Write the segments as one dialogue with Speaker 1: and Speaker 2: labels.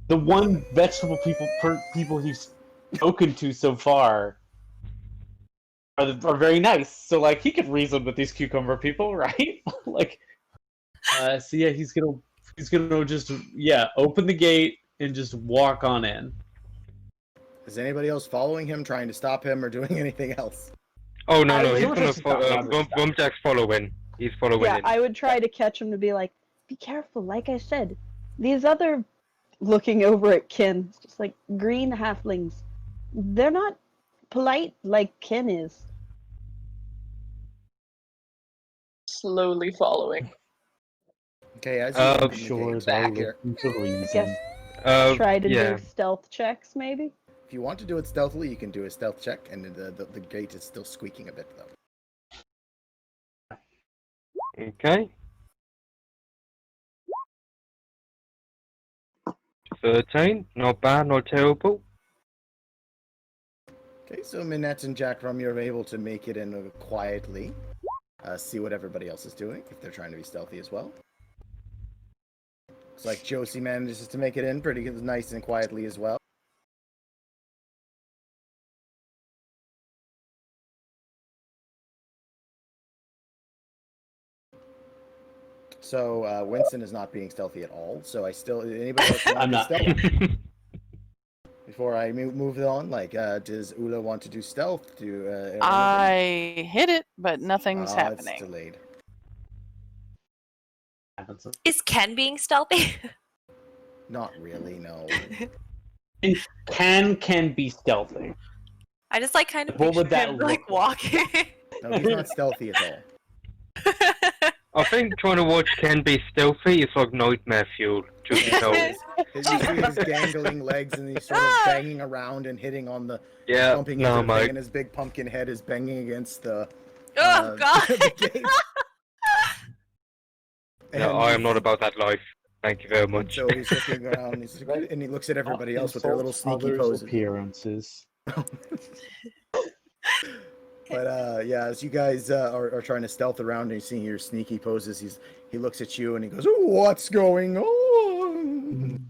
Speaker 1: the one vegetable people he's spoken to so far are very nice. So like he could reason with these cucumber people, right? Like, so yeah, he's gonna just open the gate and just walk on in.
Speaker 2: Is anybody else following him, trying to stop him, or doing anything else?
Speaker 3: Oh no,
Speaker 1: I
Speaker 3: he's
Speaker 1: would
Speaker 3: gonna
Speaker 1: just stop,
Speaker 3: follow. Rumjack's following. He's following.
Speaker 4: Yeah,
Speaker 3: him.
Speaker 4: I would try to catch him to be like, be careful. Like I said, these other looking over at Ken, just like green halflings, they're not polite like Ken is.
Speaker 5: Slowly following.
Speaker 2: Okay, as you
Speaker 1: Sure,
Speaker 2: back here.
Speaker 4: I guess try to do stealth checks, maybe.
Speaker 2: If you want to do it stealthily, you can do a stealth check, and the gate is still squeaking a bit, though.
Speaker 3: Okay. 13, not bad, not terrible.
Speaker 2: Okay, so Minette and Jack Rum, you're able to make it in quietly. See what everybody else is doing, if they're trying to be stealthy as well. Looks like Josie manages to make it in pretty nice and quietly as well. So Winston is not being stealthy at all. So anybody else want to be stealthy? Before I move on, like, does Ula want to do stealth?
Speaker 6: I hit it, but nothing's happening.
Speaker 2: It's delayed.
Speaker 7: Is Ken being stealthy?
Speaker 2: Not really, no.
Speaker 1: Can be stealthy.
Speaker 7: I just like kind of
Speaker 1: What would that
Speaker 7: him,
Speaker 1: look
Speaker 7: like walking.
Speaker 2: No, he's not stealthy at all.
Speaker 3: I think trying to watch Ken be stealthy is like nightmare fuel. Truth be told.
Speaker 2: You see his dangling legs and he's sort of banging around and hitting on the bumping into the thing, and his big pumpkin head is banging against the
Speaker 7: oh god.
Speaker 2: the gate.
Speaker 3: No, I am not about that life. Thank you very much.
Speaker 2: So he's looking around and he looks at everybody else with their little sneaky poses.
Speaker 1: Appearances.
Speaker 2: But yeah, as you guys are trying to stealth around and you're seeing your sneaky poses, he looks at you and he goes, "What's going on?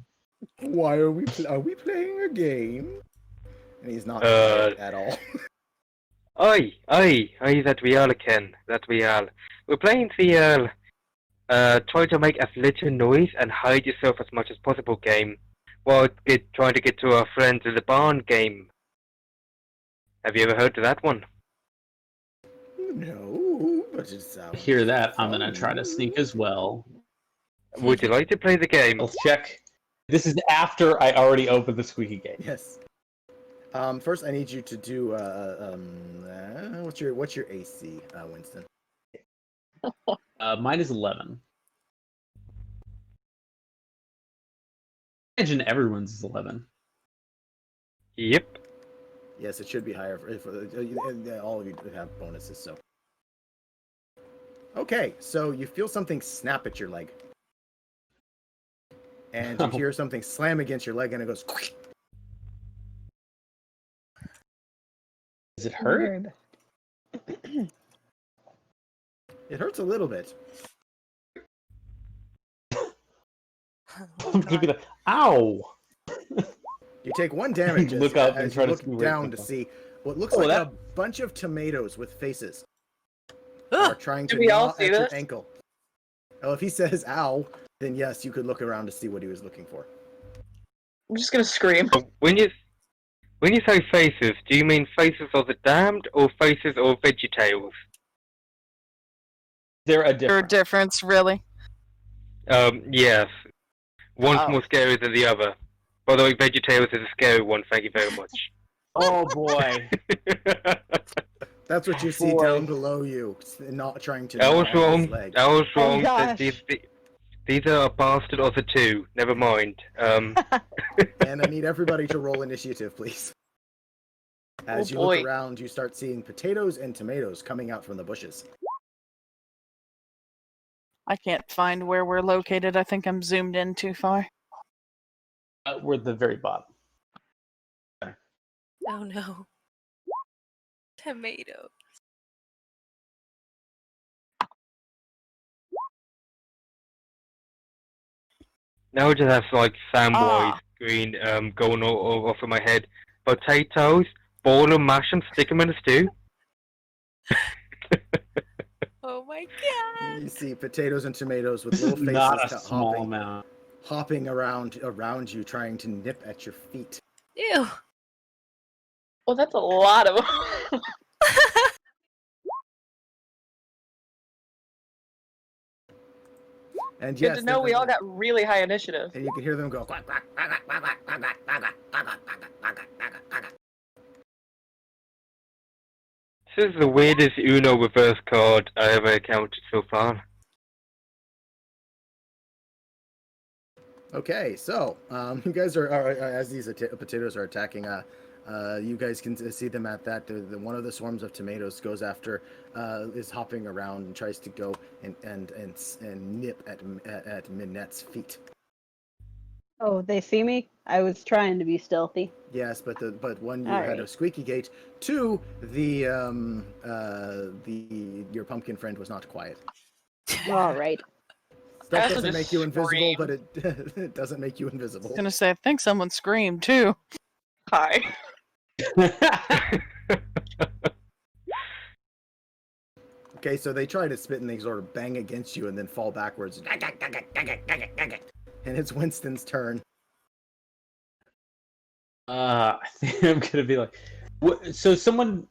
Speaker 2: Why are we playing a game?" And he's not at all.
Speaker 3: Aye, that we are, Ken. That we are. We're playing the try to make as little noise and hide yourself as much as possible game, while trying to get to our friends in the barn game. Have you ever heard of that one?
Speaker 2: No, but it's
Speaker 1: Hear that? I'm gonna try to sneak as well.
Speaker 3: Would you like to play the game?
Speaker 1: I'll check. This is after I already opened the squeaky gate.
Speaker 2: Yes. First, I need you to do what's your AC, Winston?
Speaker 1: Mine is 11. Imagine everyone's is 11.
Speaker 3: Yep.
Speaker 2: Yes, it should be higher for all of you have bonuses. So, okay, so you feel something snap at your leg, and you hear something slam against your leg, and it goes.
Speaker 1: Does it hurt?
Speaker 2: It hurts a little bit.
Speaker 1: I'm gonna be like, ow!
Speaker 2: You take 1 damage as,
Speaker 1: look up
Speaker 2: as
Speaker 1: and try
Speaker 2: you
Speaker 1: to
Speaker 2: look
Speaker 1: see
Speaker 2: down to see what looks like a bunch of tomatoes with faces are trying to gnaw at your ankle. Oh, if he says "ow," then yes, you could look around to see what he was looking for.
Speaker 5: I'm just gonna scream.
Speaker 3: When you say faces, do you mean faces of the damned or faces of VeggieTales?
Speaker 1: They're a
Speaker 6: There a difference, really?
Speaker 3: Yes. One's more scary than the other. By the way, VeggieTales is a scary one. Thank you very much.
Speaker 1: Oh boy.
Speaker 2: That's what you see down below you, not trying to.
Speaker 3: I was wrong.
Speaker 2: Leg.
Speaker 3: I was
Speaker 4: Oh,
Speaker 3: wrong.
Speaker 4: gosh.
Speaker 3: These are a bastard of the two. Never mind.
Speaker 2: And I need everybody to roll initiative, please. As you look around, you start seeing potatoes and tomatoes coming out from the bushes.
Speaker 6: I can't find where we're located. I think I'm zoomed in too far.
Speaker 1: We're at the very bottom.
Speaker 7: Oh no. Tomato.
Speaker 3: Now it just has like Samwise screen going all over my head. Potatoes, boil them, mash them, stick them in a stew.
Speaker 7: Oh my god.
Speaker 2: You see potatoes and tomatoes with little faces
Speaker 1: Not a small
Speaker 2: hopping,
Speaker 1: amount.
Speaker 2: hopping around you, trying to nip at your feet.
Speaker 7: Ew.
Speaker 5: Well, that's a lot of.
Speaker 2: And
Speaker 5: Good
Speaker 2: yes,
Speaker 5: to know we all got really high initiative.
Speaker 2: and you can hear them go quack, quack, quack, quack, quack, quack, quack, quack, quack, quack, quack, quack, quack, quack, quack, quack.
Speaker 3: This is the weirdest Uno reverse card I ever encountered so far.
Speaker 2: Okay, so you guys are as these potatoes are attacking. You guys can see them at that. One of the swarms of tomatoes goes after, is hopping around and tries to go and nip at Minette's feet.
Speaker 4: Oh, they see me? I was trying to be stealthy.
Speaker 2: Yes, but one, you
Speaker 4: All
Speaker 2: had a
Speaker 4: right.
Speaker 2: squeaky gate. Two, your pumpkin friend was not quiet.
Speaker 4: All right.
Speaker 2: That
Speaker 5: also
Speaker 2: doesn't
Speaker 5: just
Speaker 2: make you invisible,
Speaker 5: scream.
Speaker 2: but it doesn't make you invisible.
Speaker 6: I was gonna say, I think someone screamed too.
Speaker 5: Hi.
Speaker 2: Okay, so they try to spit and they sort of bang against you and then fall backwards. And it's Winston's turn.
Speaker 1: I think I'm gonna be like, so someone,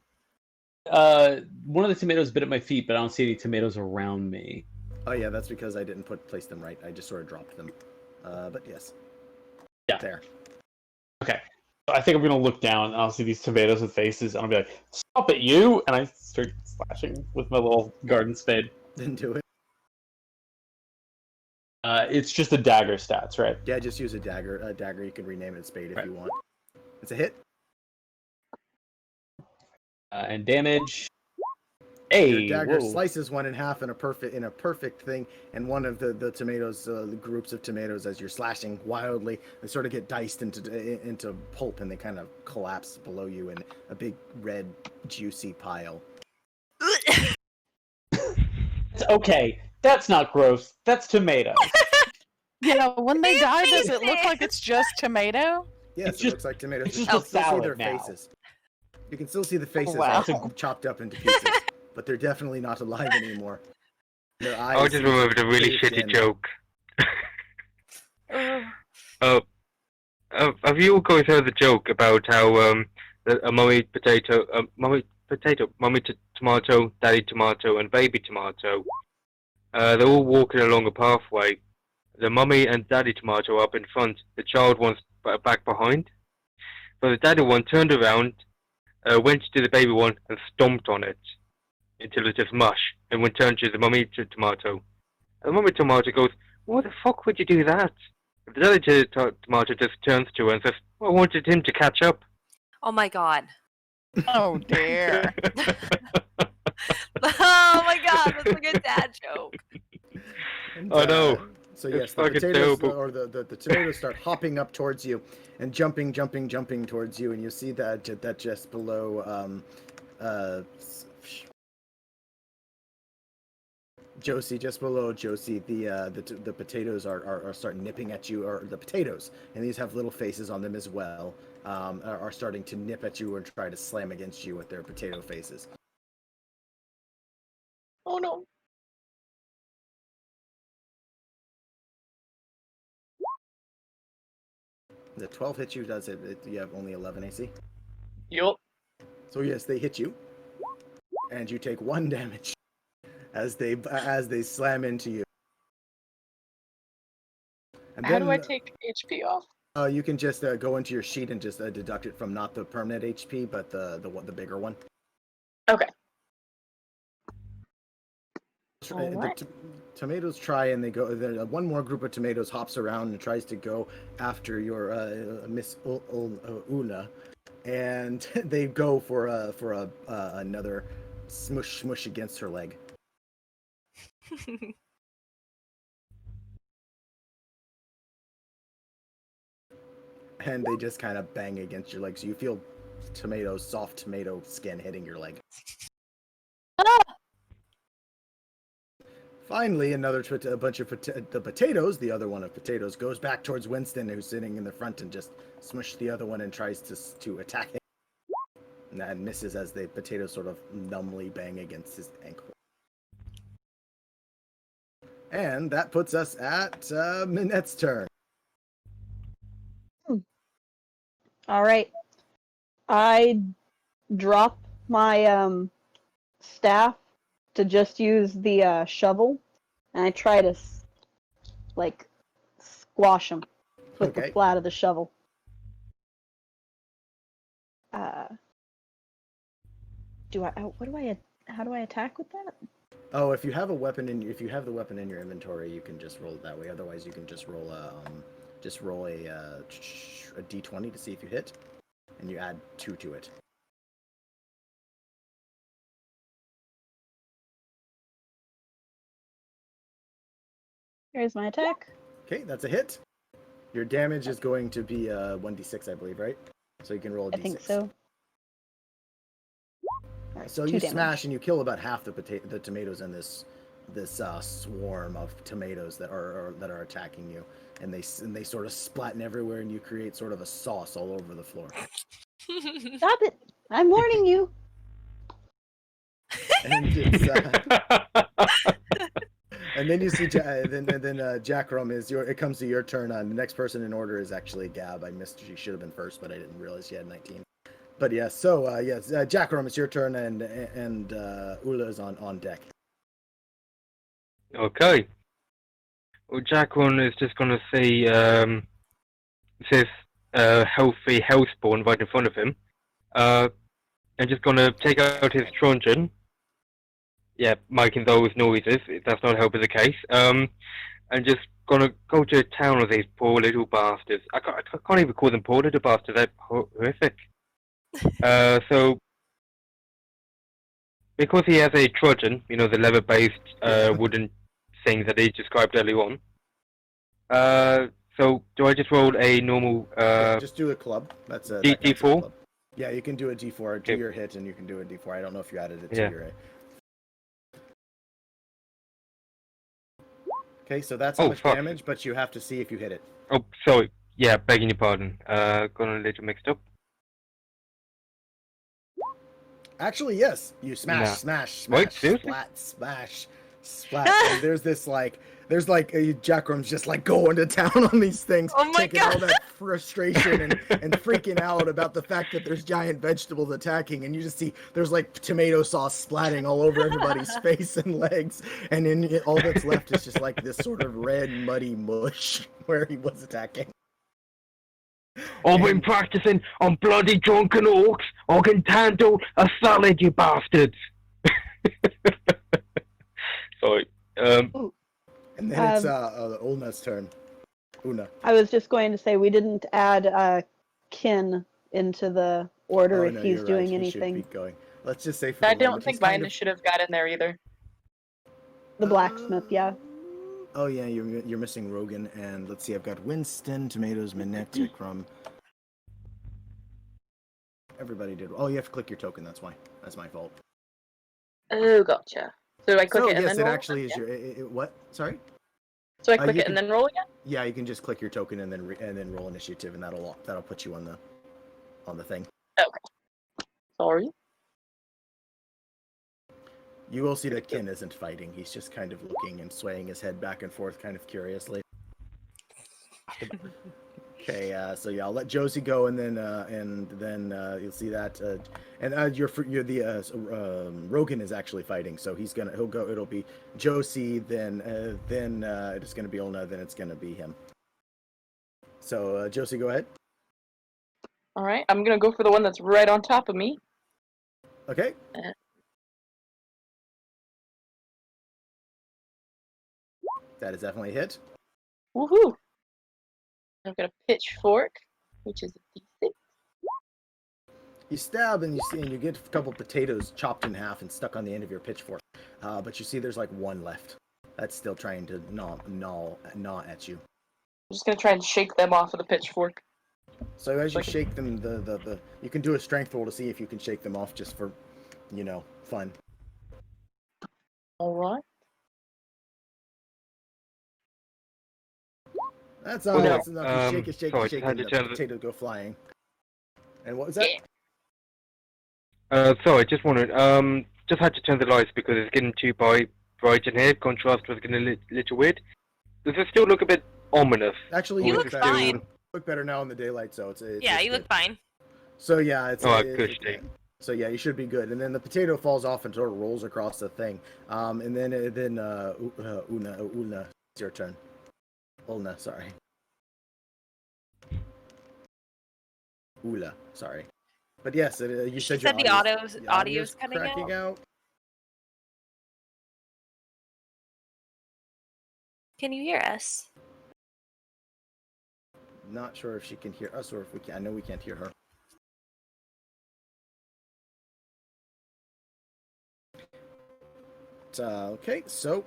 Speaker 1: one of the tomatoes bit at my feet, but I don't see any tomatoes around me.
Speaker 2: Oh yeah, that's because I didn't place them right. I just sort of dropped them. But yes.
Speaker 1: Yeah.
Speaker 2: There.
Speaker 1: Okay. So I think I'm gonna look down and I'll see these tomatoes with faces, and I'll be like, "Stop it, you!" And I start slashing with my little garden spade.
Speaker 2: Didn't do it.
Speaker 1: It's just a dagger stats, right?
Speaker 2: Yeah, just use a dagger. A dagger, you can rename it spade if
Speaker 1: Right.
Speaker 2: you want. It's a hit.
Speaker 1: And damage.
Speaker 2: Your
Speaker 1: Hey,
Speaker 2: dagger
Speaker 1: whoa.
Speaker 2: slices one in half in a perfect thing, and one of the tomatoes, the groups of tomatoes, as you're slashing wildly, they sort of get diced into pulp, and they kind of collapse below you in a big red juicy pile.
Speaker 1: Okay, that's not gross. That's tomato.
Speaker 6: Yeah, when they die, does it look like it's just tomato?
Speaker 2: Yes,
Speaker 1: It's
Speaker 2: it
Speaker 1: just-
Speaker 2: looks like tomatoes.
Speaker 1: it's
Speaker 2: You
Speaker 1: just
Speaker 2: can
Speaker 1: a
Speaker 2: still see
Speaker 1: salad
Speaker 2: their
Speaker 1: now.
Speaker 2: faces. You can still see the faces
Speaker 6: Wow.
Speaker 2: all chopped up into pieces, but they're definitely not alive anymore. Their eyes.
Speaker 3: I just remembered a really
Speaker 2: caved
Speaker 3: shitty
Speaker 2: in.
Speaker 3: joke. Have you all guys heard the joke about how a mummy potato, mummy tomato, daddy tomato, and baby tomato? They're all walking along a pathway. The mummy and daddy tomato are up in front. The child one's back behind. So the daddy one turned around, went to the baby one, and stomped on it until it's just mush, and went turned to the mummy tomato. And the mummy tomato goes, "Why the fuck would you do that?" The daddy tomato just turns to her and says, "Well, I wanted him to catch up."
Speaker 7: Oh my god.
Speaker 6: Oh dear.
Speaker 7: Oh my god, that's like a dad joke.
Speaker 2: And,
Speaker 3: I know.
Speaker 2: So
Speaker 3: It's
Speaker 2: yes, the
Speaker 3: fucking
Speaker 2: potatoes
Speaker 3: terrible.
Speaker 2: or the tomatoes start hopping up towards you and jumping towards you, and you see that just below Josie, just below Josie, the potatoes are start nipping at you, or the potatoes, and these have little faces on them as well, are starting to nip at you or try to slam against you with their potato faces.
Speaker 5: Oh no.
Speaker 2: The 12 hits you, does it? You have only 11 AC.
Speaker 5: Yup.
Speaker 2: So yes, they hit you, and you take 1 damage as they slam into you. And
Speaker 5: How do I take HP off?
Speaker 2: You can just go into your sheet and just deduct it from not the permanent HP, but the bigger one.
Speaker 5: Okay.
Speaker 2: The tomatoes try, and they go. One more group of tomatoes hops around and tries to go after your Miss Una, and they go for another smush against her leg. And they just kind of bang against your leg, so you feel soft tomato skin hitting your leg. Finally, a bunch of the potatoes, the other one of potatoes, goes back towards Winston, who's sitting in the front, and just smush the other one and tries to attack him. And that misses as the potatoes sort of numbly bang against his ankle. And that puts us at Minette's turn.
Speaker 4: All right. I drop my staff to just use the shovel, and I try to squash him with the flat of the shovel. How do I attack with that?
Speaker 2: Oh, if you have a weapon if you have the weapon in your inventory, you can just roll it that way. Otherwise, you can just roll a d20 to see if you hit, and you add 2 to it.
Speaker 4: Here's my attack.
Speaker 2: Okay, that's a hit. Your damage is going to be 1d6, I believe, right? So you can roll a d6.
Speaker 4: I think so. Right,
Speaker 2: So
Speaker 4: 2
Speaker 2: you
Speaker 4: damage.
Speaker 2: smash and you kill about half the tomatoes in this swarm of tomatoes that are attacking you, and they sort of splatten everywhere, and you create sort of a sauce all over the floor.
Speaker 4: Stop it! I'm warning you.
Speaker 2: And it's and then you see Jackrum it comes to your turn. The next person in order is actually Gab. I missed, she should have been first, but I didn't realize she had 19. But yeah, so yes, Jackrum, it's your turn, and Ula is on deck.
Speaker 3: Okay. Well, Jackrum is just going to see this healthy hellspawn right in front of him, and just going to take out his truncheon. Yeah, making those noises. That's not helping the case. And just going to go to town with these poor little bastards. I can't even call them poor little bastards. They're horrific. So, because he has a truncheon, the leather-based wooden thing that he described earlier on. So, do I just roll a normal?
Speaker 2: Just do a club. That's a
Speaker 3: D4.
Speaker 2: club. Yeah, you can do a D4. Do your hit, and you can do a D4. I don't know if you added it to your hit. Okay, so that's how much damage, but you have to see if you hit it.
Speaker 3: Oh, sorry. Yeah, begging your pardon. Got a little mixed up.
Speaker 2: Actually, yes. You smash, smash,
Speaker 3: Wait, seriously?
Speaker 2: splat, smash, splat. And there's Jackrum's just going to town on these things,
Speaker 7: Oh my
Speaker 2: taking all that frustration and freaking out about the fact that there's giant vegetables attacking, and you just see there's tomato sauce splatting all over everybody's face and legs, and then all that's left is just this sort of red muddy mush where he was attacking.
Speaker 3: I've been practicing on bloody drunken orcs. I can handle a salad, you bastards. Sorry.
Speaker 2: And then it's Una's turn. Una.
Speaker 4: I was just going to say we didn't add Kin into the order if he's doing anything.
Speaker 2: He should be going. Let's just say
Speaker 5: I don't think mine should have got in there either.
Speaker 4: The blacksmith, yeah.
Speaker 2: Oh yeah, you're missing Rogan, and let's see, I've got Winston, Tomatoes, Minette, Crumb. Everybody did. Oh, you have to click your token. That's why. That's my fault.
Speaker 5: Oh, gotcha. So do I click it and
Speaker 2: yes,
Speaker 5: then roll?
Speaker 2: it actually is your. What? Sorry.
Speaker 5: So I click it and then roll again?
Speaker 2: Yeah, you can just click your token and then roll initiative, and that'll put you on the thing.
Speaker 5: Okay. Sorry.
Speaker 2: You will see that Kin isn't fighting. He's just kind of looking and swaying his head back and forth, kind of curiously. Okay, so yeah, I'll let Josie go, and then you'll see that, Rogan is actually fighting, so he'll go. It'll be Josie, then it's gonna be Olna, then it's gonna be him. So Josie, go ahead.
Speaker 5: All right, I'm gonna go for the one that's right on top of me.
Speaker 2: Okay. That is definitely a hit.
Speaker 5: Woohoo! I've got a pitchfork, which is a D6.
Speaker 2: You stab and you get a couple potatoes chopped in half and stuck on the end of your pitchfork. But you see there's one left that's still trying to gnaw at you.
Speaker 5: I'm just gonna try and shake them off of the pitchfork.
Speaker 2: So as you shake them, you can do a strength roll to see if you can shake them off just for, fun.
Speaker 5: All right.
Speaker 2: That's
Speaker 3: Well,
Speaker 2: that's enough. You shake it, shake
Speaker 3: sorry,
Speaker 2: it, shake
Speaker 3: just had
Speaker 2: it, and
Speaker 3: to
Speaker 2: the
Speaker 3: turn the-
Speaker 2: potato go flying. And what was that?
Speaker 3: Sorry, just wondering. Just had to turn the lights because it's getting too bright in here. Contrast was getting a little weird. Does it still look a bit ominous?
Speaker 2: Actually,
Speaker 7: You
Speaker 2: you
Speaker 7: look
Speaker 2: look better.
Speaker 7: fine.
Speaker 2: You look better now in the daylight, so it's
Speaker 7: Yeah,
Speaker 2: it's
Speaker 7: you
Speaker 2: good.
Speaker 7: look fine.
Speaker 2: So yeah, it's
Speaker 3: Oh,
Speaker 2: it-
Speaker 3: good
Speaker 2: it-
Speaker 3: state.
Speaker 2: so yeah, you should be good. And then the potato falls off and sort of rolls across the thing. And then Una, it's your turn. Ulna, sorry. Ula, sorry. But yes, you
Speaker 7: She
Speaker 2: said
Speaker 7: said
Speaker 2: your
Speaker 7: the
Speaker 2: audio's
Speaker 7: audio's cutting
Speaker 2: cracking out.
Speaker 7: Can you hear us?
Speaker 2: Not sure if she can hear us or if we can. I know we can't hear her. Okay, so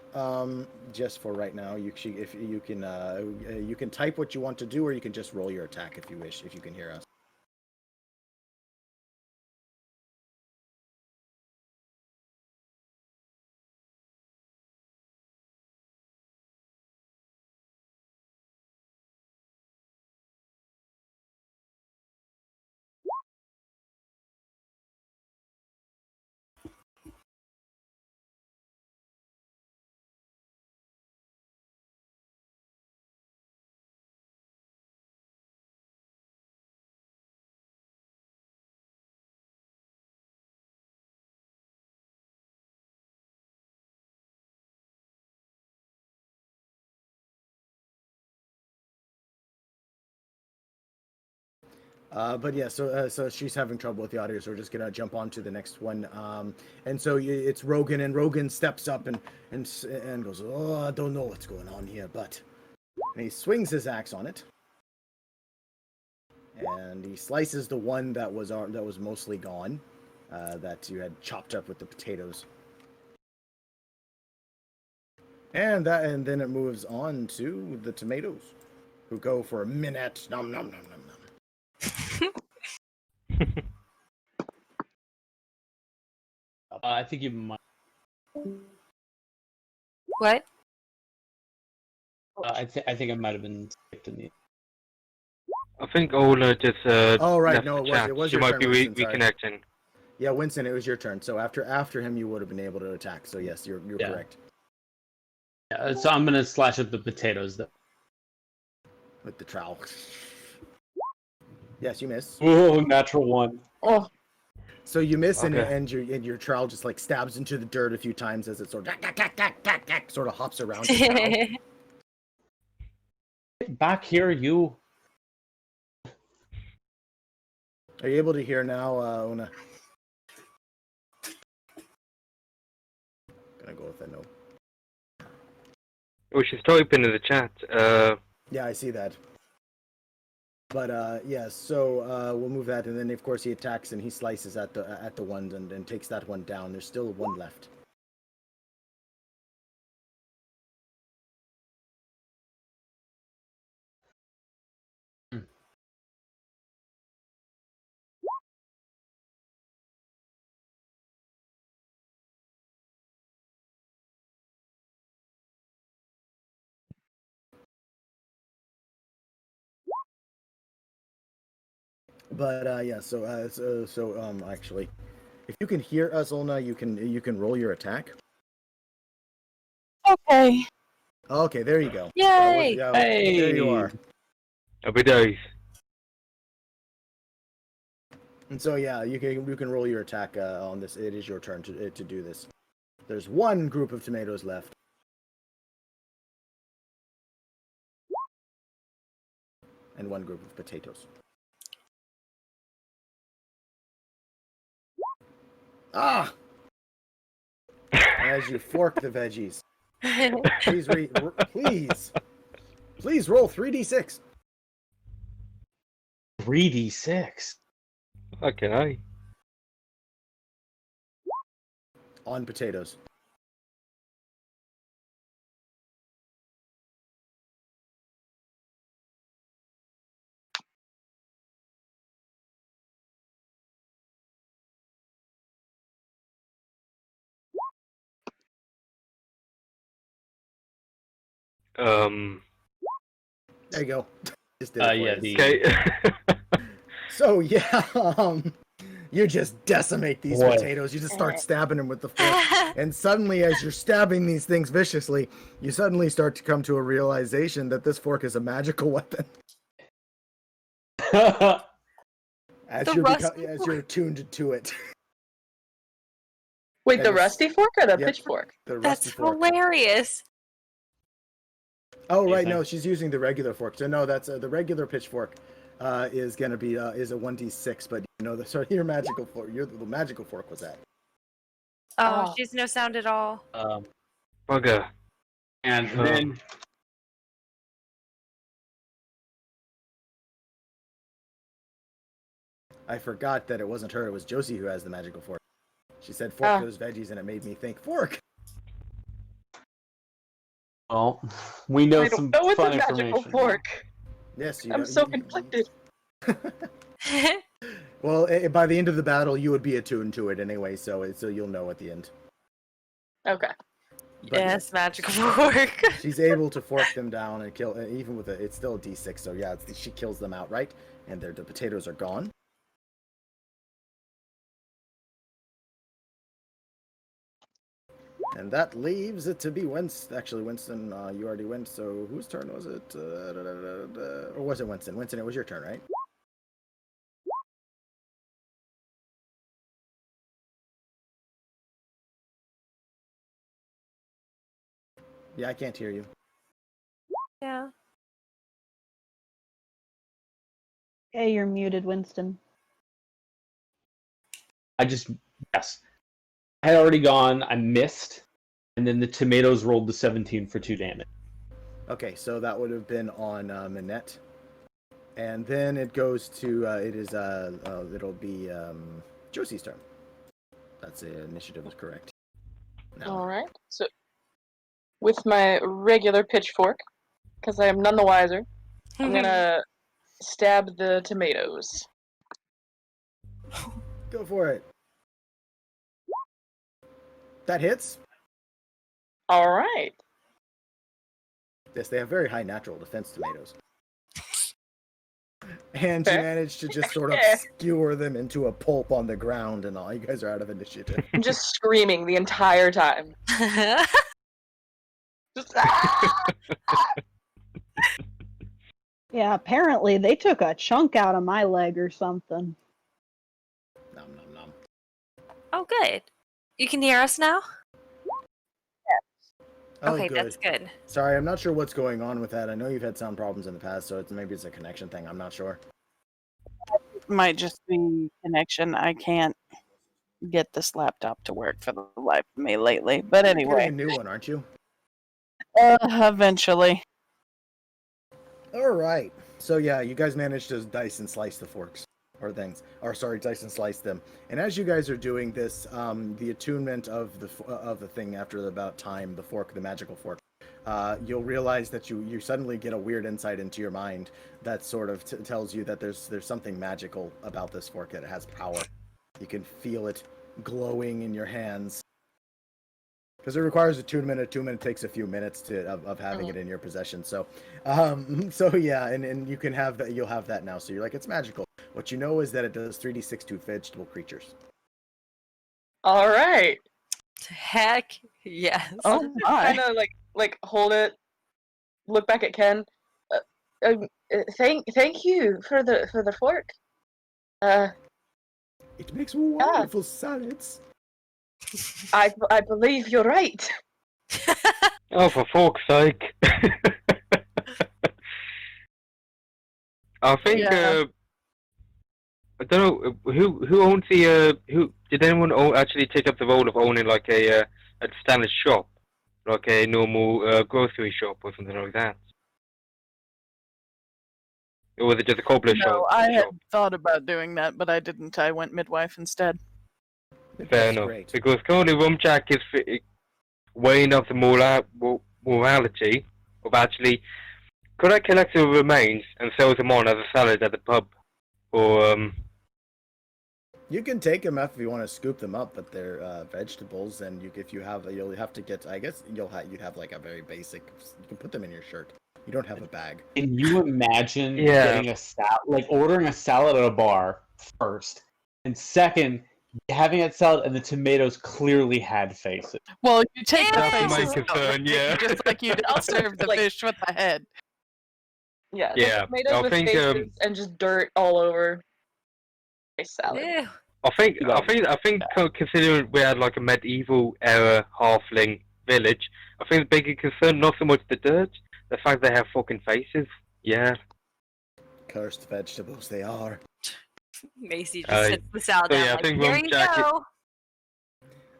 Speaker 2: just for right now, if you can type what you want to do, or you can just roll your attack if you wish, if you can hear us. But yeah, so she's having trouble with the audio, so we're just gonna jump on to the next one. And so it's Rogan, and Rogan steps up and goes, "Oh, I don't know what's going on here," and he swings his axe on it, and he slices the one that was mostly gone, that you had chopped up with the potatoes. And then it moves on to the tomatoes, who go for a minute. Nom nom nom nom nom.
Speaker 1: I think you might.
Speaker 7: What?
Speaker 1: I think I might have been skipped in the.
Speaker 3: I think Ola just
Speaker 2: Oh right,
Speaker 3: left
Speaker 2: no,
Speaker 3: the chat.
Speaker 2: it was
Speaker 3: She
Speaker 2: your
Speaker 3: might
Speaker 2: turn,
Speaker 3: be
Speaker 2: Winston, sorry.
Speaker 3: reconnecting.
Speaker 2: Yeah, Winston, it was your turn. So after him, you would have been able to attack. So yes, you're
Speaker 1: Yeah.
Speaker 2: correct.
Speaker 1: Yeah, so I'm gonna slash at the potatoes though.
Speaker 2: With the trowel. Yes, you miss.
Speaker 1: Oh, natural one. Oh,
Speaker 2: So you miss,
Speaker 3: Okay.
Speaker 2: and your trowel just like stabs into the dirt a few times as it sort of sort of hops around your trowel.
Speaker 1: get back here, you.
Speaker 2: Are you able to hear now, Una? Gonna go with a no.
Speaker 3: Oh, she's typing in the chat.
Speaker 2: Yeah, I see that. But yeah, so we'll move that, and then of course he attacks and he slices at the one and takes that one down. There's still one left. But yeah, so actually, if you can hear us, Olna, you can roll your attack.
Speaker 6: Okay.
Speaker 2: Okay, there you go.
Speaker 7: Yay!
Speaker 2: There you are.
Speaker 3: Happy days.
Speaker 2: And so yeah, you can roll your attack on this. It is your turn to do this. There's one group of tomatoes left. And one group of potatoes. Ah! As you fork the veggies. Please roll 3d6
Speaker 1: 3d6.
Speaker 3: Fucking hell.
Speaker 2: on potatoes.
Speaker 3: Um,
Speaker 2: There you go. Just did it for
Speaker 1: Yeah,
Speaker 2: you.
Speaker 1: the
Speaker 3: Okay.
Speaker 2: So yeah, you just decimate these
Speaker 1: Boy.
Speaker 2: potatoes. You just start stabbing them with the fork, and suddenly, as you're stabbing these things viciously, you suddenly start to come to a realization that this fork is a magical weapon. As
Speaker 7: The
Speaker 2: you're
Speaker 7: rusty
Speaker 2: as you're attuned to it.
Speaker 5: Wait,
Speaker 2: And
Speaker 5: the
Speaker 2: it's-
Speaker 5: rusty fork or the
Speaker 2: Yep.
Speaker 5: pitchfork?
Speaker 2: The
Speaker 7: That's
Speaker 2: rusty fork.
Speaker 7: hilarious.
Speaker 2: Oh right,
Speaker 1: Amazing.
Speaker 2: no, she's using the regular fork. So no, that's the regular pitchfork. Is gonna be is a 1d6, but you know your magical fork. The magical fork was that.
Speaker 7: Oh,
Speaker 5: Oh.
Speaker 7: she's no sound at all.
Speaker 3: Bugger.
Speaker 1: And
Speaker 3: Oh.
Speaker 1: then
Speaker 2: I forgot that it wasn't her. It was Josie who has the magical fork. She said fork those veggies, and it made me think fork.
Speaker 1: well, we know
Speaker 5: I don't
Speaker 1: some
Speaker 5: know it's
Speaker 1: fun
Speaker 5: a magical
Speaker 1: information.
Speaker 5: fork.
Speaker 2: Yes, you
Speaker 5: I'm
Speaker 2: know,
Speaker 5: so
Speaker 2: you-
Speaker 5: conflicted.
Speaker 2: Well, by the end of the battle, you would be attuned to it anyway, so you'll know at the end.
Speaker 5: Okay.
Speaker 2: But
Speaker 7: Yes, magical fork.
Speaker 2: she's able to fork them down and kill, even with it's still a d6, so yeah, she kills them outright, and the potatoes are gone. And that leaves it to be Winston. Actually, Winston, you already went, so whose turn was it? Or was it Winston? Winston, it was your turn, right? Yeah, I can't hear you.
Speaker 7: Yeah.
Speaker 4: Hey, you're muted, Winston.
Speaker 1: Yes. I had already gone, I missed, and then the tomatoes rolled the 17 for 2 damage.
Speaker 2: Okay, so that would have been on Minette. And then it goes to, it'll be Josie's turn. That's the initiative is correct.
Speaker 5: All right. So, with my regular pitchfork, because I am none the wiser, I'm gonna stab the tomatoes.
Speaker 2: Go for it. That hits.
Speaker 5: All right.
Speaker 2: Yes, they have very high natural defense tomatoes. And you
Speaker 5: Fair.
Speaker 2: manage to just sort of
Speaker 5: Fair.
Speaker 2: skewer them into a pulp on the ground, and all. You guys are out of initiative.
Speaker 5: I'm just screaming the entire time. Just, ah!
Speaker 4: Yeah, apparently they took a chunk out of my leg or something.
Speaker 2: Nom nom nom.
Speaker 7: Oh, good. You can hear us now?
Speaker 2: Oh,
Speaker 7: Okay,
Speaker 2: good.
Speaker 7: that's good.
Speaker 2: Sorry, I'm not sure what's going on with that. I know you've had sound problems in the past, so maybe it's a connection thing. I'm not sure.
Speaker 6: Might just be connection. I can't get this laptop to work for the life of me lately. But
Speaker 2: You're getting a
Speaker 6: anyway,
Speaker 2: new one, aren't you?
Speaker 6: eventually.
Speaker 2: All right. So yeah, you guys managed to dice and slice the forks or things, or sorry, dice and slice them. And as you guys are doing this, the attunement of the thing after about time, the fork, the magical fork, you'll realize that you suddenly get a weird insight into your mind that sort of tells you that there's something magical about this fork, that it has power. You can feel it glowing in your hands. Because it requires attunement. Attunement takes a few minutes of having it in your possession. So, so yeah, and you can have that. You'll have that now. So you're like, it's magical. What you know is that it does 3d6 to vegetable creatures.
Speaker 5: All right.
Speaker 7: Heck yes.
Speaker 6: Oh my.
Speaker 5: Kind of like hold it. Look back at Ken. Thank you for the fork.
Speaker 2: It makes wonderful salads.
Speaker 5: I believe you're right.
Speaker 3: Oh, for fork's sake. I think,
Speaker 6: Yeah.
Speaker 3: I don't know, who owns who, did anyone actually take up the role of owning like a standard shop? Like a normal grocery shop or something like that? Or was it just a cobbler shop?
Speaker 6: No, I had thought about doing that, but I didn't. I went midwife instead.
Speaker 3: Fair
Speaker 2: That's
Speaker 3: enough.
Speaker 2: great.
Speaker 3: Because currently Rumjack is weighing up the morality of actually, could I collect the remains and sell them on as a salad at the pub? Or,
Speaker 2: You can take them if you want to scoop them up, but they're vegetables, and if you have, you'll have to get. I guess you'd have like a very basic. You can put them in your shirt. You don't have a bag.
Speaker 1: Can you imagine
Speaker 3: Yeah.
Speaker 1: getting a salad, like ordering a salad at a bar first, and second, having that salad and the tomatoes clearly had faces?
Speaker 6: Well, you take the
Speaker 7: That's
Speaker 3: my
Speaker 6: faces out,
Speaker 3: concern, yeah.
Speaker 6: just like you don't serve the
Speaker 5: Like-
Speaker 6: fish with the head.
Speaker 5: Yeah,
Speaker 3: Yeah,
Speaker 5: tomatoes
Speaker 3: I
Speaker 5: with
Speaker 3: think,
Speaker 5: faces and just dirt all over a salad.
Speaker 7: Ew.
Speaker 3: I think, considering we had like a medieval era halfling village, I think the bigger concern not so much the dirt, the fact they have fucking faces. Yeah.
Speaker 2: Cursed vegetables, they are.
Speaker 7: Macy just
Speaker 3: Uh,
Speaker 7: sits the salad
Speaker 3: so
Speaker 7: down
Speaker 3: yeah, I
Speaker 7: like,
Speaker 3: think
Speaker 7: here
Speaker 3: we'll
Speaker 7: you
Speaker 3: jack it-
Speaker 7: go.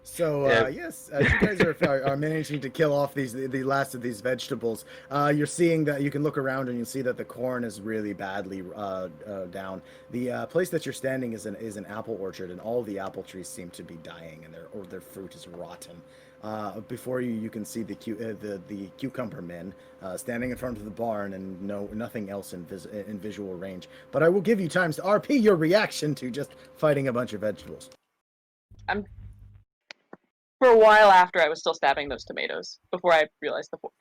Speaker 2: So
Speaker 3: Yeah.
Speaker 2: yes, as you guys are managing to kill off the last of these vegetables, you're seeing that you can look around and you see that the corn is really badly down. The place that you're standing is an apple orchard, and all the apple trees seem to be dying, and their fruit is rotten. Before you can see the cucumber men standing in front of the barn, and nothing else in visual range. But I will give you times to RP your reaction to just fighting a bunch of vegetables.
Speaker 5: For a while after, I was still stabbing those tomatoes before I realized the fork.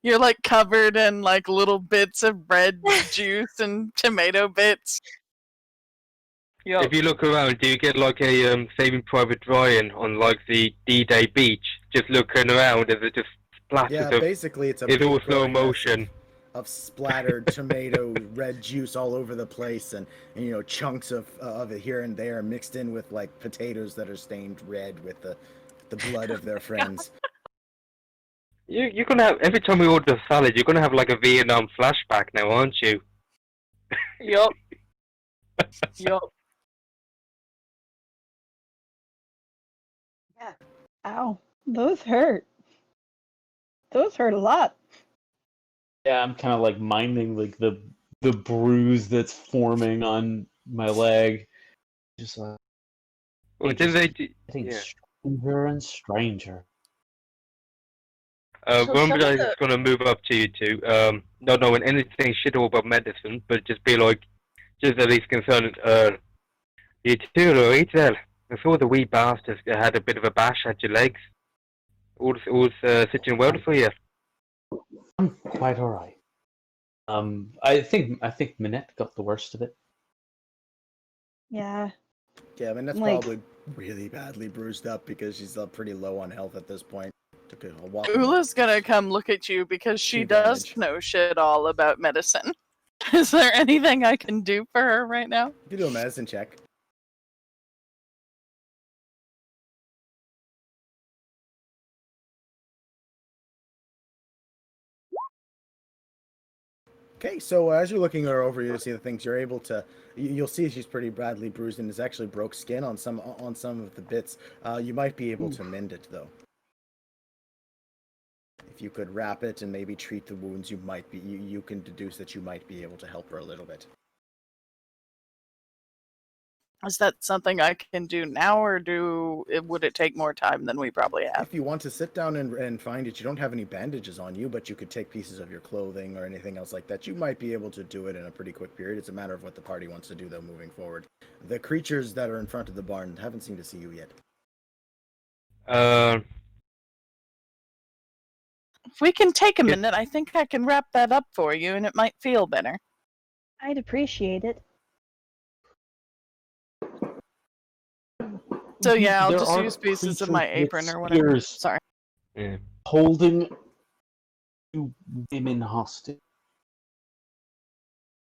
Speaker 6: You're like covered in like little bits of red juice and tomato bits.
Speaker 5: Yo,
Speaker 3: If you look around, do you get like a Saving Private Ryan on like the D-Day beach, just looking around as it just splatters
Speaker 2: Yeah,
Speaker 3: of
Speaker 2: basically it's a
Speaker 3: it's
Speaker 2: big
Speaker 3: all slow
Speaker 2: broadcast
Speaker 3: motion.
Speaker 2: of splattered tomato red juice all over the place, and chunks of it here and there mixed in with like potatoes that are stained red with the blood of their friends.
Speaker 3: You're gonna have every time we order salad, you're gonna have like a Vietnam flashback now, aren't you?
Speaker 5: yup. Yup.
Speaker 4: Ow. Those hurt. Those hurt a lot.
Speaker 1: Yeah, I'm kind of like minding like the bruise that's forming on my leg. Just like
Speaker 3: Or did they?
Speaker 1: getting
Speaker 3: Yeah.
Speaker 1: stranger and stranger.
Speaker 5: So
Speaker 3: Remember,
Speaker 5: some of
Speaker 3: I was
Speaker 5: the-
Speaker 3: gonna move up to you two. Not knowing anything shit all about medicine, but just be like, just at least concerned. You two are right there. I saw the wee bastard had a bit of a bash at your legs. All's sitting well for you.
Speaker 1: I'm quite all right. I think Minette got the worst of it.
Speaker 4: Yeah.
Speaker 2: Yeah, I mean that's
Speaker 4: Like-
Speaker 2: probably really badly bruised up because she's pretty low on health at this point. Took a walk.
Speaker 6: Ula's gonna come look at you because she
Speaker 2: Two
Speaker 6: does
Speaker 2: damage.
Speaker 6: know shit all about medicine. Is there anything I can do for her right now?
Speaker 2: You do a medicine check. Okay, so as you're looking her over, you see the things you're able to. You'll see she's pretty badly bruised and has actually broke skin on some of the bits. You might be able to mend it though. If you could wrap it and maybe treat the wounds, you can deduce that you might be able to help her a little bit.
Speaker 6: Is that something I can do now, or would it take more time than we probably have?
Speaker 2: If you want to sit down and find it, you don't have any bandages on you, but you could take pieces of your clothing or anything else like that. You might be able to do it in a pretty quick period. It's a matter of what the party wants to do, though, moving forward. The creatures that are in front of the barn haven't seemed to see you yet.
Speaker 6: If we can take a
Speaker 3: Yeah.
Speaker 6: minute, I think I can wrap that up for you, and it might feel better.
Speaker 4: I'd appreciate it.
Speaker 6: So yeah, I'll
Speaker 1: There
Speaker 6: just
Speaker 1: are
Speaker 6: use pieces of
Speaker 1: creatures
Speaker 6: my
Speaker 1: with
Speaker 6: apron or whatever.
Speaker 1: spears
Speaker 6: Sorry.
Speaker 3: Yeah.
Speaker 1: holding two women hostage.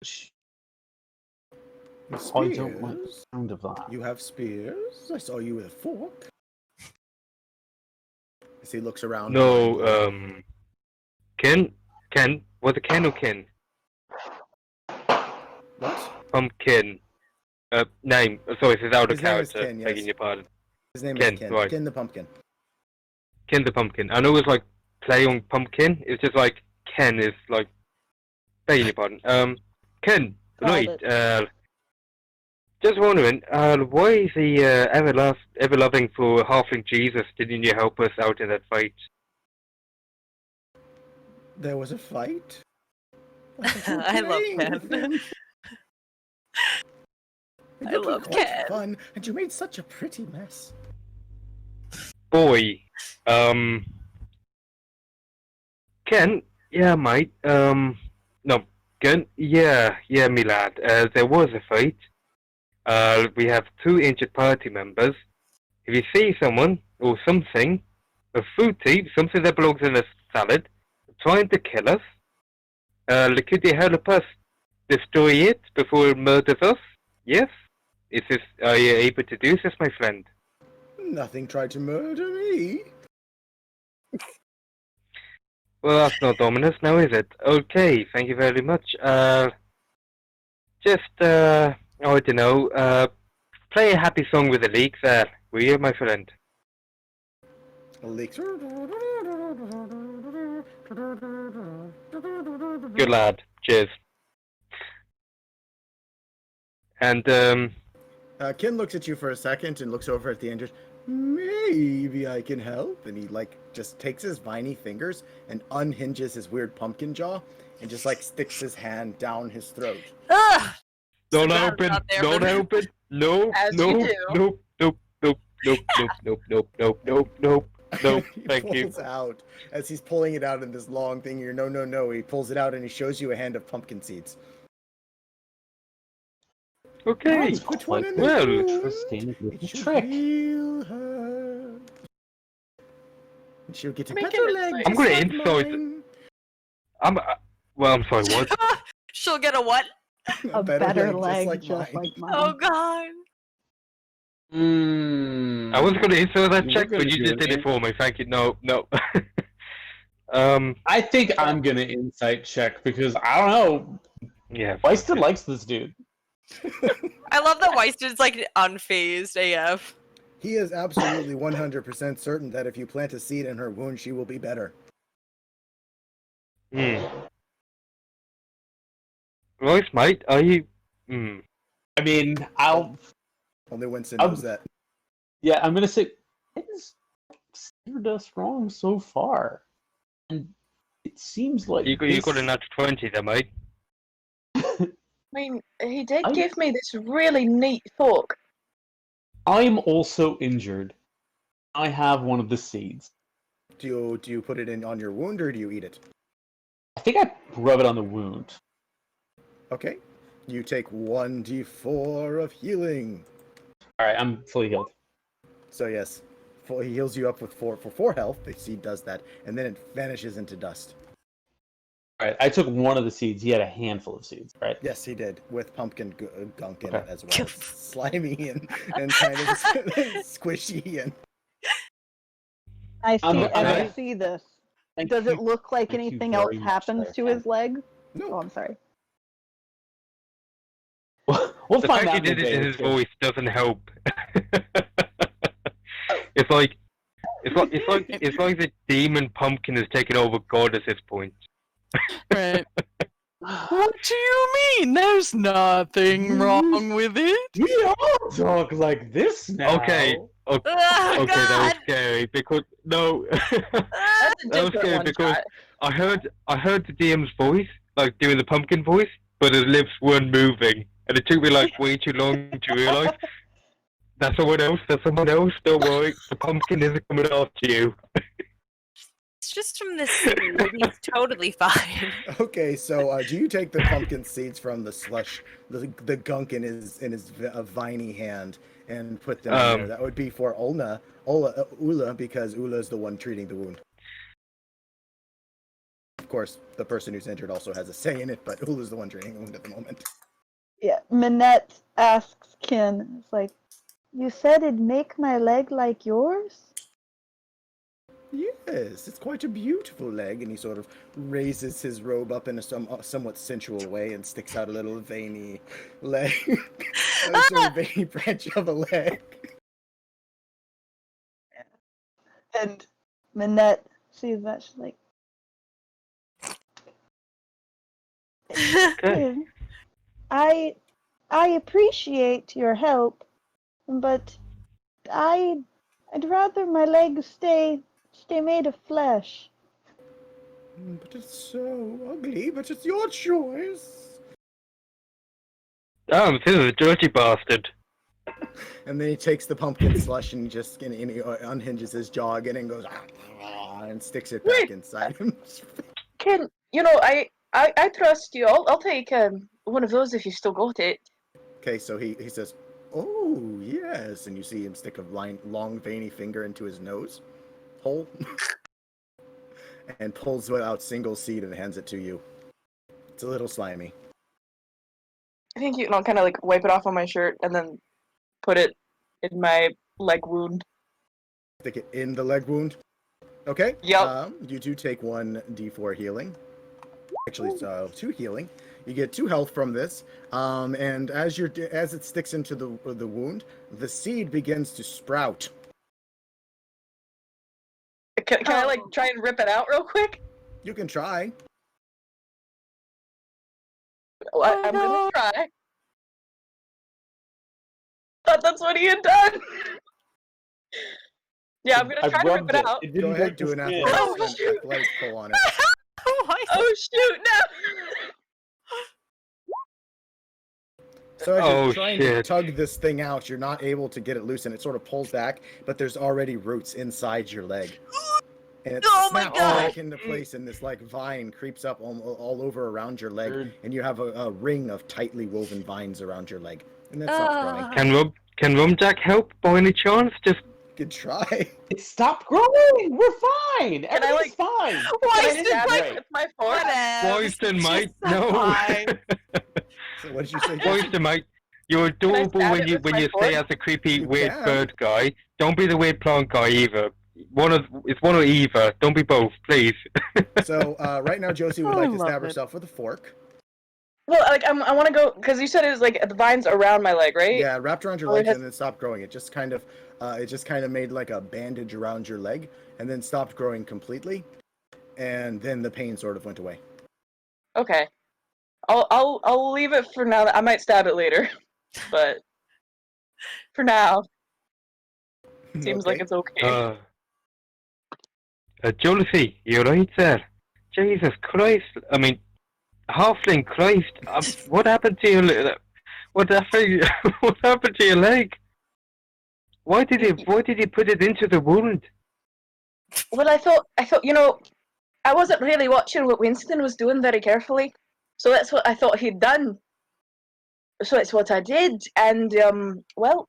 Speaker 1: I don't like the
Speaker 2: Spears?
Speaker 1: sound of that.
Speaker 2: You have spears? I saw you with a fork. As he looks around.
Speaker 3: No, Ken, was it Ken or Ken?
Speaker 2: What?
Speaker 3: Pumpkin. Name. Sorry, this is out of
Speaker 2: His name is
Speaker 3: character.
Speaker 2: Ken, yes.
Speaker 3: Begging your pardon.
Speaker 2: His name
Speaker 3: Ken,
Speaker 2: is Ken.
Speaker 3: right.
Speaker 2: Ken the Pumpkin.
Speaker 3: Ken the Pumpkin. I know it's like play on pumpkin. It's just like Ken is like begging your pardon. Ken,
Speaker 4: Called
Speaker 3: right. Just wondering, why is he ever loving for halfling Jesus? Didn't you help us out in that fight?
Speaker 2: There was a fight?
Speaker 7: I love Ken.
Speaker 2: It
Speaker 7: I
Speaker 2: would be
Speaker 7: love
Speaker 2: quite
Speaker 7: Ken.
Speaker 2: fun, and you made such a pretty mess.
Speaker 3: Boy, Ken, yeah, mate, no, Ken, yeah, me lad, there was a fight. We have 2 injured party members. If you see someone, or something, a food thief, something that belongs in a salad, trying to kill us, could you help us destroy it before it murders us? Yes? Are you able to do this, my friend?
Speaker 2: Nothing tried to murder me.
Speaker 3: Well, that's not ominous now, is it? Okay, thank you very much. I don't know, play a happy song with the leaks there, will you, my friend?
Speaker 2: Leaks.
Speaker 3: Good lad. Cheers. And,
Speaker 2: Ken looks at you for a second and looks over at the end. Maybe I can help. And he just takes his viney fingers and unhinges his weird pumpkin jaw and just sticks his hand down his throat.
Speaker 7: Ugh!
Speaker 3: don't
Speaker 7: Surprise
Speaker 3: open,
Speaker 7: out there,
Speaker 3: don't
Speaker 7: but-
Speaker 3: open, no,
Speaker 5: As
Speaker 3: no,
Speaker 5: you do.
Speaker 3: nope, nope, nope, nope, nope, nope, nope, nope, nope, nope, nope,
Speaker 2: He
Speaker 3: thank you.
Speaker 2: pulls out as he's pulling it out in this long thing. You're no. He pulls it out and he shows you a hand of pumpkin seeds.
Speaker 3: Okay,
Speaker 1: That's
Speaker 2: Put one
Speaker 1: quite
Speaker 2: in the
Speaker 3: well,
Speaker 2: wound.
Speaker 1: interesting
Speaker 2: It should
Speaker 1: trick.
Speaker 2: heal her. And she'll get a
Speaker 5: Make
Speaker 2: better
Speaker 5: it
Speaker 2: leg.
Speaker 5: nice.
Speaker 3: I'm
Speaker 2: just
Speaker 3: gonna
Speaker 2: like
Speaker 3: insult-
Speaker 2: mine.
Speaker 3: I'm sorry, what?
Speaker 7: She'll get a what?
Speaker 4: A better leg,
Speaker 2: just
Speaker 4: just
Speaker 2: mine.
Speaker 4: like mine.
Speaker 7: Oh god.
Speaker 3: I was gonna insert that
Speaker 1: We're
Speaker 3: check, but
Speaker 1: gonna
Speaker 3: you
Speaker 1: do
Speaker 3: just
Speaker 1: it,
Speaker 3: did it
Speaker 1: man.
Speaker 3: for me, thank you, no.
Speaker 1: I think I'm gonna insight check because I don't know.
Speaker 3: Yeah.
Speaker 1: Weiston likes this dude.
Speaker 7: I love that Weiston's like unfazed AF.
Speaker 2: He is absolutely 100% certain that if you plant a seed in her wound, she will be better.
Speaker 3: Royce, mate, are you...
Speaker 1: I mean,
Speaker 2: Only Winston
Speaker 1: I'm-
Speaker 2: knows that.
Speaker 1: yeah, I'm gonna say it's steered us wrong so far, and it seems like
Speaker 3: You got a
Speaker 1: this-
Speaker 3: natural 20 there, mate.
Speaker 5: I mean, he did
Speaker 1: I-
Speaker 5: give me this really neat fork.
Speaker 1: I'm also injured. I have one of the seeds.
Speaker 2: Do you put it in on your wound or do you eat it?
Speaker 1: I think I rub it on the wound.
Speaker 2: Okay. You take 1d4 of healing.
Speaker 1: All right, I'm fully healed.
Speaker 2: So yes, he heals you up with 4 health. The seed does that, and then it vanishes into dust.
Speaker 1: All right, I took one of the seeds. He had a handful of seeds, right?
Speaker 2: Yes, he did, with pumpkin gunk in
Speaker 1: Okay.
Speaker 2: it as well. It's slimy and kind of squishy and.
Speaker 4: I see.
Speaker 1: I'm-
Speaker 4: As I
Speaker 1: I'm-
Speaker 4: see this,
Speaker 1: Thank
Speaker 4: does
Speaker 1: you-
Speaker 4: it look like
Speaker 1: thank you
Speaker 4: anything else
Speaker 1: very much
Speaker 4: happens
Speaker 1: there,
Speaker 4: to
Speaker 1: Ken.
Speaker 4: his leg?
Speaker 2: No.
Speaker 4: Oh, I'm sorry.
Speaker 1: We'll
Speaker 3: The
Speaker 1: find
Speaker 3: fact
Speaker 1: out
Speaker 3: you
Speaker 1: in a
Speaker 3: did it
Speaker 1: day
Speaker 3: in
Speaker 1: or
Speaker 3: his
Speaker 1: two.
Speaker 3: voice doesn't help. it's like the demon pumpkin has taken over God at this point.
Speaker 6: Right. What do you mean? There's nothing wrong with it.
Speaker 1: We all talk like this now.
Speaker 3: Okay,
Speaker 7: Oh,
Speaker 3: okay, that was
Speaker 7: God.
Speaker 3: scary because no,
Speaker 5: That's a
Speaker 3: that was
Speaker 5: different
Speaker 3: scary
Speaker 5: one
Speaker 3: because
Speaker 5: shot.
Speaker 3: I heard the DM's voice, like doing the pumpkin voice, but his lips weren't moving, and it took me like way too long to realize. That's someone else. Don't worry, the pumpkin isn't coming after you.
Speaker 7: It's just from the seed. He's totally fine.
Speaker 2: Okay, so do you take the pumpkin seeds from the slush, the gunk in his viney hand, and put them in there? That would be for Ula, because Ula is the one treating the wound. Of course, the person who's injured also has a say in it, but Ula's the one treating the wound at the moment.
Speaker 4: Yeah, Minette asks Ken, it's like, you said it'd make my leg like yours?
Speaker 2: Yes, it's quite a beautiful leg, and he sort of raises his robe up in a somewhat sensual way and sticks out a little veiny leg, a sort of veiny branch of a leg.
Speaker 4: And Minette sees that, she's like,
Speaker 3: Okay.
Speaker 4: I appreciate your help, but I'd rather my legs stay made of flesh.
Speaker 2: But it's so ugly, but it's your choice.
Speaker 3: This is a dirty bastard.
Speaker 2: And then he takes the pumpkin slush and and he unhinges his jaw again and goes and sticks it back inside him.
Speaker 5: Ken, I trust you. I'll take one of those if you still got it.
Speaker 2: Okay, so he says, "Oh yes," and you see him stick a long veiny finger into his nose hole and pulls out single seed and hands it to you. It's a little slimy.
Speaker 5: I think I'll kind of like wipe it off on my shirt and then put it in my leg wound.
Speaker 2: Stick it in the leg wound. Okay.
Speaker 5: Yep.
Speaker 2: You do take 1d4 healing. Actually, it's 2 healing. You get 2 health from this. And as it sticks into the wound, the seed begins to sprout.
Speaker 5: Can I like try and rip it out real quick?
Speaker 2: You can try.
Speaker 5: I'm gonna try. Thought that's what he had done. Yeah, I'm gonna try to rip it out.
Speaker 2: Go ahead, do an athletics pull on it.
Speaker 5: Oh shoot! No.
Speaker 2: So as you're trying to tug this thing out, you're not able to get it loose, and it sort of pulls back, but there's already roots inside your leg. And it snaps back into place, and this like vine creeps up all over around your leg, and you have a ring of tightly woven vines around your leg. And then stops growing.
Speaker 3: Can Rumjack help by any chance? Just
Speaker 2: good try.
Speaker 1: It stopped growing. We're fine.
Speaker 5: Can I like
Speaker 1: fine.
Speaker 5: It's my fault.
Speaker 3: Royston, mate. No.
Speaker 2: So what did you say?
Speaker 3: Royston, mate. You're adorable when you stay as a creepy weird bird guy. Don't be the weird plant guy either. It's one or either. Don't be both, please.
Speaker 2: So right now, Josie would like to stab herself with a fork.
Speaker 5: Well, like I want to go because you said it was like the vines around my leg, right?
Speaker 2: Yeah, wrapped around your legs and then stopped growing. It just kind of made like a bandage around your leg and then stopped growing completely, and then the pain sort of went away.
Speaker 5: Okay, I'll leave it for now. I might stab it later, but for now, seems like it's okay.
Speaker 3: Josie, you're right there. Jesus Christ! I mean. Halfling Christ! What happened to your what happened to your leg? Why did he put it into the wound?
Speaker 5: Well, I thought I wasn't really watching what Winston was doing very carefully, so that's what I thought he'd done. So it's what I did, and well,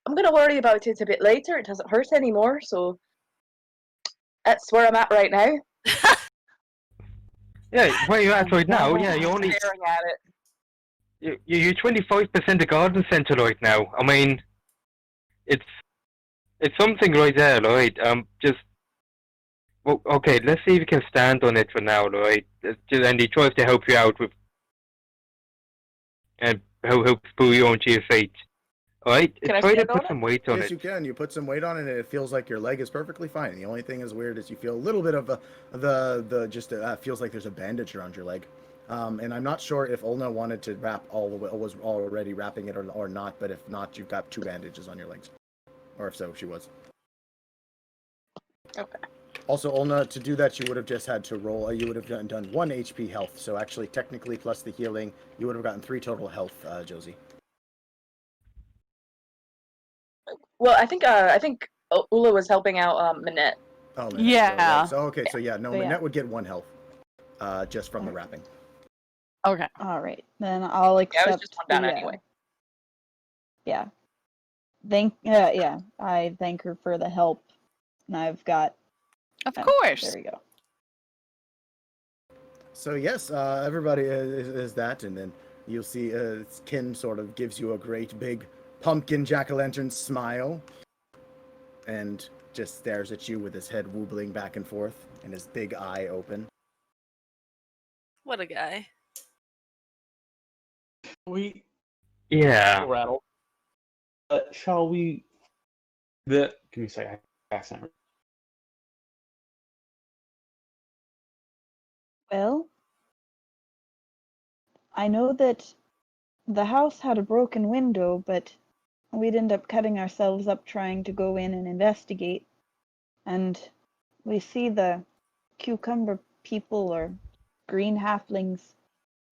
Speaker 5: I'm gonna worry about it a bit later. It doesn't hurt anymore, so that's where I'm at right now.
Speaker 3: Yeah, where you're at right now, yeah, you're only
Speaker 5: staring at it.
Speaker 3: You're 25% a garden centre right now. I mean, it's something right there, right? Well, okay, let's see if you can stand on it for now, right? And he tries to help you out with, and help pull you onto your feet. Alright, try to put some weight on it.
Speaker 2: Yes, you can. You put some weight on it, and it feels like your leg is perfectly fine. The only thing is weird is you feel a little bit of feels like there's a bandage around your leg. And I'm not sure if Olna wanted to wrap all the way, was already wrapping it or not. But if not, you've got 2 bandages on your legs, or if so, she was.
Speaker 5: Okay.
Speaker 2: Also, Olna, to do that, you would have just had to roll. You would have done 1 HP health. So actually, technically, plus the healing, you would have gotten 3 total health, Josie.
Speaker 5: Well, I think Ula was helping out Minette.
Speaker 2: Oh, Minette.
Speaker 6: Yeah.
Speaker 2: So okay, so yeah, no, Minette would get 1 health, just from the wrapping.
Speaker 6: Okay.
Speaker 4: All right, then I'll accept.
Speaker 5: I was just one down anyway.
Speaker 4: Yeah. I thank her for the help, and I've got.
Speaker 6: Of course.
Speaker 4: There we go.
Speaker 2: So yes, everybody is that, and then you'll see Kin sort of gives you a great big pumpkin jack-o'-lantern smile and just stares at you with his head wobbling back and forth and his big eye open.
Speaker 7: What a guy.
Speaker 3: Yeah.
Speaker 1: Rattle. Shall we? Give me a second. Accent.
Speaker 4: Well, I know that the house had a broken window, but we'd end up cutting ourselves up trying to go in and investigate. And we see the cucumber people or green halflings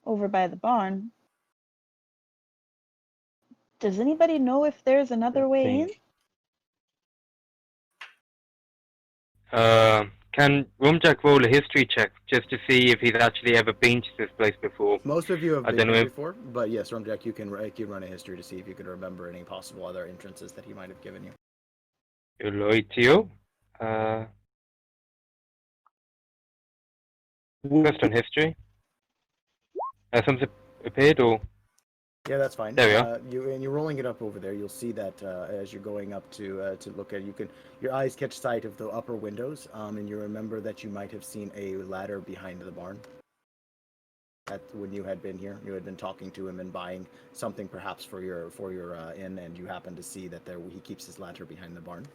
Speaker 4: over by the barn. Does anybody know if there's another way in?
Speaker 3: Can Rumjack roll a history check just to see if he's actually ever been to this place before?
Speaker 2: Most of you have
Speaker 3: I
Speaker 2: been
Speaker 3: don't
Speaker 2: here
Speaker 3: know.
Speaker 2: before, but yes, Rumjack, you can run a history to see if you can remember any possible other entrances that he might have given you.
Speaker 3: Eloitio. First on history. Something appeared, or
Speaker 2: Yeah, that's fine.
Speaker 3: There we are.
Speaker 2: You're rolling it up over there. You'll see that as you're going up to look at it, your eyes catch sight of the upper windows, and you remember that you might have seen a ladder behind the barn. When you had been here, you had been talking to him and buying something perhaps for your inn, and you happen to see that he keeps his ladder behind the barn.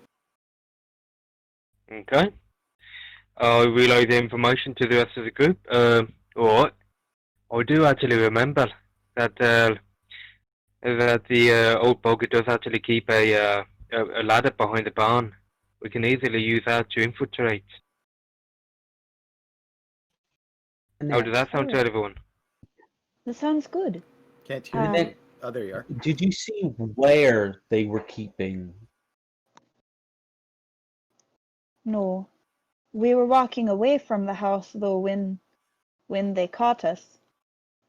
Speaker 3: okay. I relay the information to the rest of the group. Alright. I do actually remember that the old boggart does actually keep a ladder behind the barn. We can easily use that to infiltrate. How does that sound to everyone?
Speaker 4: That sounds good.
Speaker 2: Can't hear
Speaker 4: Um,
Speaker 2: you. Oh, there you are.
Speaker 1: Did you see where they were keeping?
Speaker 4: No. We were walking away from the house though when they caught us.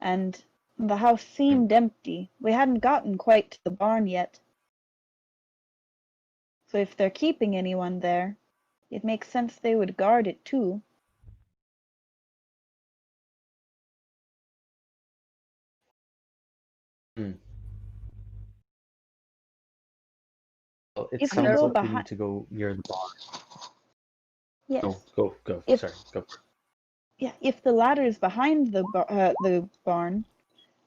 Speaker 4: And the house seemed empty. We hadn't gotten quite to the barn yet. So if they're keeping anyone there, it makes sense they would guard it too.
Speaker 1: Well, it
Speaker 4: If we
Speaker 1: sounds
Speaker 4: go
Speaker 1: like we
Speaker 4: behi-
Speaker 1: need to go near the barn.
Speaker 4: Yes.
Speaker 1: Go.
Speaker 4: If-
Speaker 1: Sorry, go.
Speaker 4: Yeah, if the ladder's behind the barn,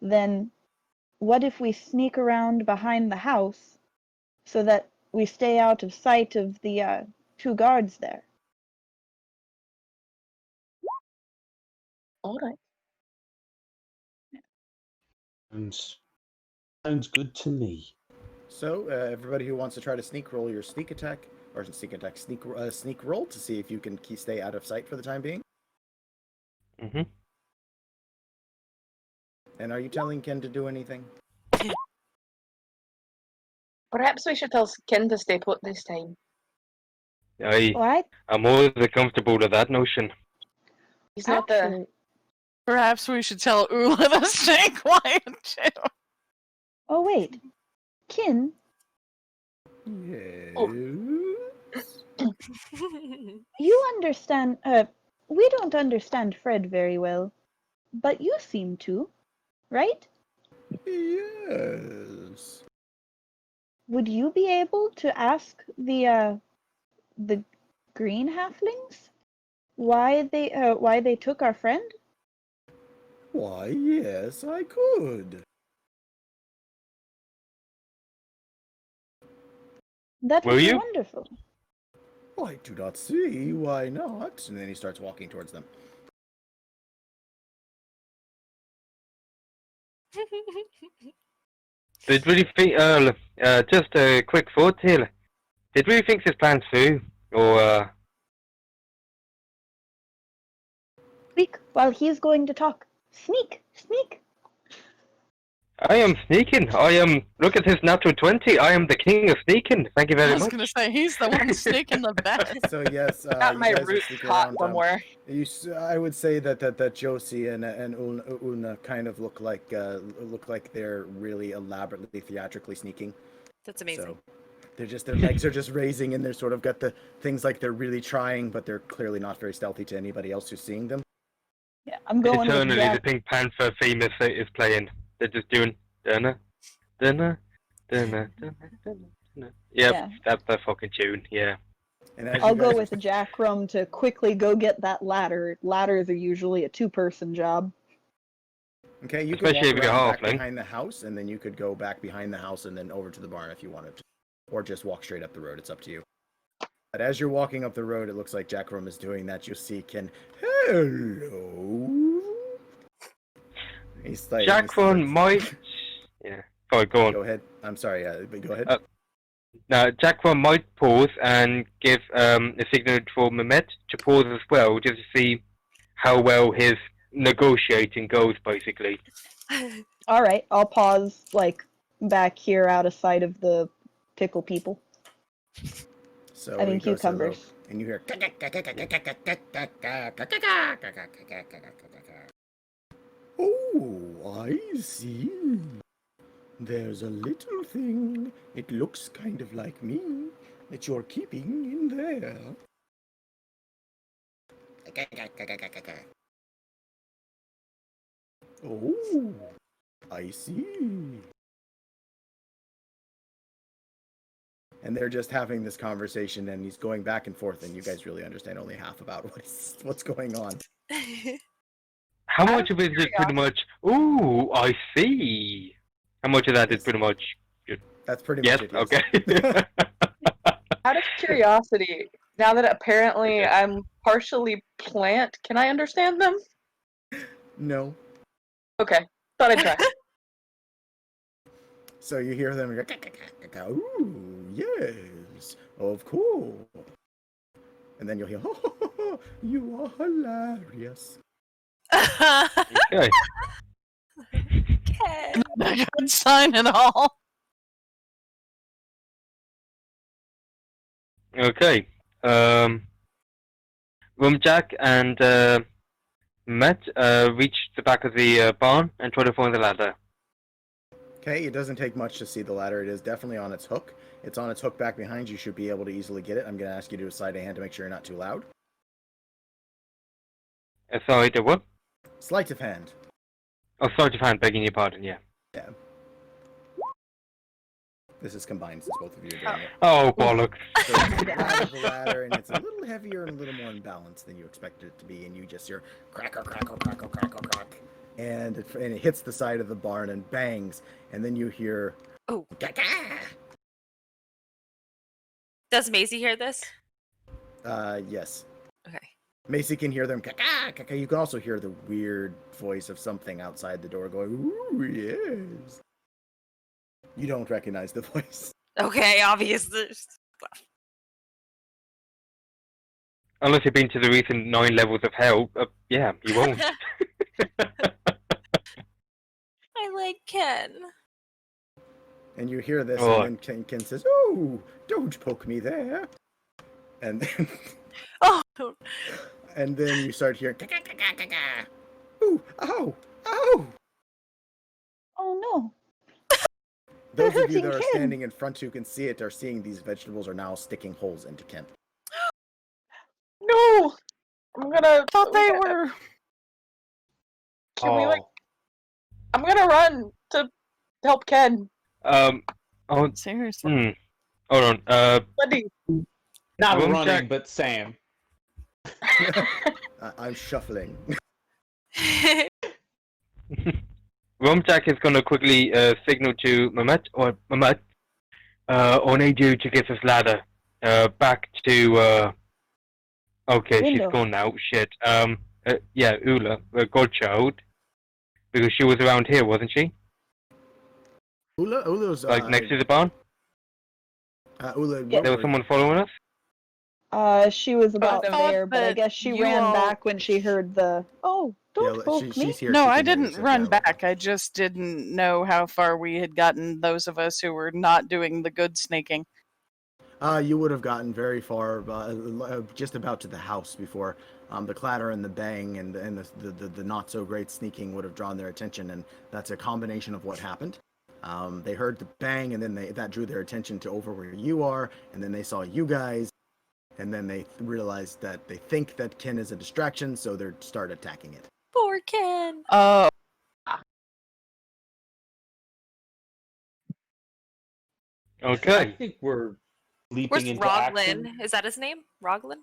Speaker 4: then what if we sneak around behind the house so that we stay out of sight of the two guards there?
Speaker 5: All right.
Speaker 1: Sounds good to me.
Speaker 2: So, everybody who wants to try to sneak roll your sneak roll to see if you can stay out of sight for the time being.
Speaker 3: Mm-hmm.
Speaker 2: And are you telling Ken to do anything?
Speaker 5: Perhaps we should tell Ken to stay put this time.
Speaker 4: What?
Speaker 3: I'm more than comfortable with that notion.
Speaker 5: He's not the.
Speaker 4: Actually,
Speaker 6: Perhaps we should tell Ula to stay quiet too.
Speaker 4: oh wait, Kin,
Speaker 2: Yes.
Speaker 4: you understand. We don't understand Fred very well, but you seem to, right?
Speaker 2: Yes.
Speaker 4: Would you be able to ask the green halflings why they took our friend?
Speaker 2: Why, yes, I could.
Speaker 4: That
Speaker 3: Will
Speaker 4: would be
Speaker 3: you?
Speaker 4: wonderful.
Speaker 2: I do not see why not. And then he starts walking towards them.
Speaker 3: Did we think, just a quick thought here. Did we think this plan through? Or,
Speaker 4: Speak while he's going to talk. Sneak, sneak.
Speaker 3: I am sneaking. Look at his natural 20. I am the king of sneaking. Thank you
Speaker 6: I
Speaker 3: very
Speaker 6: was
Speaker 3: much.
Speaker 6: gonna say he's the one sneaking the best.
Speaker 2: So yes,
Speaker 5: Got
Speaker 2: you
Speaker 5: my
Speaker 2: guys are
Speaker 5: roots
Speaker 2: sneaking
Speaker 5: caught
Speaker 2: around,
Speaker 5: somewhere.
Speaker 2: I would say that Josie and Una kind of look like they're really elaborately theatrically sneaking.
Speaker 7: That's amazing.
Speaker 2: So their legs are just raising, and they're sort of got the things like they're really trying, but they're clearly not very stealthy to anybody else who's seeing them.
Speaker 4: Yeah, I'm going with
Speaker 3: Eternally, the
Speaker 4: Jack.
Speaker 3: Pink Panther theme is playing. They're just doing dunna, dunna, dunna, dunna, dunna, dunna. Yep,
Speaker 4: Yeah.
Speaker 3: that's the fucking tune. Yeah.
Speaker 2: And as
Speaker 4: I'll
Speaker 2: you
Speaker 4: go
Speaker 2: guys are
Speaker 4: with Jack Rum to quickly go get that ladder. Ladders are usually a two-person job.
Speaker 2: Okay, you could
Speaker 3: Especially
Speaker 2: walk
Speaker 3: if you're
Speaker 2: around back
Speaker 3: halfling.
Speaker 2: behind the house, and then you could go back behind the house and then over to the barn if you wanted to. Or just walk straight up the road, it's up to you. But as you're walking up the road, it looks like Jack Rum is doing that. You'll see Ken. Hello. He's like,
Speaker 3: Jack Ron might. Yeah. Sorry, go on.
Speaker 2: Go ahead. I'm sorry, but go ahead.
Speaker 3: Now, Jack Ron might pause and give a signal for Mehmet to pause as well, just to see how well his negotiating goes, basically.
Speaker 4: All right, I'll pause like back here out of sight of the pickle people.
Speaker 2: So
Speaker 4: I
Speaker 2: he
Speaker 4: mean
Speaker 2: goes to the rope,
Speaker 4: cucumbers.
Speaker 2: and you hear. Oh, I see. There's a little thing. It looks kind of like me that you're keeping in there. Oh, I see. And they're just having this conversation, and he's going back and forth, and you guys really understand only half about what's going on.
Speaker 3: How
Speaker 5: Out
Speaker 3: much
Speaker 5: of
Speaker 3: of it is pretty much? Ooh, I see. How much of that is
Speaker 2: Yes.
Speaker 3: pretty much?
Speaker 2: That's pretty
Speaker 3: Yes.
Speaker 2: much it. Yes.
Speaker 3: Okay.
Speaker 5: Out of curiosity, now that apparently I'm partially plant, can I understand them?
Speaker 2: No.
Speaker 5: Okay, thought I'd try.
Speaker 2: So you hear them go, ooh, yes, of course. And then you'll hear, oh, you are hilarious.
Speaker 3: Okay.
Speaker 7: Ken.
Speaker 6: Not a good sign at all.
Speaker 3: Okay. Rumjack and Matt reach the back of the barn and try to find the ladder.
Speaker 2: Okay, it doesn't take much to see the ladder. It is definitely on its hook. It's on its hook back behind you. You should be able to easily get it. I'm going to ask you to do a sleight of hand to make sure you're not too loud.
Speaker 3: Sorry, the what?
Speaker 2: Sleight of hand.
Speaker 3: Oh, sorry to find, begging your pardon, yeah.
Speaker 2: Yeah. This is combined since both of you are doing it.
Speaker 3: Oh, bollocks.
Speaker 2: So it's out of the ladder, and it's a little heavier and a little more imbalanced than you expected it to be, and you just hear crackle, crackle, crackle, crackle, crack. And it hits the side of the barn and bangs, and then you hear...
Speaker 7: Oh.
Speaker 2: Caca!
Speaker 7: Does Maisie hear this?
Speaker 2: Yes.
Speaker 7: Okay.
Speaker 2: Macy can hear them. Caca, caca. You can also hear the weird voice of something outside the door going, ooh, yes. You don't recognize the voice.
Speaker 7: Okay, obviously.
Speaker 3: Unless you've been to the recent 9 levels of hell, yeah, you won't.
Speaker 7: I like Ken.
Speaker 2: And you hear this,
Speaker 3: Oh.
Speaker 2: and then Ken says, oh, don't poke me there. And then,
Speaker 7: Oh,
Speaker 2: and then you start hearing, caca, caca, caca. Ooh, ow, ow.
Speaker 4: Oh no.
Speaker 2: Those
Speaker 4: They're
Speaker 2: of you that
Speaker 4: hurting
Speaker 2: are
Speaker 4: Ken.
Speaker 2: standing in front who can see it are seeing these vegetables are now sticking holes into Ken.
Speaker 5: No! I'm gonna.
Speaker 6: I thought they were.
Speaker 5: Can we, like. I'm gonna run to help Ken.
Speaker 3: Oh,
Speaker 6: Seriously.
Speaker 3: hold on.
Speaker 5: Buddy.
Speaker 1: Not
Speaker 3: Rumjack-
Speaker 1: running, but Sam.
Speaker 2: I'm shuffling.
Speaker 3: Rumjack is going to quickly signal to Mamet, I need you to get this ladder back to, okay,
Speaker 4: Window.
Speaker 3: she's gone now, shit. Yeah, Ula, godchild, because she was around here, wasn't she?
Speaker 2: Ula's,
Speaker 3: Like, next to the barn?
Speaker 2: Ula,
Speaker 4: Yeah.
Speaker 3: There was someone following us?
Speaker 4: She was about
Speaker 6: I thought
Speaker 4: there, but I
Speaker 6: that
Speaker 4: guess she
Speaker 6: you
Speaker 4: ran
Speaker 6: all-
Speaker 4: back when she heard the, oh, don't poke me.
Speaker 2: she's here.
Speaker 6: No,
Speaker 2: She
Speaker 6: I
Speaker 2: can hear you,
Speaker 6: didn't
Speaker 2: so
Speaker 6: run
Speaker 2: yeah,
Speaker 6: back. I just didn't know how far we had gotten, those of us who were not doing the good sneaking.
Speaker 2: You would have gotten very far, just about to the house before the clatter and the bang and the not so great sneaking would have drawn their attention, and that's a combination of what happened. They heard the bang, and then that drew their attention to over where you are, and then they saw you guys, and then they realized that they think that Ken is a distraction, so they start attacking it.
Speaker 7: poor Ken.
Speaker 6: Oh,
Speaker 1: I
Speaker 3: Okay.
Speaker 1: think we're leaping
Speaker 7: Where's
Speaker 1: into
Speaker 7: Roglin?
Speaker 1: action.
Speaker 7: Is that his name? Roglin?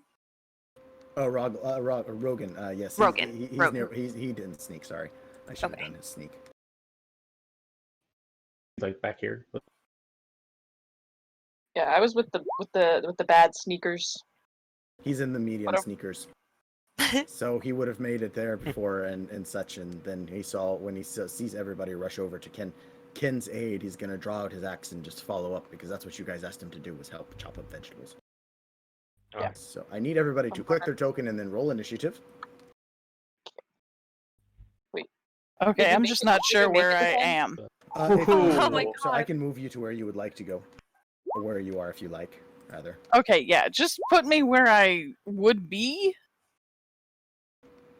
Speaker 2: Oh, Rogan. Yes,
Speaker 7: Rogan.
Speaker 2: He's
Speaker 7: Rogan.
Speaker 2: near. He didn't sneak. Sorry, I should have
Speaker 7: Okay.
Speaker 2: done his sneak.
Speaker 1: Like back here.
Speaker 5: Yeah, I was with the bad sneakers.
Speaker 2: He's in the medium
Speaker 5: Whatever.
Speaker 2: sneakers. So he would have made it there before and such, and then when he sees everybody rush over to Ken's aid, he's gonna draw out his axe and just follow up, because that's what you guys asked him to do, was help chop up vegetables.
Speaker 3: Yeah.
Speaker 2: So I need everybody to click their token and then roll initiative.
Speaker 6: okay.
Speaker 5: Did you
Speaker 6: I'm
Speaker 5: make
Speaker 6: just
Speaker 5: it-
Speaker 6: not
Speaker 5: did you
Speaker 6: sure
Speaker 5: make
Speaker 6: where
Speaker 5: it
Speaker 6: I
Speaker 5: this time?
Speaker 6: am.
Speaker 7: Oh my
Speaker 2: So I
Speaker 7: God.
Speaker 2: can move you to where you would like to go, or where you are if you like, rather.
Speaker 6: Okay, yeah, just put me where I would be,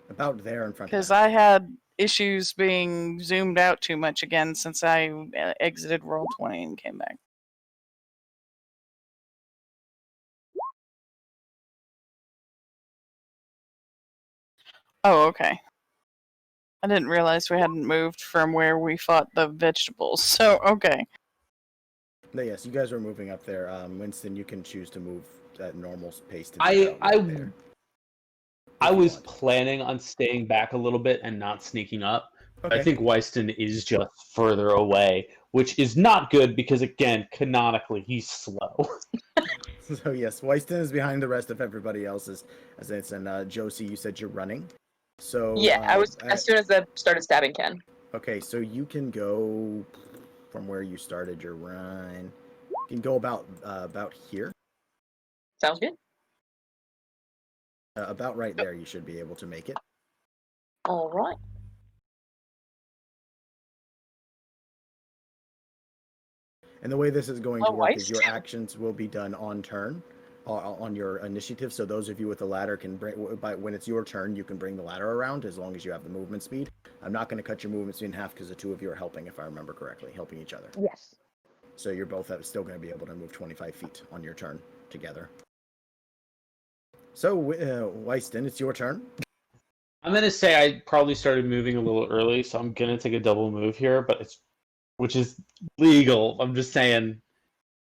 Speaker 2: About there in front.
Speaker 6: because
Speaker 2: of
Speaker 6: I had issues being zoomed out too much again since I exited Roll20 and came back. Oh, okay. I didn't realize we hadn't moved from where we fought the vegetables, so okay.
Speaker 2: No, yes, you guys are moving up there. Winston, you can choose to move at normal pace to
Speaker 1: I
Speaker 2: there.
Speaker 1: I
Speaker 2: If you
Speaker 1: was
Speaker 2: want.
Speaker 1: planning on staying back a little bit and not sneaking up.
Speaker 2: Okay.
Speaker 1: I think Weiston is just further away, which is not good because, again, canonically, he's slow.
Speaker 2: So yes, Weiston is behind the rest of everybody else's. As it's and Josie, you said you're running. So
Speaker 5: Yeah, I was as soon as I started stabbing Ken.
Speaker 2: Okay, so you can go from where you started your run. You can go about here.
Speaker 5: Sounds good.
Speaker 2: About right there, you should be able to make it.
Speaker 5: All right.
Speaker 2: And the way this is going to
Speaker 5: Oh,
Speaker 2: work is
Speaker 5: Weist.
Speaker 2: your actions will be done on turn, on your initiative. So those of you with the ladder can bring, when it's your turn, you can bring the ladder around as long as you have the movement speed. I'm not going to cut your movement speed in half because the two of you are helping, if I remember correctly, helping each other.
Speaker 4: Yes.
Speaker 2: So you're both still going to be able to move 25 feet on your turn together. So, Weiston, it's your turn.
Speaker 1: I'm gonna say I probably started moving a little early, so I'm gonna take a double move here, but which is legal. I'm just saying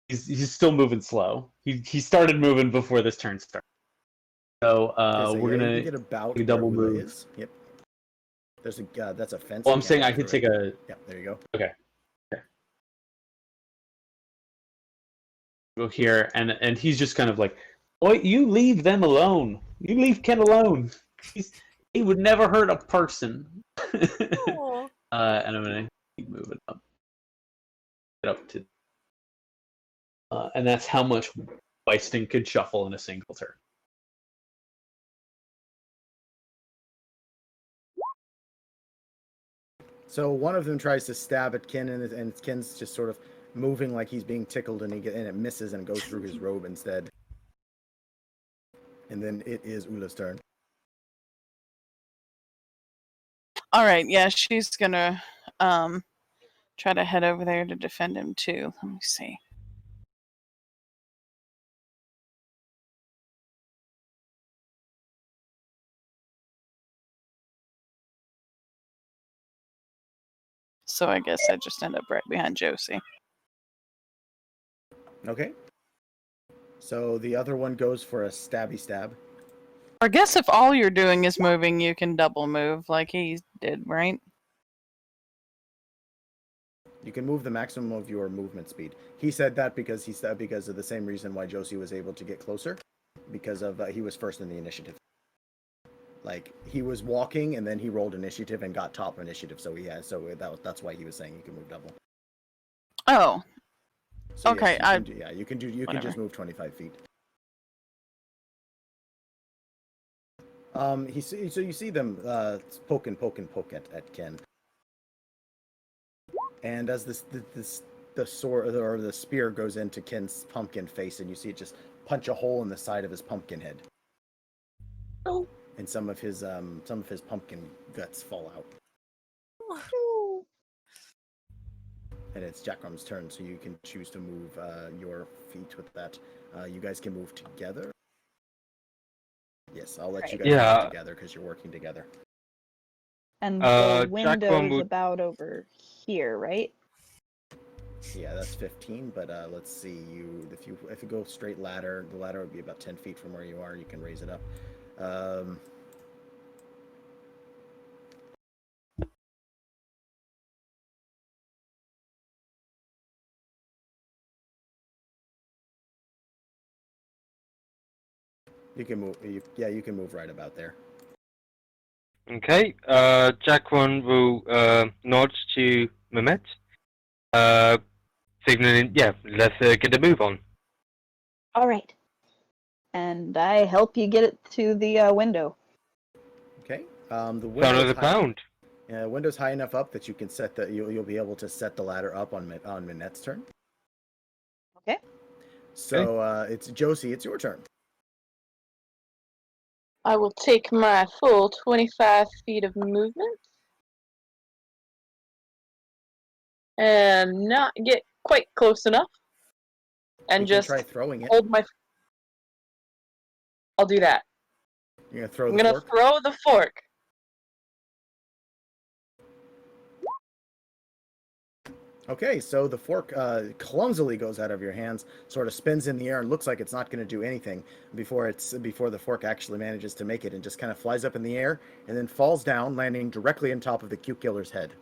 Speaker 1: he's still moving slow. He started moving before this turn started. So we're
Speaker 2: You
Speaker 1: gonna
Speaker 2: can get about
Speaker 1: take a double
Speaker 2: where Ula
Speaker 1: move.
Speaker 2: is. Yep. There's a that's a fence.
Speaker 1: Well,
Speaker 2: you
Speaker 1: I'm
Speaker 2: can't
Speaker 1: saying
Speaker 2: go
Speaker 1: I could
Speaker 2: through
Speaker 1: take
Speaker 2: it.
Speaker 1: a
Speaker 2: Yeah, there you go.
Speaker 1: okay. Go here, and he's just kind of like, "Boy, you leave them alone. You leave Ken alone. He would never hurt a person."
Speaker 7: Aw.
Speaker 1: And I'm gonna keep moving up, get up to, and that's how much Weisting could shuffle in a single turn.
Speaker 2: So one of them tries to stab at Ken, and Ken's just sort of moving like he's being tickled, and it misses and goes through his robe instead. And then it is Ula's turn.
Speaker 6: All right, yeah, she's gonna try to head over there to defend him too. Let me see. So I guess I just end up right behind Josie.
Speaker 2: Okay. So the other one goes for a stabby stab.
Speaker 6: I guess if all you're doing is moving, you can double move like he did, right?
Speaker 2: You can move the maximum of your movement speed. He said that because of the same reason why Josie was able to get closer, because of he was first in the initiative. Like he was walking and then he rolled initiative and got top initiative, so that's why he was saying you can move double.
Speaker 6: Oh,
Speaker 2: So
Speaker 6: okay.
Speaker 2: Yes, you can just move 25 feet. So you see them poke at Ken. And as the sword or the spear goes into Ken's pumpkin face, and you see it just punch a hole in the side of his pumpkin head.
Speaker 5: Oh.
Speaker 2: And some of his pumpkin guts fall out. And it's Jackrum's turn, so you can choose to move your feet with that. You guys can move together. Yes, I'll let you guys move together because you're working together.
Speaker 4: And the
Speaker 3: Jack
Speaker 4: window
Speaker 3: one
Speaker 4: is
Speaker 3: would-
Speaker 4: about over here, right?
Speaker 2: Yeah, that's 15. But let's see. If you go straight ladder, the ladder would be about 10 feet from where you are. You can raise it up. You can move. You can move right about there.
Speaker 3: Okay, Jack1 will nod to Mehmet, signaling, yeah, let's get a move on.
Speaker 4: All right. And I help you get it to the window.
Speaker 2: Okay. The window
Speaker 3: Sound of
Speaker 2: is
Speaker 3: the
Speaker 2: high.
Speaker 3: pound.
Speaker 2: Window's high enough up that you can set the you'll be able to set the ladder up on Minette's turn.
Speaker 4: Okay.
Speaker 2: So it's Josie. It's your turn.
Speaker 5: I will take my full 25 feet of movement and not get quite close enough, and
Speaker 2: You can
Speaker 5: just
Speaker 2: try throwing it.
Speaker 5: hold my. I'll do that.
Speaker 2: You're gonna throw
Speaker 5: I'm
Speaker 2: the
Speaker 5: gonna
Speaker 2: fork.
Speaker 5: throw the fork.
Speaker 2: Okay, so the fork clumsily goes out of your hands, sort of spins in the air, and looks like it's not going to do anything before the fork actually manages to make it, and just kind of flies up in the air and then falls down, landing directly on top of the Q killer's head.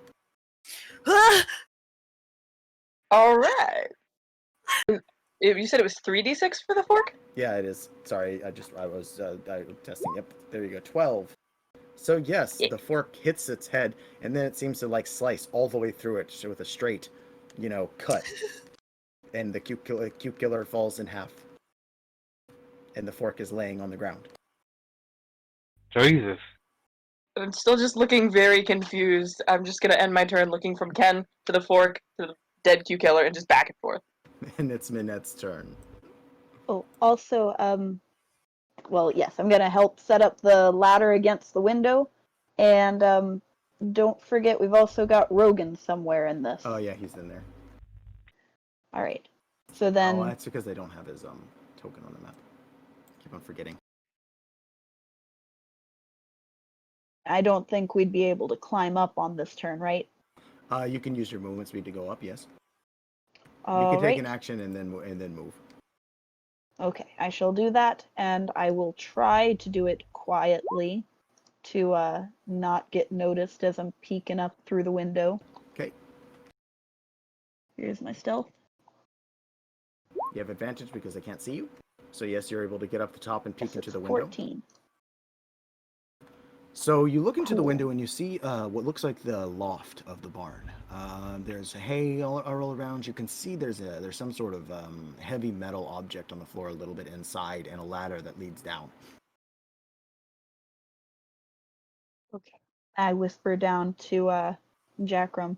Speaker 5: All right. You said it was 3d6 for the fork?
Speaker 2: Yeah, it is. Sorry, I was testing. Yep, there you go. 12. So yes,
Speaker 5: Yeah.
Speaker 2: the fork hits its head, and then it seems to like slice all the way through it with a straight, cut. And the cube killer falls in half, and the fork is laying on the ground.
Speaker 3: Jesus.
Speaker 5: I'm still just looking very confused. I'm just gonna end my turn looking from Ken to the fork to the dead Q killer and just back and forth.
Speaker 2: And it's Minette's turn.
Speaker 4: Oh, also, well, yes, I'm gonna help set up the ladder against the window, and don't forget we've also got Rogan somewhere in this.
Speaker 2: Oh yeah, he's in there.
Speaker 4: All right. So then,
Speaker 2: Oh, that's because they don't have his token on the map. Keep on forgetting.
Speaker 4: I don't think we'd be able to climb up on this turn, right?
Speaker 2: You can use your movement speed to go up. Yes. You
Speaker 4: All
Speaker 2: can take
Speaker 4: right.
Speaker 2: an action and then move.
Speaker 4: Okay, I shall do that, and I will try to do it quietly to not get noticed as I'm peeking up through the window.
Speaker 2: Okay.
Speaker 4: Here's my stealth.
Speaker 2: You have advantage because they can't see you. So yes, you're able to get up the top and peek
Speaker 4: Yes,
Speaker 2: into
Speaker 4: it's
Speaker 2: the window.
Speaker 4: 14.
Speaker 2: So you look into the
Speaker 4: Cool.
Speaker 2: window and you see what looks like the loft of the barn. There's hay all around. You can see there's some sort of heavy metal object on the floor a little bit inside, and a ladder that leads down.
Speaker 4: Okay. I whisper down to Jackram.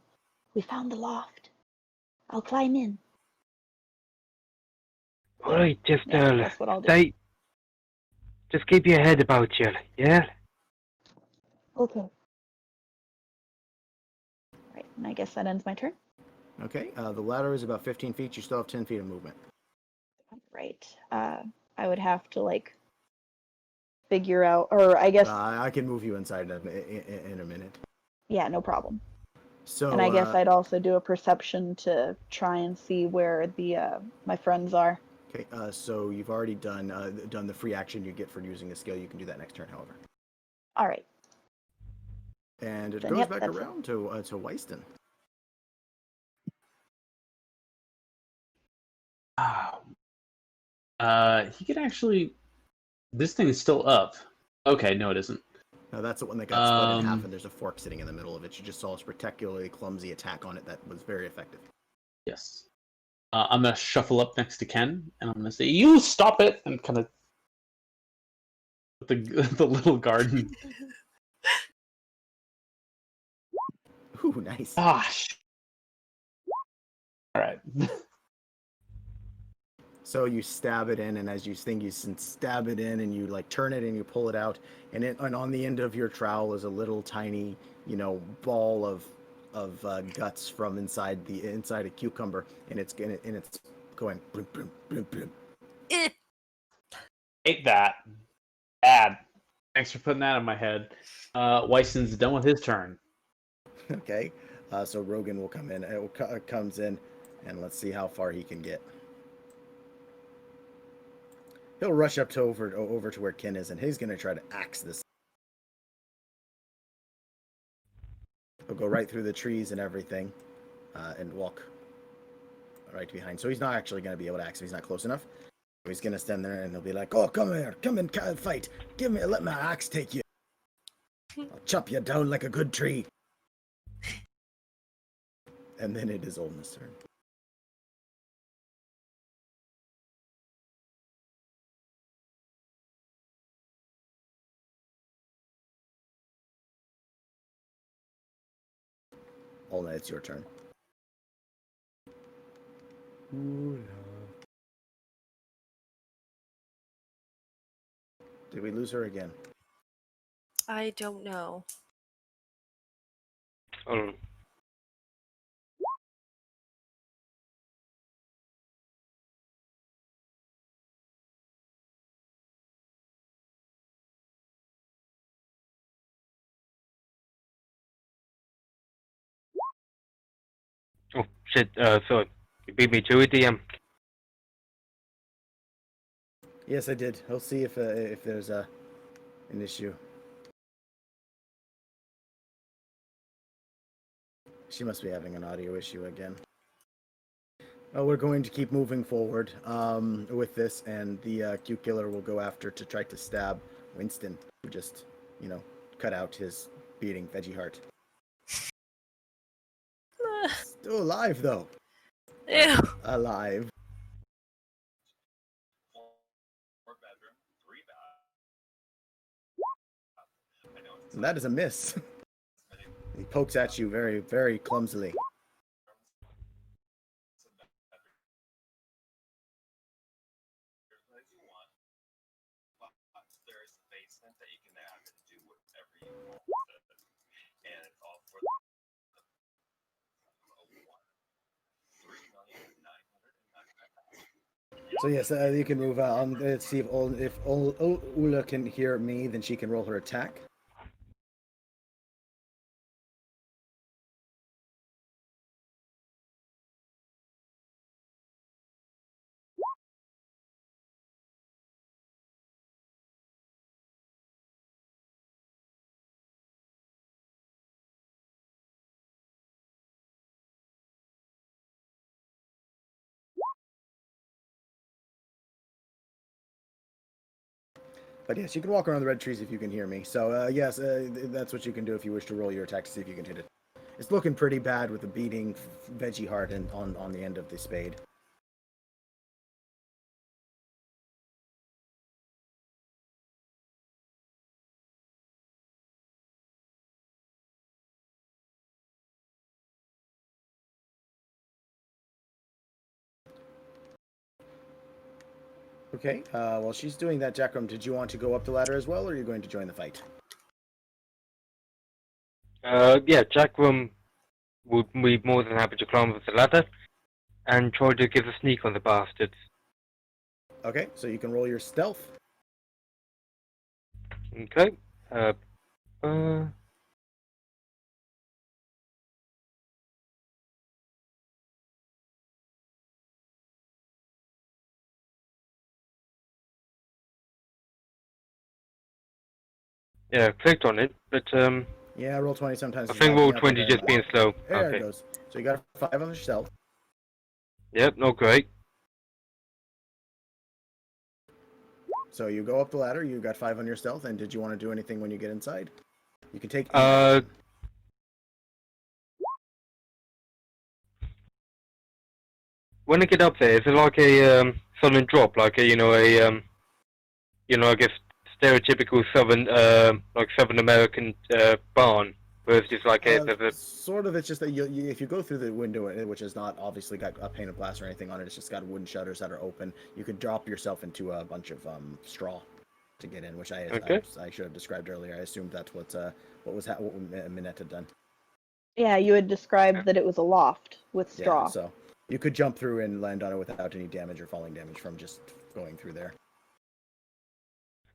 Speaker 4: We found the loft. I'll climb in.
Speaker 3: Alright, just
Speaker 4: Yeah, that's what I'll do.
Speaker 3: just keep your head about you, yeah?
Speaker 4: Okay. Right, and I guess that ends my turn.
Speaker 2: Okay. The ladder is about 15 feet. You still have 10 feet of movement.
Speaker 4: Right. I would have to figure out, or I guess,
Speaker 2: I can move you inside in a minute.
Speaker 4: yeah, no problem.
Speaker 2: So
Speaker 4: And I guess I'd also do a perception to try and see where the my friends are.
Speaker 2: Okay. So you've already done the free action you get for using a skill. You can do that next turn, however.
Speaker 4: All right.
Speaker 2: And it
Speaker 4: Then,
Speaker 2: goes
Speaker 4: yep,
Speaker 2: back
Speaker 4: that's it.
Speaker 2: around to Weiston.
Speaker 1: He could actually. This thing is still up. Okay, no, it isn't.
Speaker 2: No, that's the one that got split in half, and there's a fork sitting in the middle of it. You just saw a particularly clumsy attack on it that was very effective.
Speaker 1: Yes. I'm gonna shuffle up next to Ken, and I'm gonna say, "You stop it!" and kind of the the little garden.
Speaker 2: Ooh, nice.
Speaker 1: Gosh. All right.
Speaker 2: So you stab it in, and as you think you stab it in, and you turn it and you pull it out, and on the end of your trowel is a little tiny, ball of guts from inside a cucumber, and it's going bloom, bloom, bloom, bloom.
Speaker 1: Hate that. Bad. Thanks for putting that in my head. Weisson's done with his turn.
Speaker 2: Okay, so Rogan will come in. Comes in, and let's see how far he can get. He'll rush up to over to where Ken is, and he's going to try to axe this. He'll go right through the trees and everything, and walk right behind. So he's not actually going to be able to axe him. He's not close enough. So he's going to stand there, and he'll be like, "Oh, come here, come and fight. Let my axe take you. I'll chop you down like a good tree." And then it is Olna's turn. Hold on, it's your turn. Ooh, did we lose her again?
Speaker 7: I don't know.
Speaker 3: Oh, oh shit. Sorry. You beat me to it, DM.
Speaker 2: Yes, I did. I'll see if there's an issue. She must be having an audio issue again. Oh, we're going to keep moving forward with this, and the Q killer will go after to try to stab Winston, who just, cut out his beating veggie heart. Still alive, though.
Speaker 7: Ew.
Speaker 2: Alive. And that is a miss. He pokes at you very, very clumsily. So yes, you can move on. Let's see if Ula can hear me, then she can roll her attack. But yes, you can walk around the red trees if you can hear me. So yes, that's what you can do if you wish to roll your attack to see if you can hit it. It's looking pretty bad with the beating veggie heart and on the end of the spade. Okay, while she's doing that, Jackram, did you want to go up the ladder as well, or are you going to join the fight?
Speaker 3: Yeah, Jackram would be more than happy to climb up the ladder and try to give a sneak on the bastards.
Speaker 2: Okay, so you can roll your stealth.
Speaker 3: Okay. Yeah, clicked on it, but
Speaker 2: Yeah, roll 20 sometimes.
Speaker 3: I think roll 20 just being slow.
Speaker 2: There
Speaker 3: Okay.
Speaker 2: it goes. So you got a 5 on your stealth.
Speaker 3: Yep, no great.
Speaker 2: So you go up the ladder, you got 5 on your stealth, and did you want to do anything when you get inside? You can take
Speaker 3: when I get up there, is it like a sudden drop, like a I guess stereotypical Southern American barn, where it's just like
Speaker 2: sort of. It's just that if you go through the window, which has not obviously got a pane of glass or anything on it, it's just got wooden shutters that are open. You could drop yourself into a bunch of straw to get in, which I should have described earlier. I assumed that's what Minette had done.
Speaker 4: Yeah, you had described that it was a loft with straw.
Speaker 2: Yeah, so you could jump through and land on it without any damage or falling damage from just going through there.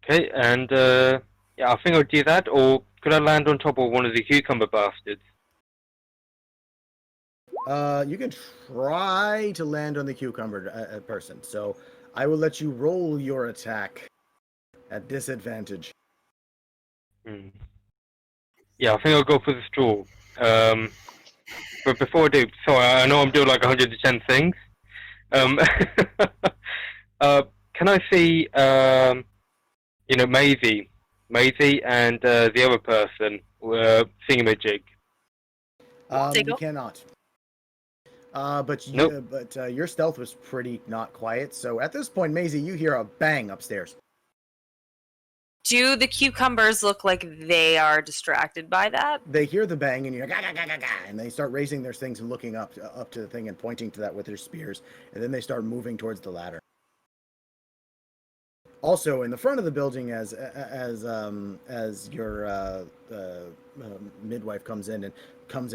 Speaker 3: Okay, and yeah, I think I'll do that, or could I land on top of one of the cucumber bastards?
Speaker 2: You can try to land on the cucumber person, so I will let you roll your attack at disadvantage.
Speaker 3: Yeah, I think I'll go for the straw. But before I do, sorry, I know I'm doing like 110 things. Can I see, Maisie and the other person, thingamajig?
Speaker 2: You cannot. But your stealth was pretty not quiet. So at this point, Maisie, you hear a bang upstairs.
Speaker 7: Do the cucumbers look like they are distracted by that?
Speaker 2: They hear the bang, and you're like, and they start raising their things and looking up to the thing and pointing to that with their spears, and then they start moving towards the ladder. Also, in the front of the building, as your midwife comes in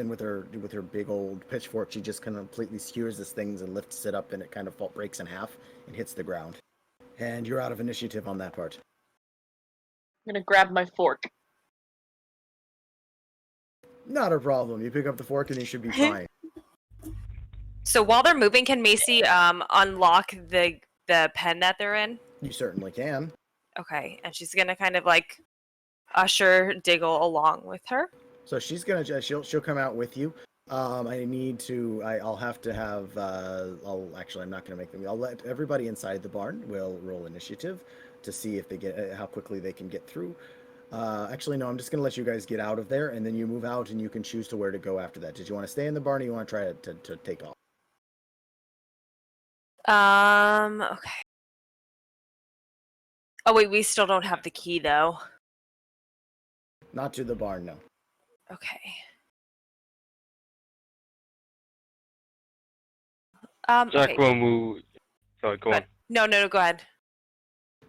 Speaker 2: with her big old pitchfork, she just kind of completely skewers this thing and lifts it up, and it kind of breaks in half and hits the ground. And you're out of initiative on that part.
Speaker 5: I'm gonna grab my fork.
Speaker 2: Not a problem. You pick up the fork and you should be fine.
Speaker 7: So while they're moving, can Macy unlock the pen that they're in?
Speaker 2: You certainly can.
Speaker 7: Okay, and she's gonna kind of like usher Diggle along with her.
Speaker 2: So she's gonna she'll come out with you. I'll have to have I'm not gonna make them. I'll let everybody inside the barn will roll initiative to see if they get how quickly they can get through. Actually, no, I'm just gonna let you guys get out of there, and then you move out, and you can choose to where to go after that. Did you want to stay in the barn, or you want to try to take off?
Speaker 7: Okay. Oh wait, we still don't have the key though.
Speaker 2: Not to the barn, no.
Speaker 7: Okay.
Speaker 3: Jack
Speaker 7: Okay.
Speaker 3: will move. Sorry, go on.
Speaker 7: No, go ahead.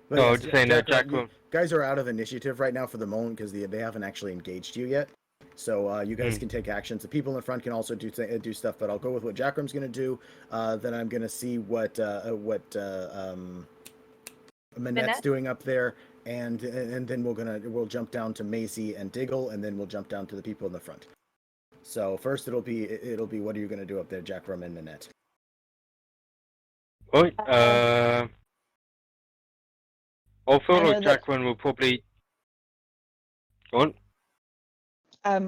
Speaker 2: But
Speaker 3: No,
Speaker 2: yes,
Speaker 3: just saying that Jack
Speaker 2: you
Speaker 3: will.
Speaker 2: guys are out of initiative right now for the moment because they haven't actually engaged you yet. So you guys can take actions. The people in front can also do stuff, but I'll go with what Jackrum's going to do. Then I'm going to see what Manette's doing up there, and then we'll jump down to Macy and Diggle, and then we'll jump down to the people in the front. So first it'll be what are you going to do up there, Jackrum and Manette?
Speaker 3: Right. I feel
Speaker 4: I know
Speaker 3: like Jackrum will probably. Go on.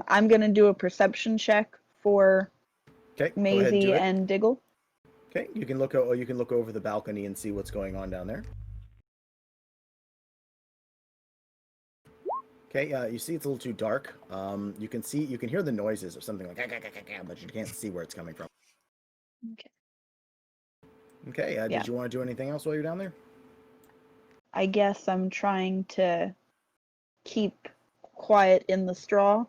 Speaker 4: I'm gonna do a perception check for
Speaker 2: Okay, go ahead and do
Speaker 4: Maisie
Speaker 2: it.
Speaker 4: and Diggle.
Speaker 2: Okay, you can look over the balcony and see what's going on down there. Okay, you see it's a little too dark. You can hear the noises of something like, but you can't see where it's coming from.
Speaker 4: Okay.
Speaker 2: Okay,
Speaker 4: Yeah.
Speaker 2: Did you want to do anything else while you're down there?
Speaker 4: I guess I'm trying to keep quiet in the straw.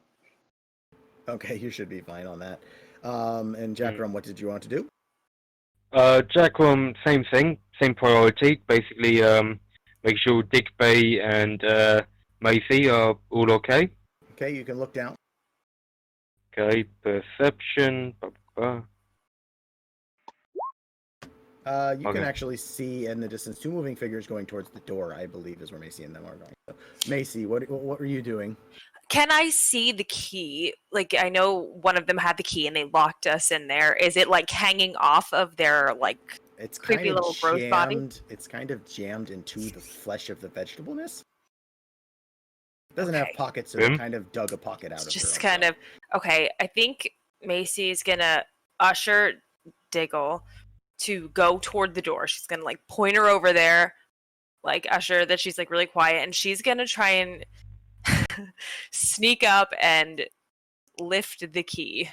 Speaker 2: Okay, you should be fine on that. And Jackrum, what did you want to do?
Speaker 3: Jackrum, same thing, same priority. Basically, make sure Dick Bay and Macy are all okay.
Speaker 2: Okay, you can look down.
Speaker 3: Okay, perception.
Speaker 2: You can
Speaker 3: Okay.
Speaker 2: actually see in the distance two moving figures going towards the door, I believe is where Macy and them are going. So, Macy, what were you doing?
Speaker 7: Can I see the key? Like, I know one of them had the key and they locked us in there. Is it like hanging off of their like
Speaker 2: It's
Speaker 7: creepy
Speaker 2: kind of
Speaker 7: little growth body?
Speaker 2: jammed. It's kind of jammed into the flesh of the vegetableness. It doesn't have
Speaker 7: Okay.
Speaker 2: pockets, so they kind of dug a pocket out
Speaker 7: It's
Speaker 2: of
Speaker 7: just
Speaker 2: her.
Speaker 7: kind of okay. I think Macy's gonna usher Diggle to go toward the door. She's gonna like point her over there, like usher that she's like really quiet, and she's gonna try and sneak up and lift the key.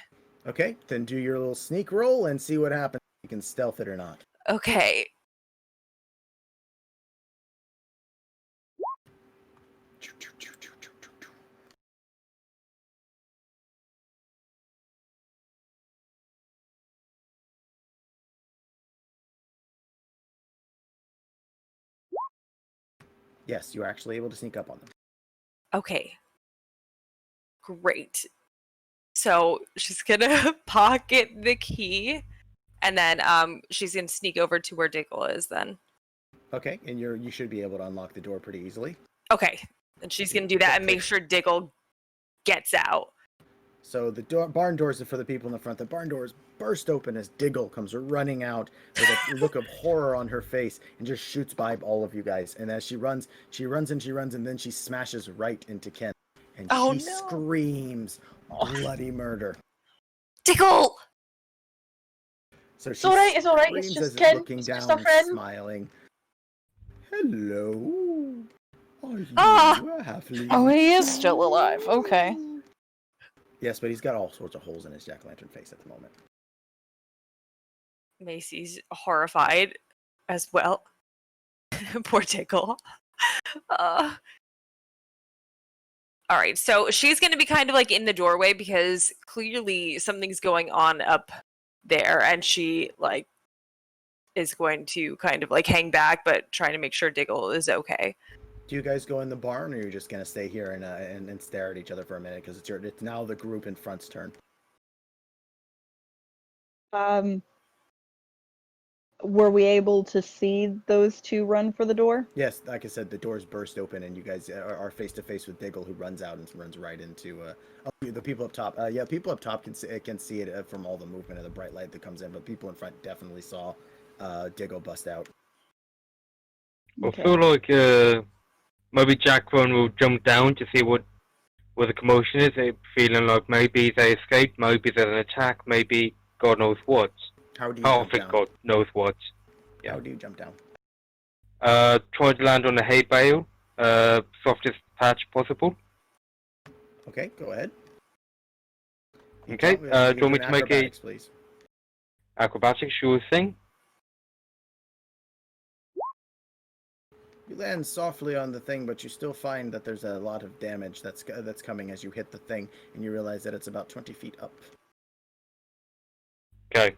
Speaker 2: Okay, then do your little sneak roll and see what happens. You can stealth it or not.
Speaker 7: Okay.
Speaker 2: Yes, you are actually able to sneak up on them.
Speaker 7: Okay. Great. So she's gonna pocket the key, and then she's gonna sneak over to where Diggle is. Then.
Speaker 2: Okay, and you should be able to unlock the door pretty easily.
Speaker 7: Okay, and she's gonna do that and make sure Diggle gets out.
Speaker 2: So the barn doors are for the people in the front. The barn doors burst open as Diggle comes running out with a look of horror on her face and just shoots by all of you guys. And as she runs, and then she smashes right into Ken. And she screams bloody murder.
Speaker 7: Diggle!
Speaker 2: So
Speaker 5: It's alright, it's alright. It's just Ken.
Speaker 2: looking
Speaker 5: It's
Speaker 2: down
Speaker 5: just a
Speaker 2: and
Speaker 5: friend.
Speaker 2: smiling. Hello. Are you
Speaker 6: Ah!
Speaker 2: a halfling?
Speaker 6: Oh, he is still alive. Okay.
Speaker 2: Yes, but he's got all sorts of holes in his jack-o'-lantern face at the moment.
Speaker 7: Macy's horrified as well. Poor Diggle. All right, so she's going to be kind of like in the doorway because clearly something's going on up there, and she like is going to kind of like hang back, but trying to make sure Diggle is okay.
Speaker 2: Do you guys go in the barn, or are you just gonna stay here and stare at each other for a minute? Because it's now the group in front's turn.
Speaker 4: Were we able to see those two run for the door?
Speaker 2: Yes, like I said, the doors burst open, and you guys are face to face with Diggle, who runs out and runs right into the people up top. Yeah, people up top can see it from all the movement and the bright light that comes in, but people in front definitely saw Diggle bust out.
Speaker 3: I feel like maybe Jacron will jump down to see what the commotion is. Feeling like maybe they escaped, maybe there's an attack, maybe God knows what.
Speaker 2: How do you jump down?
Speaker 3: God knows what. Yeah.
Speaker 2: How do you jump down?
Speaker 3: Try to land on a hay bale, softest patch possible.
Speaker 2: Okay, go ahead.
Speaker 3: Okay, do you want me to make a
Speaker 2: please?
Speaker 3: acrobatic sure thing?
Speaker 2: You land softly on the thing, but you still find that there's a lot of damage that's coming as you hit the thing, and you realize that it's about 20 feet up.
Speaker 3: Okay.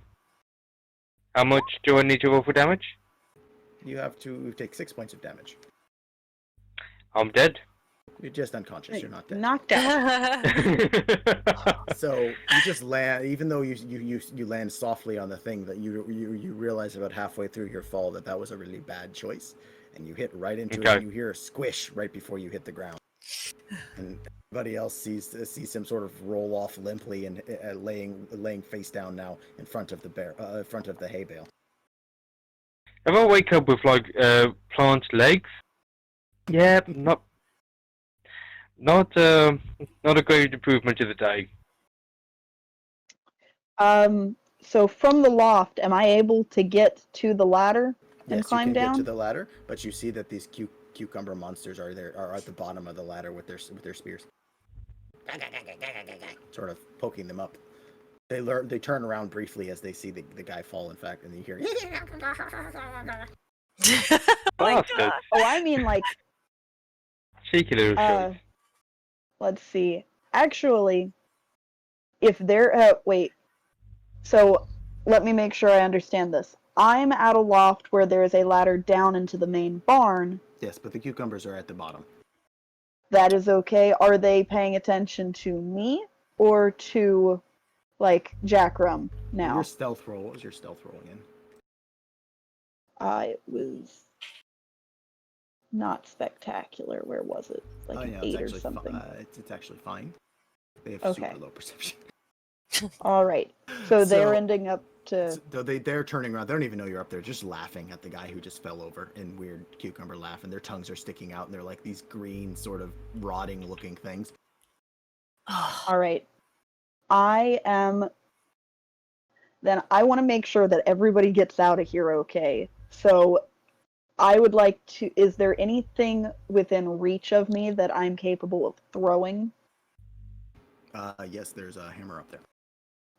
Speaker 3: How much do I need to roll for damage?
Speaker 2: You have to take 6 points of damage.
Speaker 3: I'm dead.
Speaker 2: You're just unconscious. You're not dead.
Speaker 4: Knocked out.
Speaker 2: So you just land, even though you land softly on the thing, that you realize about halfway through your fall that was a really bad choice, and you hit right into it, and you hear a squish right before you hit the ground. And everybody else sees him sort of roll off limply and laying face down now in front of the hay bale.
Speaker 3: If I wake up with like plant legs, yeah, not a great improvement to the day.
Speaker 4: So from the loft, am I able to get to the ladder and climb
Speaker 2: you can
Speaker 4: down?
Speaker 2: get to the ladder, but you see that these cucumber monsters are at the bottom of the ladder with their spears, sort of poking them up. They turn around briefly as they see the guy fall. In fact, and you hear.
Speaker 7: Oh,
Speaker 4: I mean like.
Speaker 3: Cheeky little shit.
Speaker 4: Let's see. Actually, if they're wait. So let me make sure I understand this. I'm at a loft where there is a ladder down into the main barn.
Speaker 2: Yes, but the cucumbers are at the bottom.
Speaker 4: That is okay. Are they paying attention to me or to, like, Jackrum now?
Speaker 2: Your stealth roll. What was your stealth roll again?
Speaker 4: It was not spectacular. Where was it? Like an 8 or something.
Speaker 2: It's actually fine. They have super low perception.
Speaker 4: All right. So they're ending up to.
Speaker 2: So they're turning around. They don't even know you're up there. Just laughing at the guy who just fell over in weird cucumber laugh, and their tongues are sticking out, and they're like these green, sort of rotting-looking things.
Speaker 4: All right. Then I want to make sure that everybody gets out of here okay. So I would like to. Is there anything within reach of me that I'm capable of throwing?
Speaker 2: Yes, there's a hammer up there.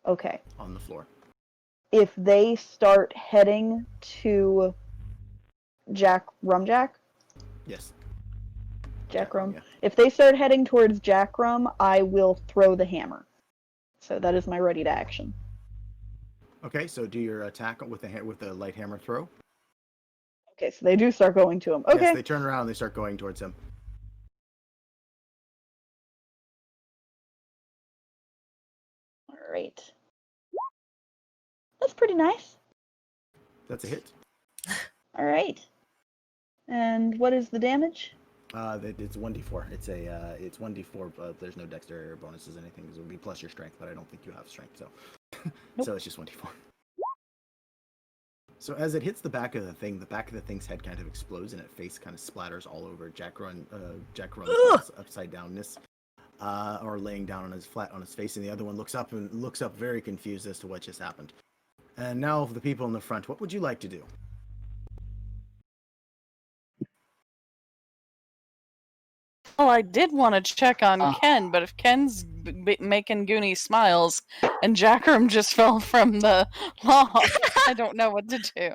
Speaker 4: Okay.
Speaker 2: On the floor.
Speaker 4: If they start heading to Rumjack?
Speaker 2: Yes.
Speaker 4: Jackrum.
Speaker 2: Yeah.
Speaker 4: If they start heading towards Jackrum, I will throw the hammer. So that is my ready to action.
Speaker 2: Okay, so do your attack with the light hammer throw.
Speaker 4: Okay, so they do start going to him. Okay.
Speaker 2: Yes, they turn around and they start going towards him.
Speaker 4: All right. That's pretty nice.
Speaker 2: That's a hit.
Speaker 4: All right. And what is the damage?
Speaker 2: It's 1d4. It's 1d4. There's no dexterity or bonuses, anything. It would be plus your strength, but I don't think you have strength, so
Speaker 4: Nope.
Speaker 2: So it's just 1d4. So as it hits the back of the thing's head kind of explodes, and its face kind of splatters all over Jackron upside downness, or laying down on his face, and the other one looks up very confused as to what just happened. And now, the people in the front, what would you like to do?
Speaker 6: Well, I did want to check on Ken, but if Ken's making Goonie smiles and Jackrum just fell from the loft, I don't know what to do.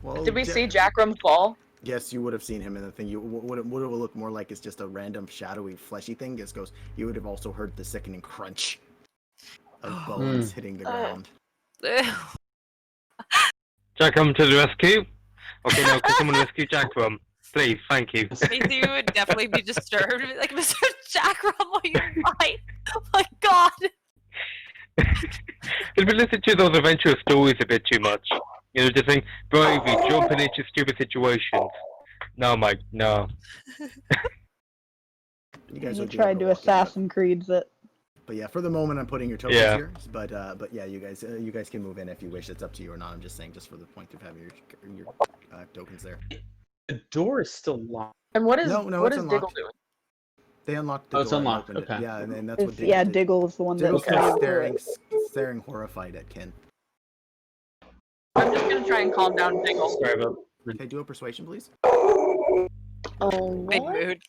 Speaker 2: Well,
Speaker 5: Did we see Jackrum fall?
Speaker 2: Yes, you would have seen him in the thing. You would it look more like it's just a random shadowy fleshy thing. Just goes. You would have also heard the sickening crunch of bones hitting the ground.
Speaker 3: Jackrum to the rescue. Okay, now can someone rescue Jackrum? Please, thank you.
Speaker 7: Macy would definitely be disturbed. Like, Mr. Jackrum, are you fine? Oh my god!
Speaker 3: Did we listen to those adventure stories a bit too much? You know, just saying, bravely jumping into stupid situations. No, Mike, no.
Speaker 2: You guys
Speaker 4: You
Speaker 2: would be
Speaker 4: tried
Speaker 2: able
Speaker 4: to
Speaker 2: walk in,
Speaker 4: Assassin Creeds it.
Speaker 2: But yeah, for the moment, I'm putting your tokens
Speaker 3: Yeah.
Speaker 2: here. But yeah, you guys can move in if you wish. It's up to you or not. I'm just saying, just for the point of having your tokens there.
Speaker 1: The door is still locked.
Speaker 5: And what is
Speaker 2: No,
Speaker 5: what
Speaker 2: it's
Speaker 5: is Diggle
Speaker 2: unlocked.
Speaker 5: doing?
Speaker 2: They unlocked the
Speaker 1: Oh, it's
Speaker 2: door and
Speaker 1: unlocked,
Speaker 2: opened it.
Speaker 1: okay.
Speaker 2: Yeah, and that's what Diggle
Speaker 4: Yeah,
Speaker 2: did.
Speaker 4: Diggle is the one
Speaker 2: Diggle's
Speaker 4: that
Speaker 2: kind of
Speaker 4: threw it.
Speaker 2: staring horrified at Ken.
Speaker 5: I'm just gonna try and calm down Diggle.
Speaker 1: Sorry about.
Speaker 2: Okay, do a persuasion, please.
Speaker 5: Oh,
Speaker 7: Big mood.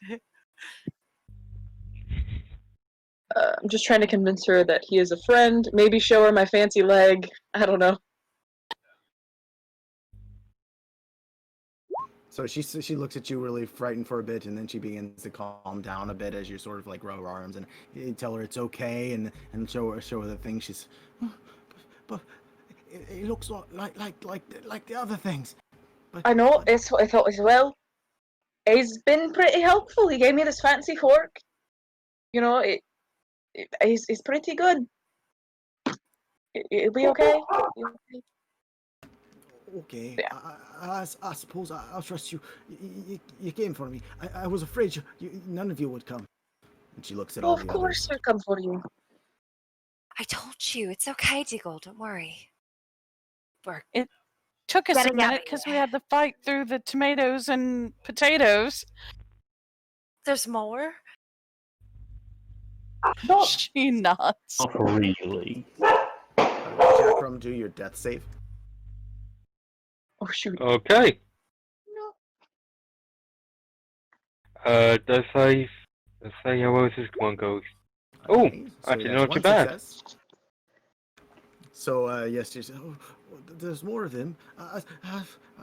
Speaker 5: I'm just trying to convince her that he is a friend. Maybe show her my fancy leg. I don't know.
Speaker 2: So she looks at you really frightened for a bit, and then she begins to calm down a bit as you sort of like rub her arms and you tell her it's okay, and show her the thing. She's, but it looks like the other things. But
Speaker 5: I know, it's what I thought as well. He's been pretty helpful. He gave me this fancy fork. You know, he's pretty good. It'll be okay.
Speaker 2: Okay,
Speaker 5: Yeah.
Speaker 2: I suppose I'll trust you. You came for me. I was afraid none of you would come. And she looks at all
Speaker 5: Of
Speaker 2: the
Speaker 5: course,
Speaker 2: others.
Speaker 5: I'll come for you.
Speaker 7: I told you, it's okay, Diggle, don't worry. We're
Speaker 6: Took us a
Speaker 7: Getting out
Speaker 6: minute
Speaker 7: of
Speaker 6: because
Speaker 7: here.
Speaker 6: we had to fight through the tomatoes and potatoes.
Speaker 7: There's more?
Speaker 6: She nods.
Speaker 1: Not really.
Speaker 2: Jackrum, do your death save.
Speaker 5: Oh shoot.
Speaker 3: Okay. Let's say how else this one goes. Oh,
Speaker 2: Okay,
Speaker 3: actually
Speaker 2: yeah,
Speaker 3: not
Speaker 2: one
Speaker 3: too bad.
Speaker 2: success. So yes, she says, "Oh, there's more of them. I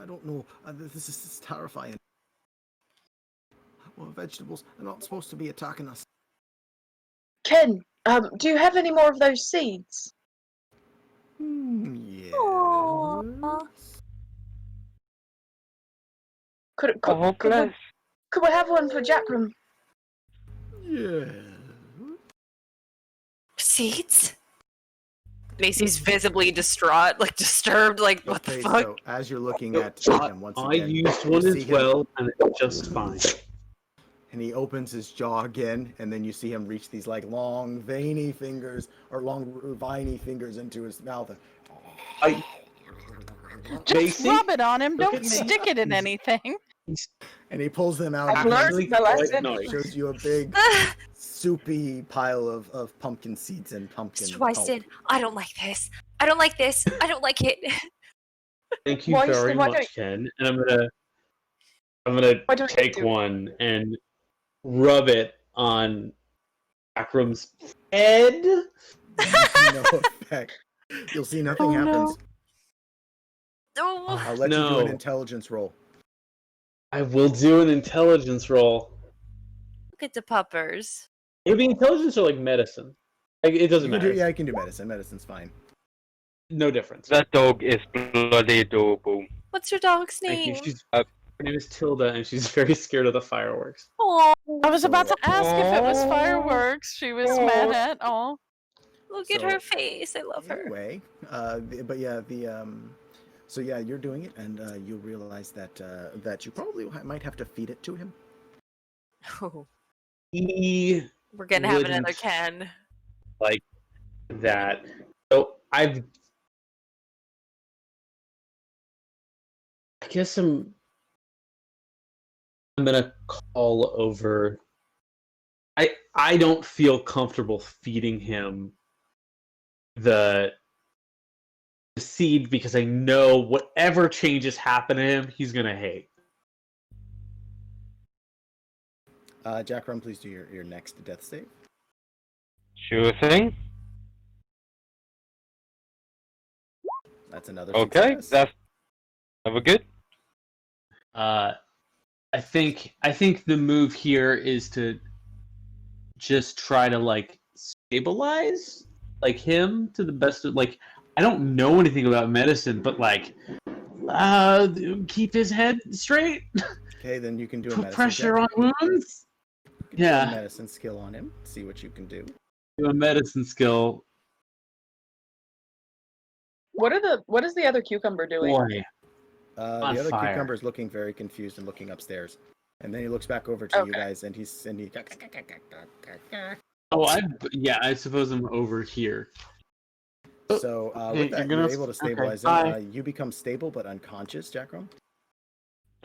Speaker 2: don't know. This is terrifying. Well, vegetables, they're not supposed to be attacking us."
Speaker 5: Ken, do you have any more of those seeds?
Speaker 2: Yeah.
Speaker 7: Aww.
Speaker 5: Could
Speaker 3: Oh, bless.
Speaker 5: we have one for Jackrum?
Speaker 2: Yeah.
Speaker 7: Seeds? Macy's visibly distraught, like disturbed, like what
Speaker 2: Okay,
Speaker 7: the fuck?
Speaker 2: so as you're looking at him once
Speaker 1: I
Speaker 2: again,
Speaker 1: used
Speaker 2: you
Speaker 1: one
Speaker 2: see
Speaker 1: as
Speaker 2: him-
Speaker 1: well, and it's just fine.
Speaker 2: and he opens his jaw again, and then you see him reach these like long veiny fingers or long viney fingers into his mouth.
Speaker 1: I
Speaker 6: Just
Speaker 1: Macy,
Speaker 6: rub it on him.
Speaker 1: look
Speaker 6: Don't
Speaker 1: at me.
Speaker 6: stick it in anything.
Speaker 2: And he pulls them out.
Speaker 5: I've
Speaker 2: and
Speaker 5: learned my lesson.
Speaker 2: shows you a big soupy pile of pumpkin seeds and pumpkin
Speaker 7: Mr.
Speaker 2: pulp.
Speaker 7: Wyston, I don't like this. I don't like this. I don't like it.
Speaker 1: Thank you
Speaker 5: Why-
Speaker 1: very
Speaker 5: why
Speaker 1: much,
Speaker 5: don't-
Speaker 1: Ken. And I'm gonna
Speaker 5: Why don't you
Speaker 1: take
Speaker 5: do-
Speaker 1: one and rub it on Akrum's head.
Speaker 2: No effect. You'll see nothing
Speaker 6: Oh, no.
Speaker 2: happens.
Speaker 7: Oh,
Speaker 2: I'll let you do an
Speaker 1: No.
Speaker 2: intelligence roll.
Speaker 1: I will do an intelligence roll.
Speaker 7: look at the puppers.
Speaker 1: It'll be intelligence or like medicine. Like, it doesn't
Speaker 2: You can
Speaker 1: matter.
Speaker 2: do, yeah, I can do medicine. Medicine's fine.
Speaker 1: No difference.
Speaker 3: That dog is bloody adorable.
Speaker 7: What's your dog's
Speaker 1: Thank you.
Speaker 7: name?
Speaker 1: She's, her name is Tilda, and she's very scared of the fireworks.
Speaker 7: Aw,
Speaker 6: I was about to ask if it was
Speaker 3: Aw.
Speaker 6: fireworks. She was mad at. Oh,
Speaker 7: look at
Speaker 2: So-
Speaker 7: her face. I love her.
Speaker 2: Anyway, but yeah, so yeah, you're doing it, and you realize that you probably might have to feed it to him.
Speaker 7: Oh,
Speaker 1: He
Speaker 7: we're gonna have
Speaker 1: Wouldn't.
Speaker 7: another Ken.
Speaker 1: like that. So I guess I'm gonna call over. I don't feel comfortable feeding him the seed because I know whatever changes happen to him, he's gonna hate.
Speaker 2: Jack Rum, please do your next death save.
Speaker 3: Sure thing.
Speaker 2: That's another
Speaker 3: Okay,
Speaker 2: success.
Speaker 3: that's never good.
Speaker 1: I think the move here is to just try to like stabilize like him to the best of like I don't know anything about medicine, but like keep his head straight.
Speaker 2: Okay, then you can do a
Speaker 1: Put
Speaker 2: medicine
Speaker 1: pressure
Speaker 2: check.
Speaker 1: on wounds.
Speaker 2: You can do a
Speaker 1: Yeah.
Speaker 2: medicine skill on him. See what you can do.
Speaker 1: Do a medicine skill.
Speaker 5: What is the other cucumber doing?
Speaker 1: Boy. On
Speaker 2: The other
Speaker 1: fire.
Speaker 2: cucumber is looking very confused and looking upstairs. And then he looks back over to you
Speaker 5: Okay.
Speaker 2: guys and he
Speaker 1: Oh, I suppose I'm over here.
Speaker 2: So
Speaker 1: Okay,
Speaker 2: with that,
Speaker 1: you're
Speaker 2: you're
Speaker 1: gonna-
Speaker 2: able to stabilize
Speaker 1: okay,
Speaker 2: him. You become stable but unconscious, Jackrum.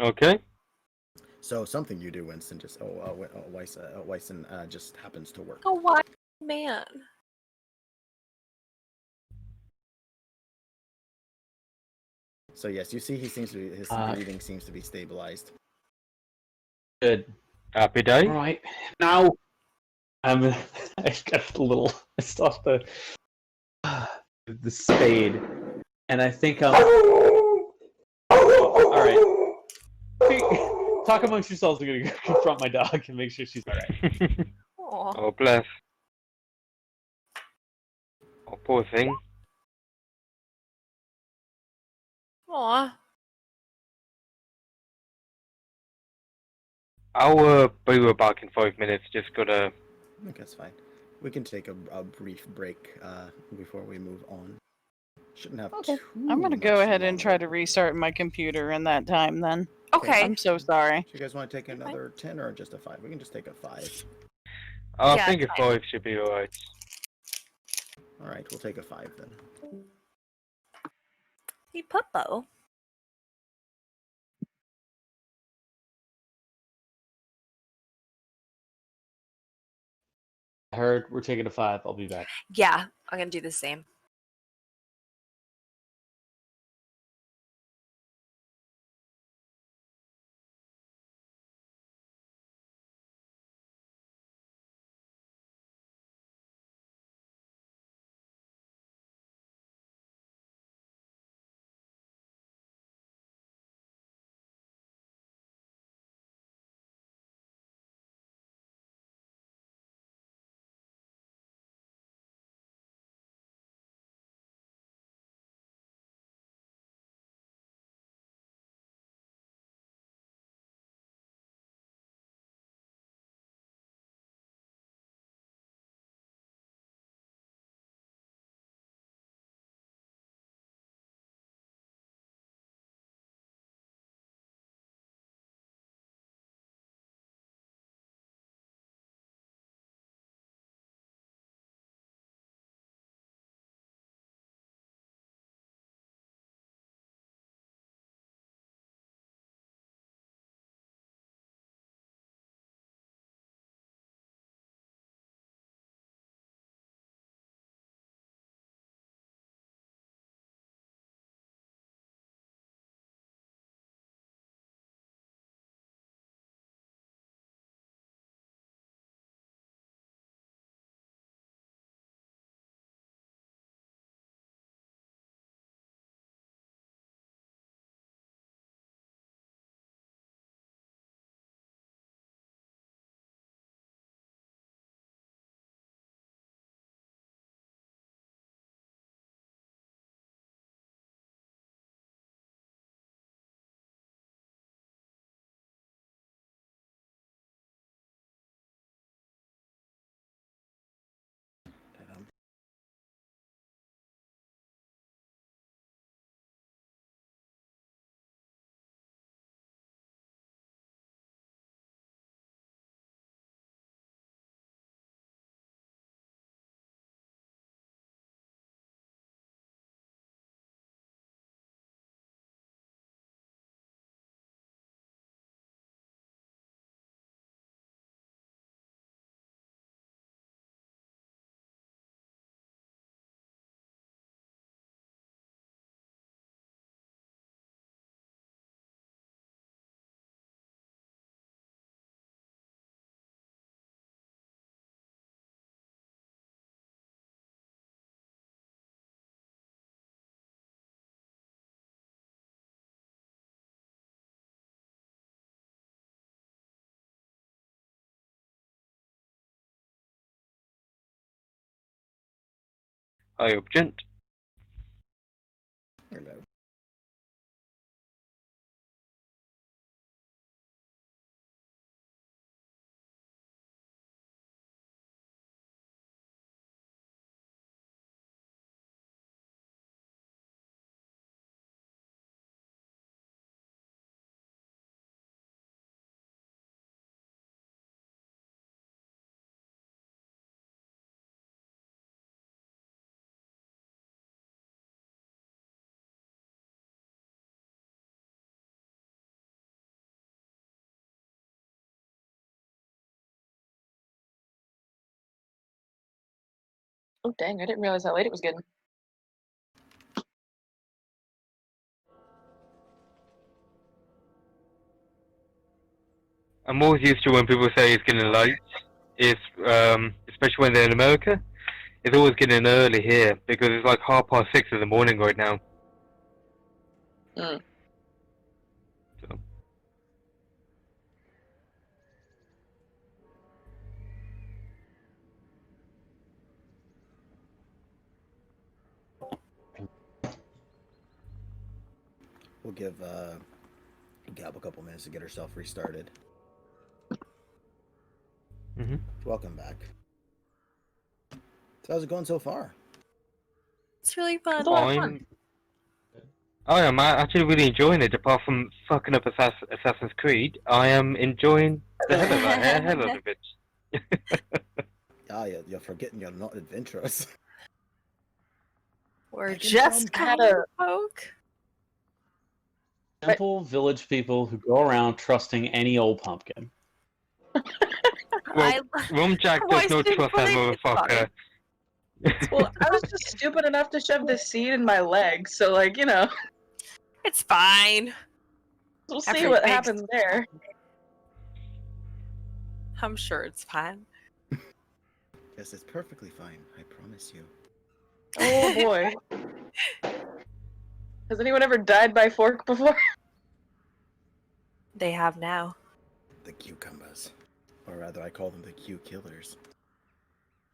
Speaker 3: Okay.
Speaker 2: So something you do, Winston, just Wyson just happens to work.
Speaker 7: Oh, why, man?
Speaker 2: So yes, you see, he seems to be, his breathing seems to be stabilized.
Speaker 1: Good.
Speaker 3: Happy day.
Speaker 1: All right. Now, I got a little. I still have the spade, and I think all right. Hey, talk amongst yourselves. I'm gonna go confront my dog and make sure she's all right.
Speaker 7: Aw.
Speaker 3: Oh, bless. Oh, poor thing.
Speaker 7: Aw.
Speaker 3: I'll be right back in 5 minutes. Just gotta.
Speaker 2: Okay, that's fine. We can take a brief break before we move on. Shouldn't have
Speaker 4: Okay.
Speaker 6: I'm gonna go
Speaker 2: much
Speaker 6: ahead and try to
Speaker 2: longer.
Speaker 6: restart my computer in that time then.
Speaker 7: Okay.
Speaker 6: I'm so sorry.
Speaker 2: Do you guys want to take another 10 or just a 5? We can just take a 5.
Speaker 3: I
Speaker 7: Yeah,
Speaker 3: think a
Speaker 7: it's fine.
Speaker 3: 5 should be alright.
Speaker 2: All right, we'll take a 5 then.
Speaker 7: Hey, Puppo.
Speaker 1: I heard we're taking a 5. I'll be back.
Speaker 7: Yeah, I'm gonna do the same.
Speaker 3: I object.
Speaker 2: Hello.
Speaker 5: Oh dang! I didn't realize how late it was getting.
Speaker 3: I'm always used to when people say it's getting late. It's especially when they're in America. It's always getting early here because it's like 6:30 in the morning right now.
Speaker 5: Mm.
Speaker 3: So.
Speaker 2: We'll give Gab a couple minutes to get herself restarted.
Speaker 3: Mhm.
Speaker 2: Welcome back. So how's it going so far?
Speaker 7: It's really fun.
Speaker 5: It's a lot of fun.
Speaker 3: I am actually really enjoying it. Apart from fucking up Assassin's Creed, I am enjoying the hell out of it.
Speaker 2: Ah, you're forgetting you're not adventurous.
Speaker 7: We're
Speaker 2: I can
Speaker 7: just
Speaker 5: tell- I had
Speaker 7: kind
Speaker 5: a-
Speaker 7: of folk.
Speaker 1: Simple village people who go around trusting any old pumpkin.
Speaker 3: Well, Rumjack
Speaker 7: Why
Speaker 3: does not
Speaker 7: didn't
Speaker 3: trust that
Speaker 7: put it
Speaker 3: motherfucker.
Speaker 5: Well, I was just stupid enough to shove this seed in my leg, so like you know,
Speaker 7: It's fine.
Speaker 5: we'll see
Speaker 7: After
Speaker 5: what
Speaker 7: big-
Speaker 5: happens there.
Speaker 7: I'm sure it's fine.
Speaker 2: Yes, it's perfectly fine. I promise you.
Speaker 5: Oh boy. Has anyone ever died by fork before?
Speaker 7: They have now.
Speaker 2: The cucumbers. Or rather, I call them the Q killers.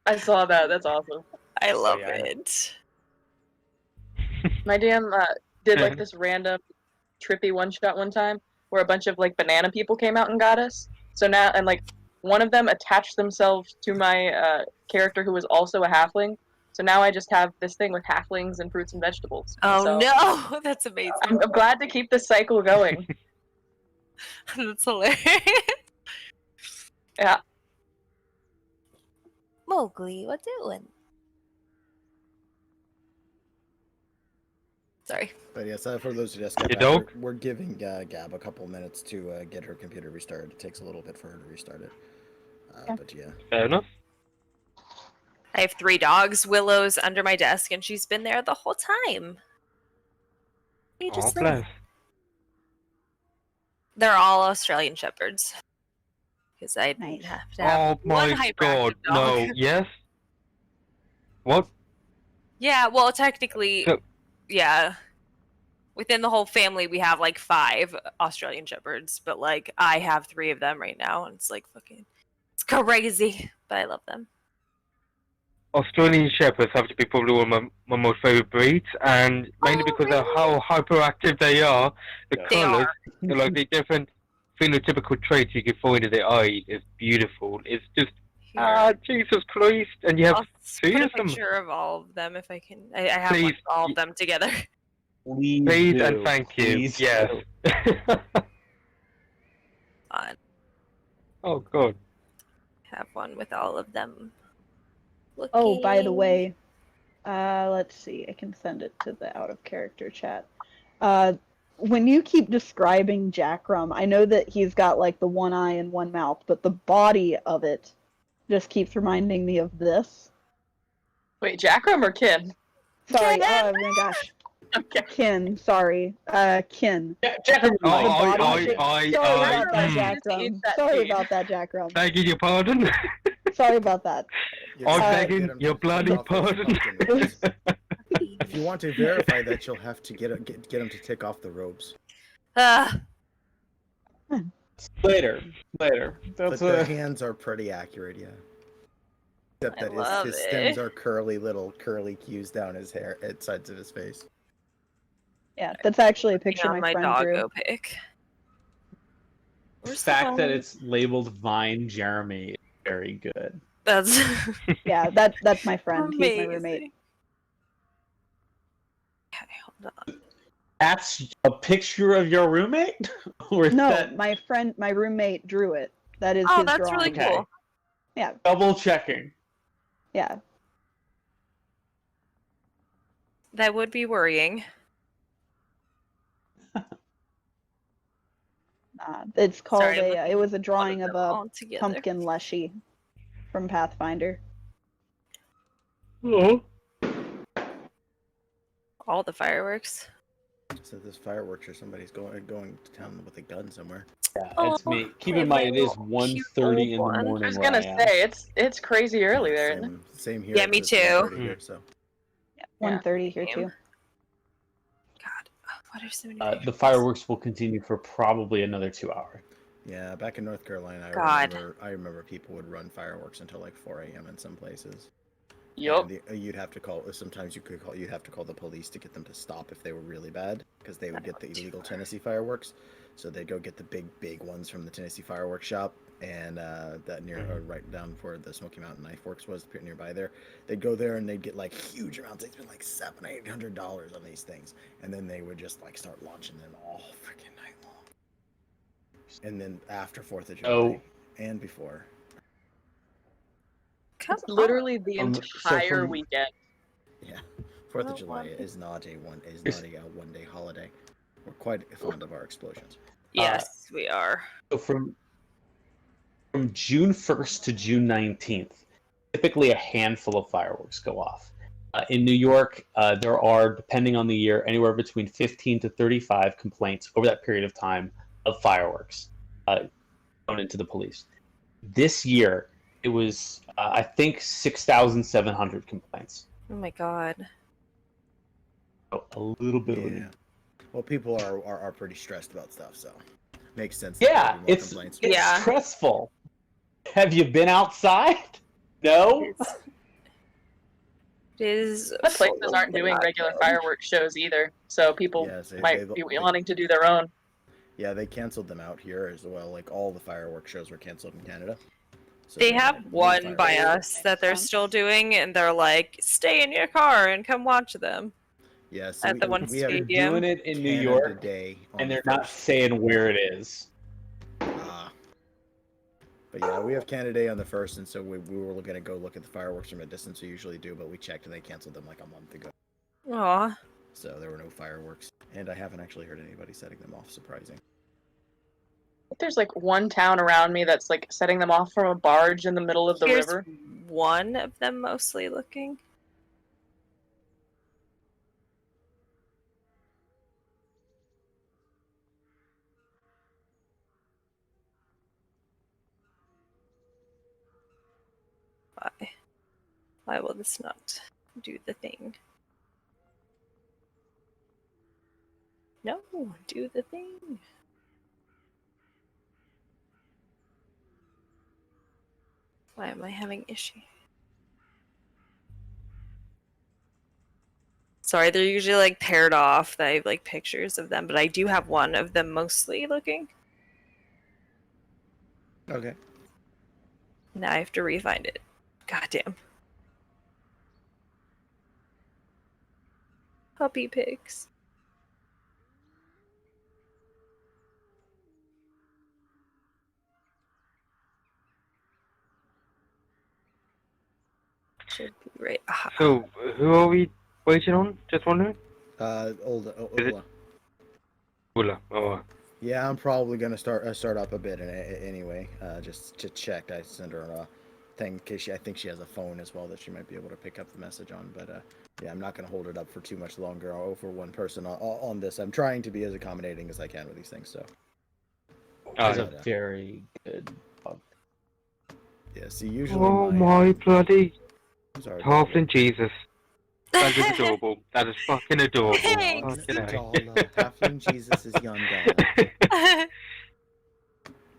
Speaker 5: I saw that. That's awesome.
Speaker 7: I love
Speaker 1: yeah.
Speaker 7: it.
Speaker 5: My DM did like this random trippy one shot one time where a bunch of like banana people came out and got us. So now and like one of them attached themselves to my character who was also a halfling. So now I just have this thing with halflings and fruits and vegetables.
Speaker 7: Oh
Speaker 5: So
Speaker 7: no, that's amazing.
Speaker 5: I'm glad to keep this cycle going.
Speaker 7: That's hilarious.
Speaker 5: Yeah.
Speaker 7: Mowgli, what doing? Sorry.
Speaker 2: But yes, for those who just got
Speaker 3: You
Speaker 2: back,
Speaker 3: dog?
Speaker 2: we're giving Gab a couple minutes to get her computer restarted. It takes a little bit for her to restart it.
Speaker 4: Yeah.
Speaker 2: But yeah.
Speaker 3: Fair enough.
Speaker 7: I have 3 dogs. Willow's under my desk, and she's been there the whole time. You
Speaker 3: Oh,
Speaker 7: just
Speaker 3: bless.
Speaker 7: They're all Australian Shepherds. Because I didn't
Speaker 4: Nice.
Speaker 7: have to have
Speaker 3: Oh
Speaker 7: one
Speaker 3: my
Speaker 7: hyperactive
Speaker 3: god,
Speaker 7: dog.
Speaker 3: no, yes? What?
Speaker 7: Yeah, well, technically,
Speaker 3: So-
Speaker 7: yeah. Within the whole family, we have like 5 Australian Shepherds, but like I have 3 of them right now, and it's like fucking, it's crazy, but I love them.
Speaker 3: Australian Shepherds have to be probably one of my most favourite breeds, and mainly
Speaker 7: Oh,
Speaker 3: because of
Speaker 7: really?
Speaker 3: how hyperactive they are, the
Speaker 1: Yeah.
Speaker 7: They
Speaker 3: colours,
Speaker 7: are.
Speaker 3: like the different phenotypical traits you can find in their eyes is beautiful. It's just,
Speaker 7: Here.
Speaker 3: Jesus Christ, and you have
Speaker 7: I'll
Speaker 3: three
Speaker 7: put a
Speaker 3: of them.
Speaker 7: picture of all of them if I can. I have
Speaker 3: Please.
Speaker 7: like, all of them together.
Speaker 1: Please,
Speaker 3: Please
Speaker 1: do.
Speaker 3: and thank you.
Speaker 1: Please
Speaker 3: Yes.
Speaker 1: do.
Speaker 7: I
Speaker 3: Oh god.
Speaker 7: have one with all of them.
Speaker 4: Oh, by the
Speaker 7: looking.
Speaker 4: way, let's see. I can send it to the out of character chat. When you keep describing Jackrum, I know that he's got like the one eye and one mouth, but the body of it just keeps reminding me of this.
Speaker 5: Wait, Jackrum or Kin?
Speaker 4: Sorry,
Speaker 7: Kin!
Speaker 4: oh my gosh.
Speaker 5: Okay.
Speaker 4: Kin, sorry. Kin.
Speaker 1: Jackrum,
Speaker 3: Oh,
Speaker 4: The
Speaker 1: Mike.
Speaker 4: body should- Sorry about that,
Speaker 5: mm.
Speaker 4: Jackrum.
Speaker 5: That
Speaker 4: Sorry
Speaker 5: seed.
Speaker 4: about that, Jackrum.
Speaker 3: Begging your pardon.
Speaker 4: Sorry about that.
Speaker 2: You're
Speaker 3: I'm
Speaker 2: gonna have to
Speaker 3: begging
Speaker 2: get him
Speaker 3: your
Speaker 2: to
Speaker 3: bloody
Speaker 2: tick off those
Speaker 3: pardon.
Speaker 2: pumpkin robes. If you want to verify that, you'll have to get him to tick off the robes.
Speaker 1: Later.
Speaker 2: But
Speaker 1: That's
Speaker 2: the hands are pretty accurate, yeah. Except
Speaker 7: I
Speaker 2: that
Speaker 7: love
Speaker 2: his stems
Speaker 7: it.
Speaker 2: are curly little curly cues down his hair at sides of his face.
Speaker 4: Yeah, that's actually a picture
Speaker 7: On
Speaker 4: my
Speaker 7: my
Speaker 4: friend drew.
Speaker 7: doggo pic.
Speaker 1: The
Speaker 7: Where's
Speaker 1: fact that
Speaker 7: phone?
Speaker 1: it's labeled Vine Jeremy is very good.
Speaker 7: That's
Speaker 4: Yeah, that's my friend. He's my roommate.
Speaker 7: amazing. Okay, hold on.
Speaker 1: That's a picture of your roommate? Or is
Speaker 4: No,
Speaker 1: that
Speaker 4: my roommate drew it. That is
Speaker 7: Oh,
Speaker 4: his
Speaker 7: that's
Speaker 4: drawing.
Speaker 7: really
Speaker 1: Okay.
Speaker 7: cool.
Speaker 4: Yeah,
Speaker 1: double checking?
Speaker 4: yeah.
Speaker 7: That would be worrying.
Speaker 4: It's called
Speaker 7: Sorry, I'm looking
Speaker 4: it was a
Speaker 7: at
Speaker 4: drawing of
Speaker 7: them
Speaker 4: a
Speaker 7: all together.
Speaker 4: pumpkin leshy from Pathfinder.
Speaker 3: Oh.
Speaker 7: All the fireworks.
Speaker 2: So this fireworks or somebody's going to town with a gun somewhere.
Speaker 1: Yeah,
Speaker 7: Oh,
Speaker 1: it's me. Keep
Speaker 7: I
Speaker 1: in mind, it is
Speaker 7: have a
Speaker 1: 1:30 in
Speaker 7: old
Speaker 1: the
Speaker 7: one.
Speaker 1: morning
Speaker 5: I was
Speaker 1: where
Speaker 5: gonna
Speaker 1: I am.
Speaker 5: say it's crazy early there. Isn't it?
Speaker 2: Same here.
Speaker 7: Yeah, me
Speaker 2: it's
Speaker 7: too.
Speaker 2: 1:30 here, so.
Speaker 4: Yeah, 1:30 here
Speaker 7: Same.
Speaker 4: too.
Speaker 7: God, what are so many
Speaker 1: The
Speaker 7: fireworks?
Speaker 1: fireworks will continue for probably another 2 hours.
Speaker 2: Yeah, back in North Carolina,
Speaker 7: God.
Speaker 2: I remember people would run fireworks until like 4 a.m. in some places.
Speaker 5: Yup.
Speaker 2: And you'd have to call. Sometimes you'd have to call the police to get them to stop if they were really bad, because they would get the illegal Tennessee fireworks. So they'd go get the big ones from the Tennessee fireworks shop, and that near right down where the Smoky Mountain Knife Works was nearby there. They'd go there and they'd get like huge amounts. They'd spend like $700-800 on these things, and then they would just like start launching them all freaking night long. And then after 4th of July
Speaker 1: Oh.
Speaker 2: and before.
Speaker 7: Come
Speaker 5: It's literally the
Speaker 1: So
Speaker 5: entire
Speaker 1: from-
Speaker 5: weekend.
Speaker 2: Yeah, 4th
Speaker 7: Oh,
Speaker 2: of July
Speaker 7: wow.
Speaker 2: is not a one-day holiday. We're quite fond of our explosions.
Speaker 7: Yes, we are.
Speaker 1: So from June 1st to June 19th, typically a handful of fireworks go off. In New York, there are, depending on the year, anywhere between 15 to 35 complaints over that period of time of fireworks thrown into the police. This year, it was, I think, 6,700 complaints.
Speaker 7: Oh my god.
Speaker 1: So a little bit of
Speaker 2: Yeah.
Speaker 1: a...
Speaker 2: Well, people are pretty stressed about stuff, so makes sense.
Speaker 1: Yeah,
Speaker 2: that there'd be more
Speaker 1: it's
Speaker 2: complaints.
Speaker 7: Yeah.
Speaker 1: stressful. Have you been outside? No?
Speaker 7: It is.
Speaker 5: But places aren't doing regular fireworks shows either, so people
Speaker 2: Yes,
Speaker 5: might be wanting to do their own.
Speaker 2: Yeah, they canceled them out here as well. Like all the fireworks shows were canceled in Canada. So
Speaker 7: They
Speaker 2: no
Speaker 7: have one by
Speaker 2: fireworks.
Speaker 7: us that they're still doing, and they're like, "Stay in your car and come watch them."
Speaker 2: Yeah, so
Speaker 7: at the one
Speaker 2: we have
Speaker 1: They're
Speaker 7: stadium.
Speaker 1: doing it in New
Speaker 2: Canada
Speaker 1: York,
Speaker 2: Day on
Speaker 1: and
Speaker 2: the
Speaker 1: they're not
Speaker 2: 1st.
Speaker 1: saying where it is.
Speaker 2: But yeah, we have Canada Day on the 1st, and so we were going to go look at the fireworks from a distance. We usually do, but we checked and they canceled them like a month ago.
Speaker 7: Aw.
Speaker 2: So there were no fireworks, and I haven't actually heard anybody setting them off. Surprising.
Speaker 5: There's like one town around me that's like setting them off from a barge in the middle of the
Speaker 7: Here's
Speaker 5: river.
Speaker 7: one of them mostly looking. Why? Why will this not do the thing? No, do the thing. Why am I having issue? Sorry, they're usually like paired off. I have like pictures of them, but I do have one of them mostly looking.
Speaker 2: Okay.
Speaker 7: Now I have to re-find it. Goddamn. Puppy pigs. Should be right. Aha.
Speaker 3: So, who are we waiting on? Just wondering.
Speaker 2: Ola.
Speaker 3: Ula. Oh,
Speaker 2: Yeah, I'm probably gonna start up a bit anyway, just to check. I send her a thing in case I think she has a phone as well that she might be able to pick up the message on. But yeah, I'm not gonna hold it up for too much longer over one person on this. I'm trying to be as accommodating as I can with these things. So
Speaker 1: That's
Speaker 3: yeah.
Speaker 1: a very good bug.
Speaker 2: yeah, see, usually
Speaker 3: Oh my bloody
Speaker 2: sorry,
Speaker 3: halfling Jesus. That is adorable. That is fucking adorable.
Speaker 7: Thanks.
Speaker 3: Fucking hell.
Speaker 2: Dala, halfling Jesus is young Dala.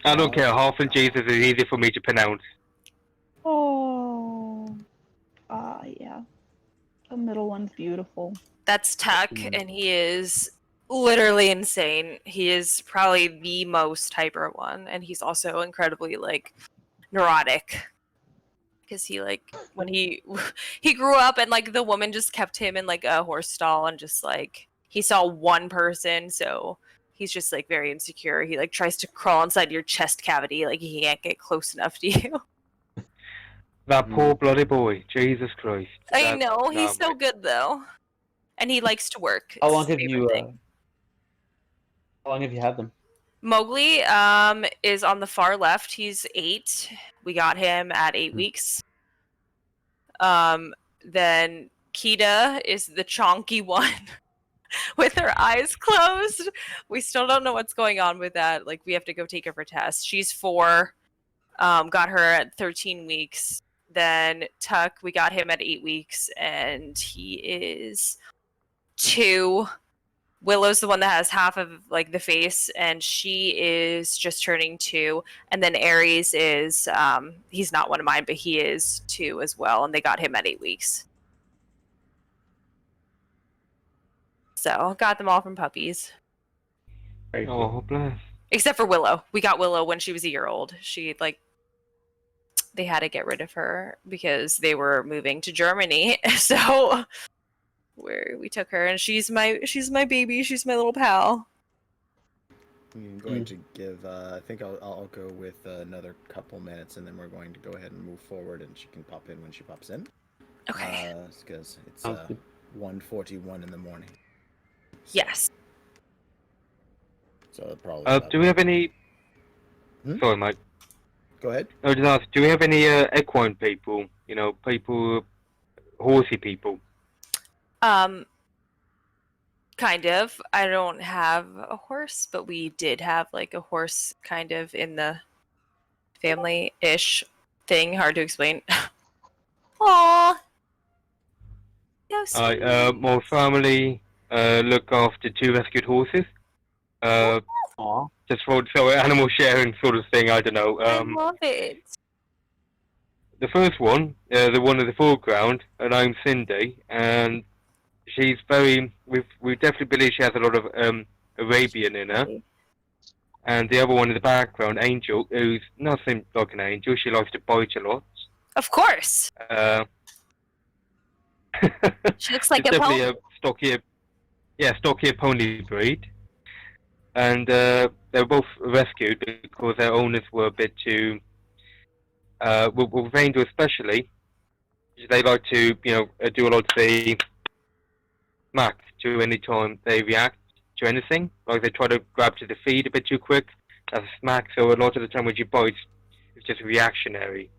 Speaker 3: I don't care. Halfling Jesus is easy for me to pronounce.
Speaker 4: Oh. Yeah. The middle one's beautiful.
Speaker 7: That's Tuck, and he is literally insane. He is probably the most hyper one, and he's also incredibly like neurotic. Because he like when he grew up and like the woman just kept him in like a horse stall and just like he saw one person, so he's just like very insecure. He like tries to crawl inside your chest cavity, like he can't get close enough to you.
Speaker 3: That poor bloody boy. Jesus Christ.
Speaker 7: I know, he's so
Speaker 3: mate.
Speaker 7: good though. And he likes to work.
Speaker 1: How
Speaker 7: It's
Speaker 1: long
Speaker 7: his
Speaker 1: have
Speaker 7: favorite
Speaker 1: you?
Speaker 7: thing.
Speaker 1: How long have you had them?
Speaker 7: Mowgli is on the far left. He's 8. We got him at 8 weeks. Then Kita is the chonky one with her eyes closed. We still don't know what's going on with that. Like we have to go take her for tests. She's 4. Got her at 13 weeks. Then Tuck, we got him at 8 weeks, and he is 2. Willow's the one that has half of like the face, and she is just turning 2. And then Aries is he's not one of mine, but he is 2 as well, and they got him at 8 weeks. So got them all from puppies.
Speaker 1: Very cool.
Speaker 3: Oh, bless.
Speaker 7: Except for Willow. We got Willow when she was a year old. She like they had to get rid of her because they were moving to Germany. So where we took her, and she's my baby. She's my little pal.
Speaker 2: I'm going to give. I think I'll go with another couple minutes, and then we're going to go ahead and move forward, and she can pop in when she pops in.
Speaker 7: Okay.
Speaker 2: Because it's
Speaker 1: Sounds good.
Speaker 2: 1:41 in the morning.
Speaker 7: Yes.
Speaker 2: So probably.
Speaker 3: Do we have any...
Speaker 2: Hmm?
Speaker 3: Sorry, Mike.
Speaker 2: Go ahead.
Speaker 3: I was just ask, do we have any equine people? You know, people... Horsey people?
Speaker 7: Kind of. I don't have a horse, but we did have like a horse kind of in the family-ish thing. Hard to explain. Aww. So sweet.
Speaker 3: My family look after 2 rescued horses.
Speaker 1: Aw.
Speaker 3: Just for animal sharing sort of thing, I don't know.
Speaker 7: I love it.
Speaker 3: The first one, the one in the foreground, her name's Cindy, and she's very... We definitely believe she has a lot of Arabian in her. And the other one in the background, Angel, who's nothing like an angel. She likes to bite a lot.
Speaker 7: Of course. She looks like
Speaker 3: She's
Speaker 7: a
Speaker 3: definitely
Speaker 7: pony.
Speaker 3: stockier pony breed. And they were both rescued because their owners were a bit too... with Angel especially, they like to, do a lot of the smack to any time they react to anything. Like they try to grab to the feed a bit too quick. That's a smack, so a lot of the time when you bite, it's just reactionary.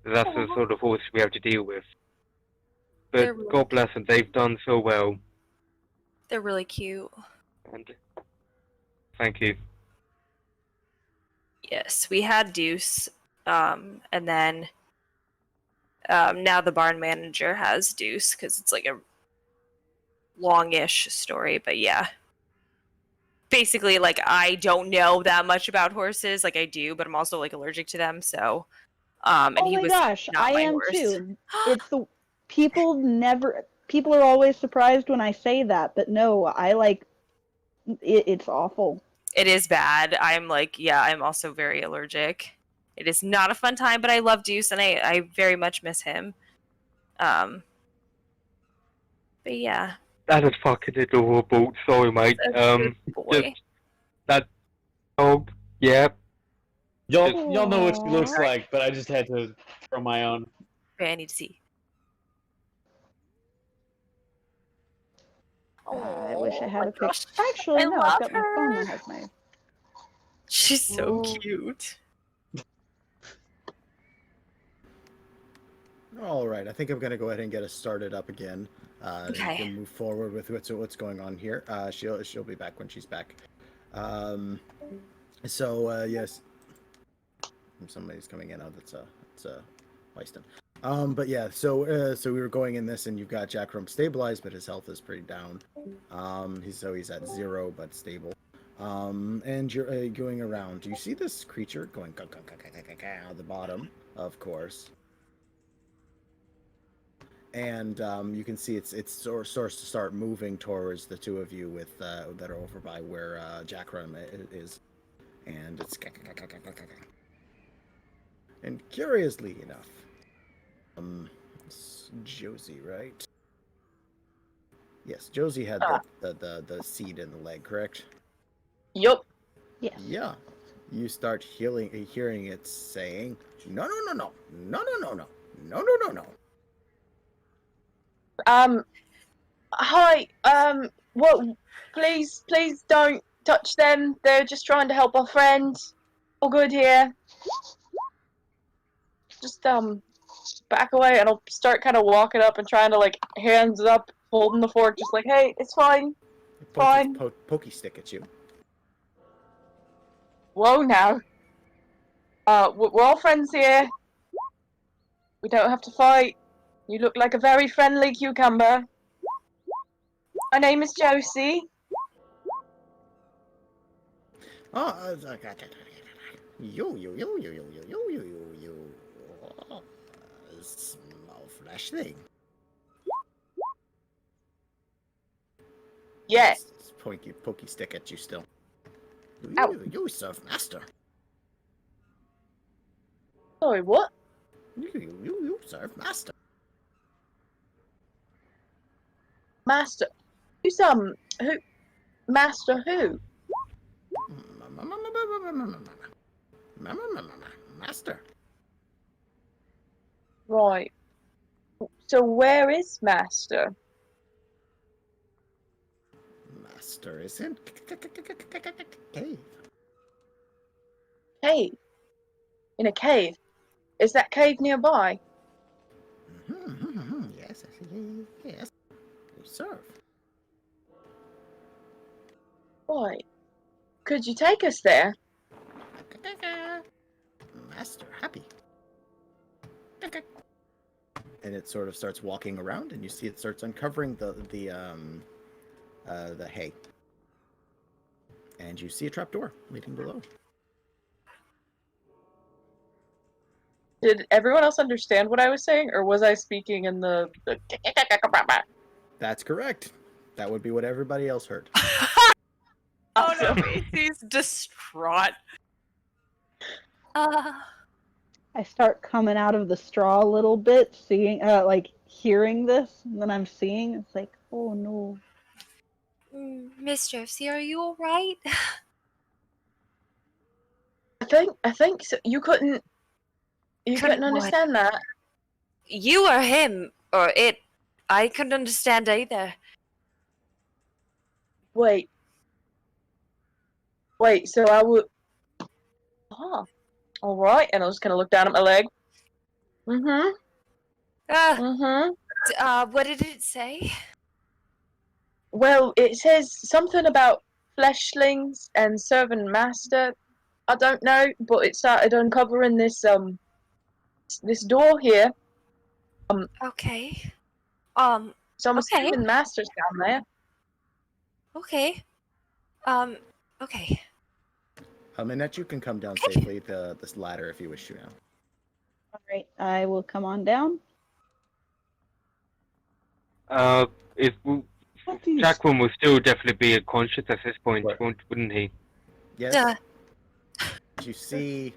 Speaker 3: That's the sort of horse we have to deal with. But
Speaker 7: They're really
Speaker 3: God bless them, they've done so well.
Speaker 7: They're really cute.
Speaker 3: And thank you.
Speaker 7: Yes, we had Deuce, and then now the barn manager has Deuce because it's like a longish story. But yeah, basically, like I don't know that much about horses. Like I do, but I'm also like allergic to them. So, and
Speaker 4: Oh
Speaker 7: he
Speaker 4: my
Speaker 7: was
Speaker 4: gosh,
Speaker 7: not
Speaker 4: I
Speaker 7: my
Speaker 4: am
Speaker 7: horse.
Speaker 4: too. It's the people are always surprised when I say that, but no, I like it's awful.
Speaker 7: It is bad. I'm like, yeah, I'm also very allergic. It is not a fun time, but I love Deuce and I very much miss him. But yeah.
Speaker 3: That is fucking adorable. Sorry, mate.
Speaker 7: That's a good boy.
Speaker 3: Just that dog. Yeah.
Speaker 1: Y'all know what she
Speaker 4: Aw.
Speaker 1: looks like, but I just had to throw my own.
Speaker 7: Okay, I need to see.
Speaker 4: I wish I had
Speaker 7: my
Speaker 4: a picture.
Speaker 7: gosh.
Speaker 4: Actually,
Speaker 7: I
Speaker 4: no,
Speaker 7: love
Speaker 4: I've got my phone
Speaker 7: her.
Speaker 4: that has my.
Speaker 7: She's so
Speaker 1: Oh.
Speaker 7: cute.
Speaker 2: All right, I think I'm gonna go ahead and get us started up again.
Speaker 7: Okay.
Speaker 2: And move forward with what's going on here. She'll be back when she's back. Yes, somebody's coming in. Oh, it's Weiston. But yeah, so we were going in this, and you've got Jack Rump stabilized, but his health is pretty down. He's at 0 but stable. And you're going around. Do you see this creature going at the bottom? Of course. and you can see it's starts to start moving towards the two of you with that are over by where Jackrum is, and it's and curiously enough, it's Josie, right? Yes, Josie had the seed in the leg, correct?
Speaker 5: Yup.
Speaker 4: Yes.
Speaker 2: Yeah. You start hearing it saying, no, no, no, no, no, no, no, no, no, no, no, no.
Speaker 5: Hi. Well, please don't touch them. They're just trying to help our friend. All good here. Just back away, and I'll start kind of walking up and trying to like hands up, holding the fork, just like, hey, it's fine. Fine.
Speaker 2: Pokey stick at you.
Speaker 5: Whoa, now. We're all friends here. We don't have to fight. You look like a very friendly cucumber. My name is Josie.
Speaker 2: Oh, you, small flesh thing.
Speaker 5: Yeah.
Speaker 2: It's pokey stick at you still.
Speaker 5: Ow.
Speaker 2: You serve master.
Speaker 5: Sorry, what?
Speaker 2: You serve master.
Speaker 5: Master. Who's who? Master who?
Speaker 2: Master.
Speaker 5: Right. So where is Master?
Speaker 2: Master is in cave.
Speaker 5: Cave. In a cave. Is that cave nearby?
Speaker 2: Yes, yes. You serve.
Speaker 5: Right. Could you take us there?
Speaker 2: Master happy. And it sort of starts walking around, and you see it starts uncovering the hay. And you see a trapdoor leading below.
Speaker 5: Did everyone else understand what I was saying, or was I speaking in the...
Speaker 2: That's correct. That would be what everybody else heard.
Speaker 7: Oh no, Macy's distraught.
Speaker 4: I start coming out of the straw a little bit, seeing, like, hearing this, and then I'm seeing, it's like, oh no.
Speaker 8: Miss Josie, are you alright?
Speaker 5: I think so. You couldn't understand that.
Speaker 7: You or him or it, I couldn't understand either.
Speaker 5: Wait, so I would... Oh, alright, and I was gonna look down at my leg.
Speaker 7: What did it say?
Speaker 5: Well, it says something about fleshlings and serving master. I don't know, but it started uncovering this door here.
Speaker 7: Okay.
Speaker 5: So I'm
Speaker 7: Okay.
Speaker 5: assuming master's down there.
Speaker 7: Okay. Okay.
Speaker 2: Annette, you can come down safely this ladder if you wish to now.
Speaker 4: Alright, I will come on down.
Speaker 3: Jackrum will still definitely be conscious at this point, wouldn't he?
Speaker 2: Yes.
Speaker 7: Duh.
Speaker 2: You see,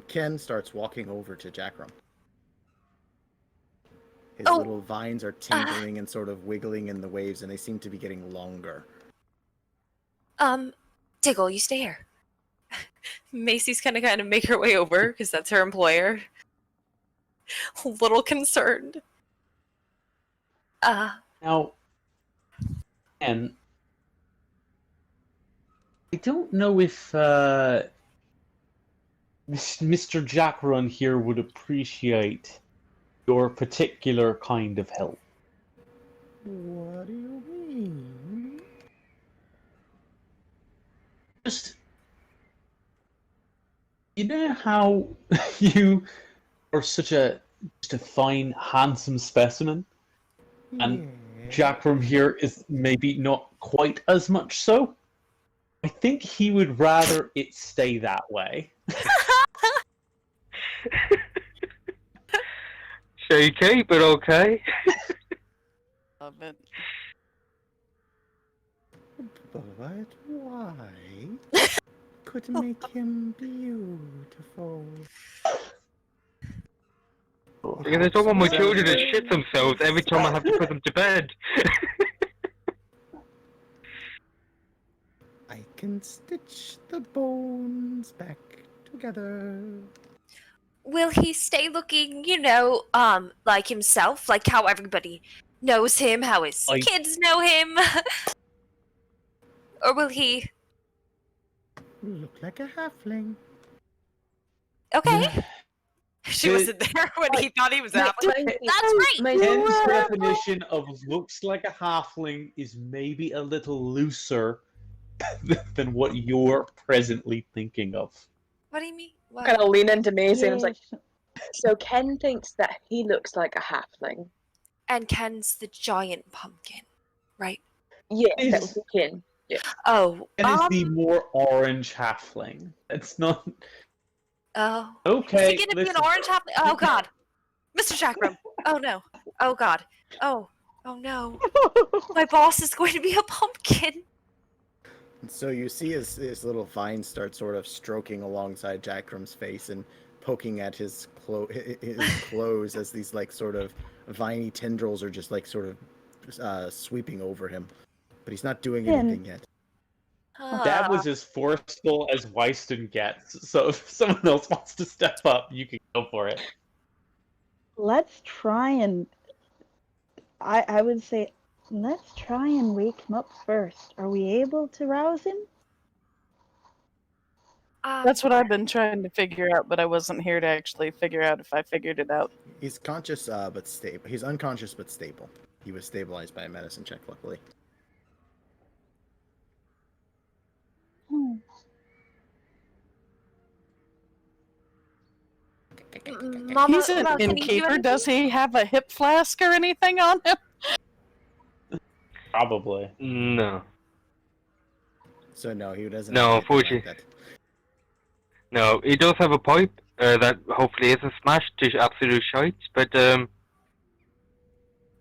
Speaker 2: Ken starts walking over to Jackrum. His little vines are tingling and sort of wiggling in the waves, and they seem to be getting longer.
Speaker 7: Diggle, you stay here. Macy's kind of make her way over because that's her employer. A little concerned.
Speaker 1: Now, and I don't know if Mr. Jackrun here would appreciate your particular kind of help.
Speaker 2: What do you mean?
Speaker 1: Just, you know how you are such a fine, handsome specimen, and Jackrum here is maybe not quite as much so? I think he would rather it stay that way.
Speaker 3: Shaky, but okay.
Speaker 6: Love it.
Speaker 2: But why could make him beautiful?
Speaker 3: Because I don't want my children to shit themselves every time I have to put them to bed.
Speaker 2: I can stitch the bones back together.
Speaker 8: Will he stay looking, like himself, like how everybody knows him, how his
Speaker 1: Like-
Speaker 8: kids know him? Or will he?
Speaker 2: Look like a halfling.
Speaker 8: Okay.
Speaker 7: She
Speaker 1: The-
Speaker 7: wasn't there when he thought he was out.
Speaker 8: That's right.
Speaker 1: Ken's definition of looks like a halfling is maybe a little looser than what you're presently thinking of.
Speaker 8: What do you mean? What?
Speaker 5: Kind of lean into Maisie and was like,
Speaker 4: Yes.
Speaker 5: so Ken thinks that he looks like a halfling.
Speaker 8: And Ken's the giant pumpkin, right?
Speaker 5: Yeah,
Speaker 1: Is-
Speaker 5: that was the Ken.
Speaker 8: Oh,
Speaker 1: Ken is the more orange halfling. It's not
Speaker 8: oh.
Speaker 1: okay.
Speaker 8: Is he gonna be an
Speaker 1: listen.
Speaker 8: orange half? Oh God, Mr. Chakram. Oh no. Oh God. Oh. Oh no. My boss is going to be a pumpkin.
Speaker 2: And so you see his little vine start sort of stroking alongside Jackram's face and poking at his clothes as these like sort of viney tendrils are just like sort of sweeping over him. But he's not doing
Speaker 4: Ken.
Speaker 2: anything yet.
Speaker 1: That was as forceful as Weiston gets. So if someone else wants to step up, you can go for it.
Speaker 4: Let's try and. I would say, let's try and wake him up first. Are we able to rouse him?
Speaker 6: That's what I've been trying to figure out, but I wasn't here to actually figure out if I figured it out.
Speaker 2: He's conscious but stable. He's unconscious but stable. He was stabilized by a medicine check, luckily.
Speaker 4: Hmm.
Speaker 8: Mama,
Speaker 6: He's an
Speaker 8: Mama, can he do
Speaker 6: innkeeper.
Speaker 8: anything?
Speaker 6: Does he have a hip flask or anything on him?
Speaker 1: Probably.
Speaker 3: No.
Speaker 2: So no, he doesn't.
Speaker 3: No,
Speaker 2: have anything
Speaker 3: unfortunately.
Speaker 2: like that.
Speaker 3: No, he does have a pipe that hopefully isn't smashed to absolute shite, but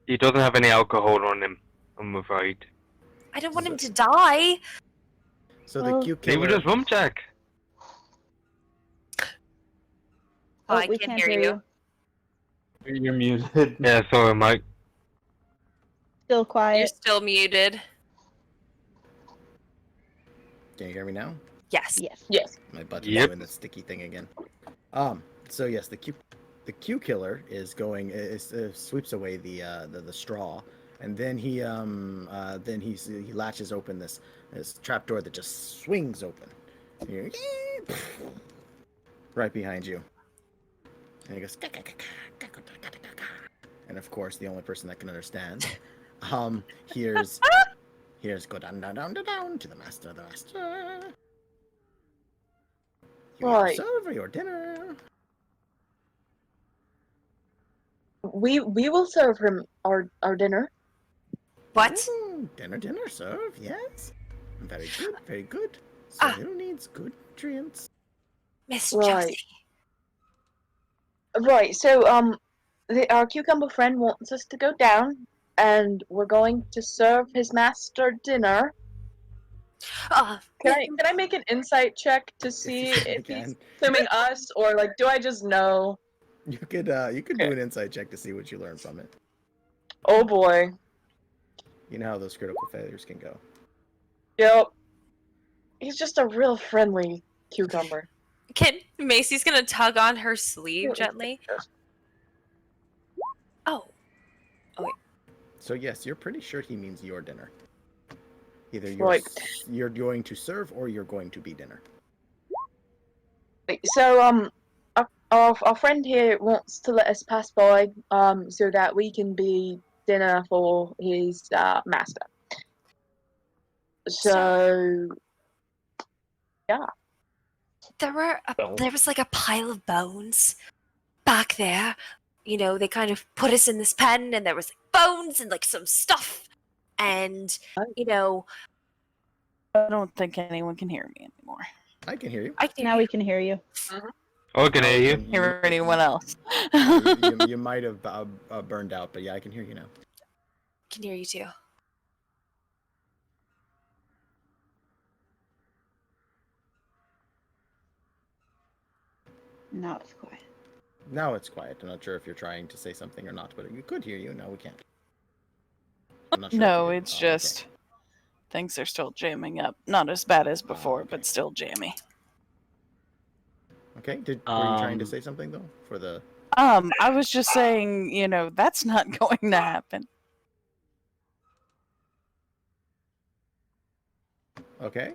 Speaker 3: he doesn't have any alcohol on him, I'm afraid.
Speaker 8: I don't want him to die.
Speaker 2: So the
Speaker 4: Well,
Speaker 2: Q
Speaker 3: He was
Speaker 2: killer.
Speaker 3: just Rumjack.
Speaker 7: Oh, I
Speaker 4: we
Speaker 7: can't hear you.
Speaker 1: You're muted.
Speaker 3: Yeah, sorry, Mike.
Speaker 4: Still
Speaker 7: You're
Speaker 4: quiet.
Speaker 7: still muted.
Speaker 2: Can you hear me now?
Speaker 8: Yes.
Speaker 4: Yes.
Speaker 5: Yes.
Speaker 2: My button's
Speaker 3: Yep.
Speaker 2: doing the sticky thing again. So yes, the Q killer is going sweeps away the straw, and then he latches open this trapdoor that just swings open. Here, right behind you. And he goes, and of course, the only person that can understand, here's go down to the master.
Speaker 5: Right.
Speaker 2: Serve your dinner.
Speaker 5: We will serve him our dinner.
Speaker 8: What?
Speaker 2: Dinner, serve, yes. Very good, very good.
Speaker 8: Ah.
Speaker 2: So needs good nutrients.
Speaker 8: Miss
Speaker 5: Right.
Speaker 8: Josie.
Speaker 5: Right. So our cucumber friend wants us to go down, and we're going to serve his master dinner. Can I make an insight check to see
Speaker 2: you
Speaker 5: if
Speaker 2: can.
Speaker 5: he's assuming us, or like do I just know?
Speaker 2: You could do an insight check to see what you learn from it.
Speaker 5: Oh boy.
Speaker 2: You know how those critical failures can go.
Speaker 5: Yep. He's just a real friendly cucumber.
Speaker 7: Macy's gonna tug on her sleeve gently. Oh.
Speaker 2: So yes, you're pretty sure he means your dinner. Either
Speaker 5: Right.
Speaker 2: you're going to serve or you're going to be dinner.
Speaker 5: So our friend here wants to let us pass by so that we can be dinner for his master. So
Speaker 8: There was like a pile of bones back there. They kind of put us in this pen, and there was like bones and like some stuff, and
Speaker 6: I don't think anyone can hear me anymore.
Speaker 2: I can hear you.
Speaker 8: I can
Speaker 4: Now we can hear you.
Speaker 3: I can hear you.
Speaker 6: Hear anyone else?
Speaker 2: You might have burned out, but yeah, I can hear you now.
Speaker 8: Can hear you too.
Speaker 4: Now it's quiet.
Speaker 2: Now it's quiet. I'm not sure if you're trying to say something or not, but we could hear you. Now we can't. I'm not sure if
Speaker 6: No,
Speaker 2: you
Speaker 6: it's
Speaker 2: did. Oh, okay.
Speaker 6: just things are still jamming up. Not as bad as before, but still jammy.
Speaker 2: Okay. Were you trying to say something though for the?
Speaker 6: I was just saying, that's not going to happen.
Speaker 2: Okay.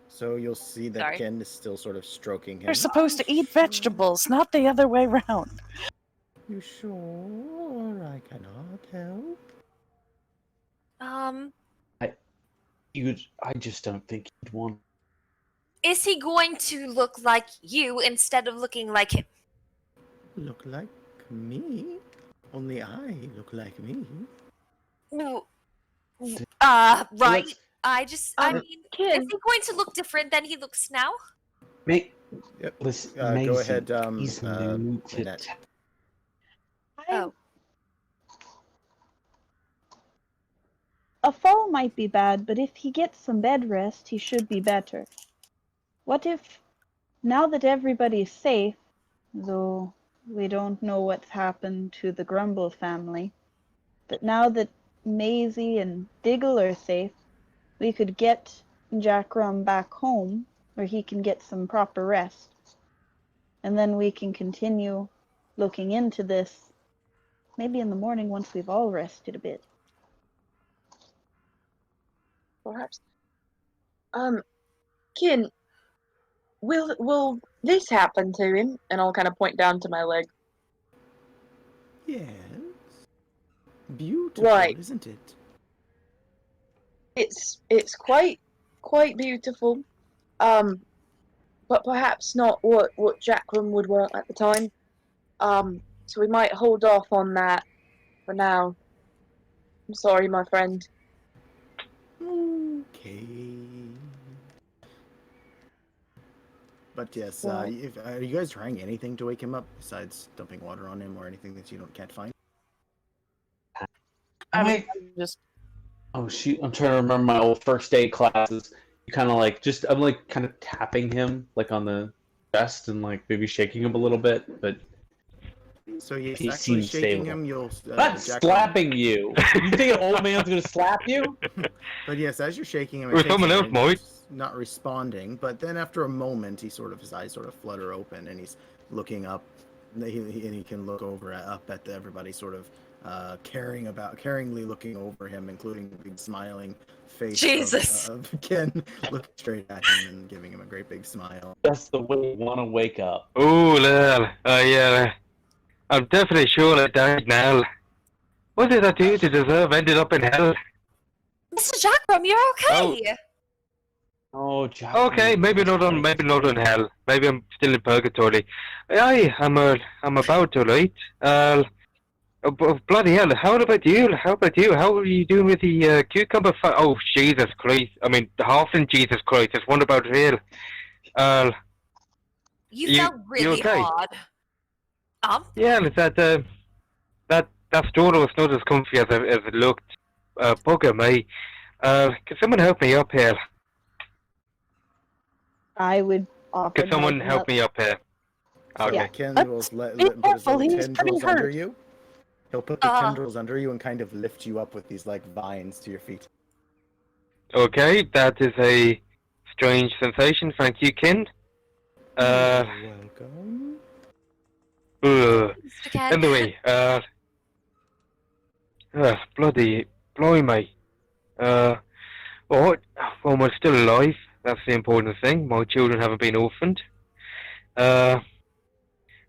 Speaker 2: So you'll see that
Speaker 8: Sorry.
Speaker 2: Ken is still sort of stroking him.
Speaker 6: They're supposed to eat vegetables, not the other way around.
Speaker 2: You sure? I cannot help.
Speaker 1: I just don't think he'd want.
Speaker 8: Is he going to look like you instead of looking like him?
Speaker 2: Look like me? Only I look like me.
Speaker 8: Right. I mean,
Speaker 5: Kid.
Speaker 8: is he going to look different than he looks now?
Speaker 2: Yep.
Speaker 1: Listen,
Speaker 2: Go
Speaker 1: Maisie,
Speaker 2: ahead,
Speaker 1: he's new to
Speaker 2: Annette.
Speaker 8: Oh.
Speaker 4: A fall might be bad, but if he gets some bed rest, he should be better. What if, now that everybody's safe, though we don't know what's happened to the Grumble family, but now that Maisie and Diggle are safe, we could get Jackrum back home where he can get some proper rest. And then we can continue looking into this, maybe in the morning once we've all rested a bit.
Speaker 5: Perhaps. Kin, will this happen to him? And I'll kind of point down to my leg.
Speaker 2: Yes. Beautiful,
Speaker 5: Right.
Speaker 2: isn't it?
Speaker 5: It's quite beautiful. But perhaps not what Jackrum would want at the time. So we might hold off on that for now. I'm sorry, my friend.
Speaker 2: Okay. But yes,
Speaker 5: Well-
Speaker 2: are you guys trying anything to wake him up besides dumping water on him or anything that you can't find?
Speaker 6: I'm just
Speaker 1: Oh shoot! I'm trying to remember my old first aid classes. You kind of I'm like kind of tapping him like on the chest and like maybe shaking him a little bit, but
Speaker 2: So yes,
Speaker 1: he
Speaker 2: actually
Speaker 1: seems
Speaker 2: shaking
Speaker 1: stable.
Speaker 2: him, you'll
Speaker 1: Not slapping you. You think an old man's gonna slap you?
Speaker 2: But yes, as you're shaking him, it
Speaker 3: Or
Speaker 2: takes
Speaker 3: someone
Speaker 2: a
Speaker 3: else
Speaker 2: minute,
Speaker 3: might.
Speaker 2: he's not responding. But then after a moment, his eyes sort of flutter open, and he's looking up. And he can look up at everybody, sort of caringly looking over him, including the big smiling face
Speaker 8: Jesus.
Speaker 2: of Ken, looking straight at him and giving him a great big smile.
Speaker 1: That's the way you want to wake up.
Speaker 3: Oh, lol. I'm definitely sure I died now. What did I do to deserve ended up in hell?
Speaker 8: Mr. Jackrum, you're okay.
Speaker 1: Oh, Jack.
Speaker 3: Okay, maybe not in hell. Maybe I'm still in purgatory. Aye, I'm about to, right? Bloody hell, how about you? How are you doing with the cucumber fight? Oh, Jesus Christ. I mean, the halfling Jesus Christ. It's one about real.
Speaker 8: You felt really
Speaker 3: okay?
Speaker 8: hard.
Speaker 3: Yeah, and it's that store was not as comfy as it looked. Bugger me. Can someone help me up here?
Speaker 4: I would offer.
Speaker 3: Can someone help me up here?
Speaker 2: So
Speaker 3: Okay.
Speaker 2: Ken
Speaker 4: Let's
Speaker 2: will
Speaker 4: be
Speaker 2: put his
Speaker 4: careful,
Speaker 2: little
Speaker 4: he's pretty
Speaker 2: tendrils under
Speaker 4: hurt.
Speaker 2: you. He'll put the tendrils under you and kind of lift you up with these like vines to your feet.
Speaker 3: Okay, that is a strange sensation. Thank you, Ken.
Speaker 2: You're welcome.
Speaker 3: Ugh.
Speaker 8: Mr. Ken.
Speaker 3: Anyway, bloody blimey. Well, we're still alive. That's the important thing. My children haven't been orphaned.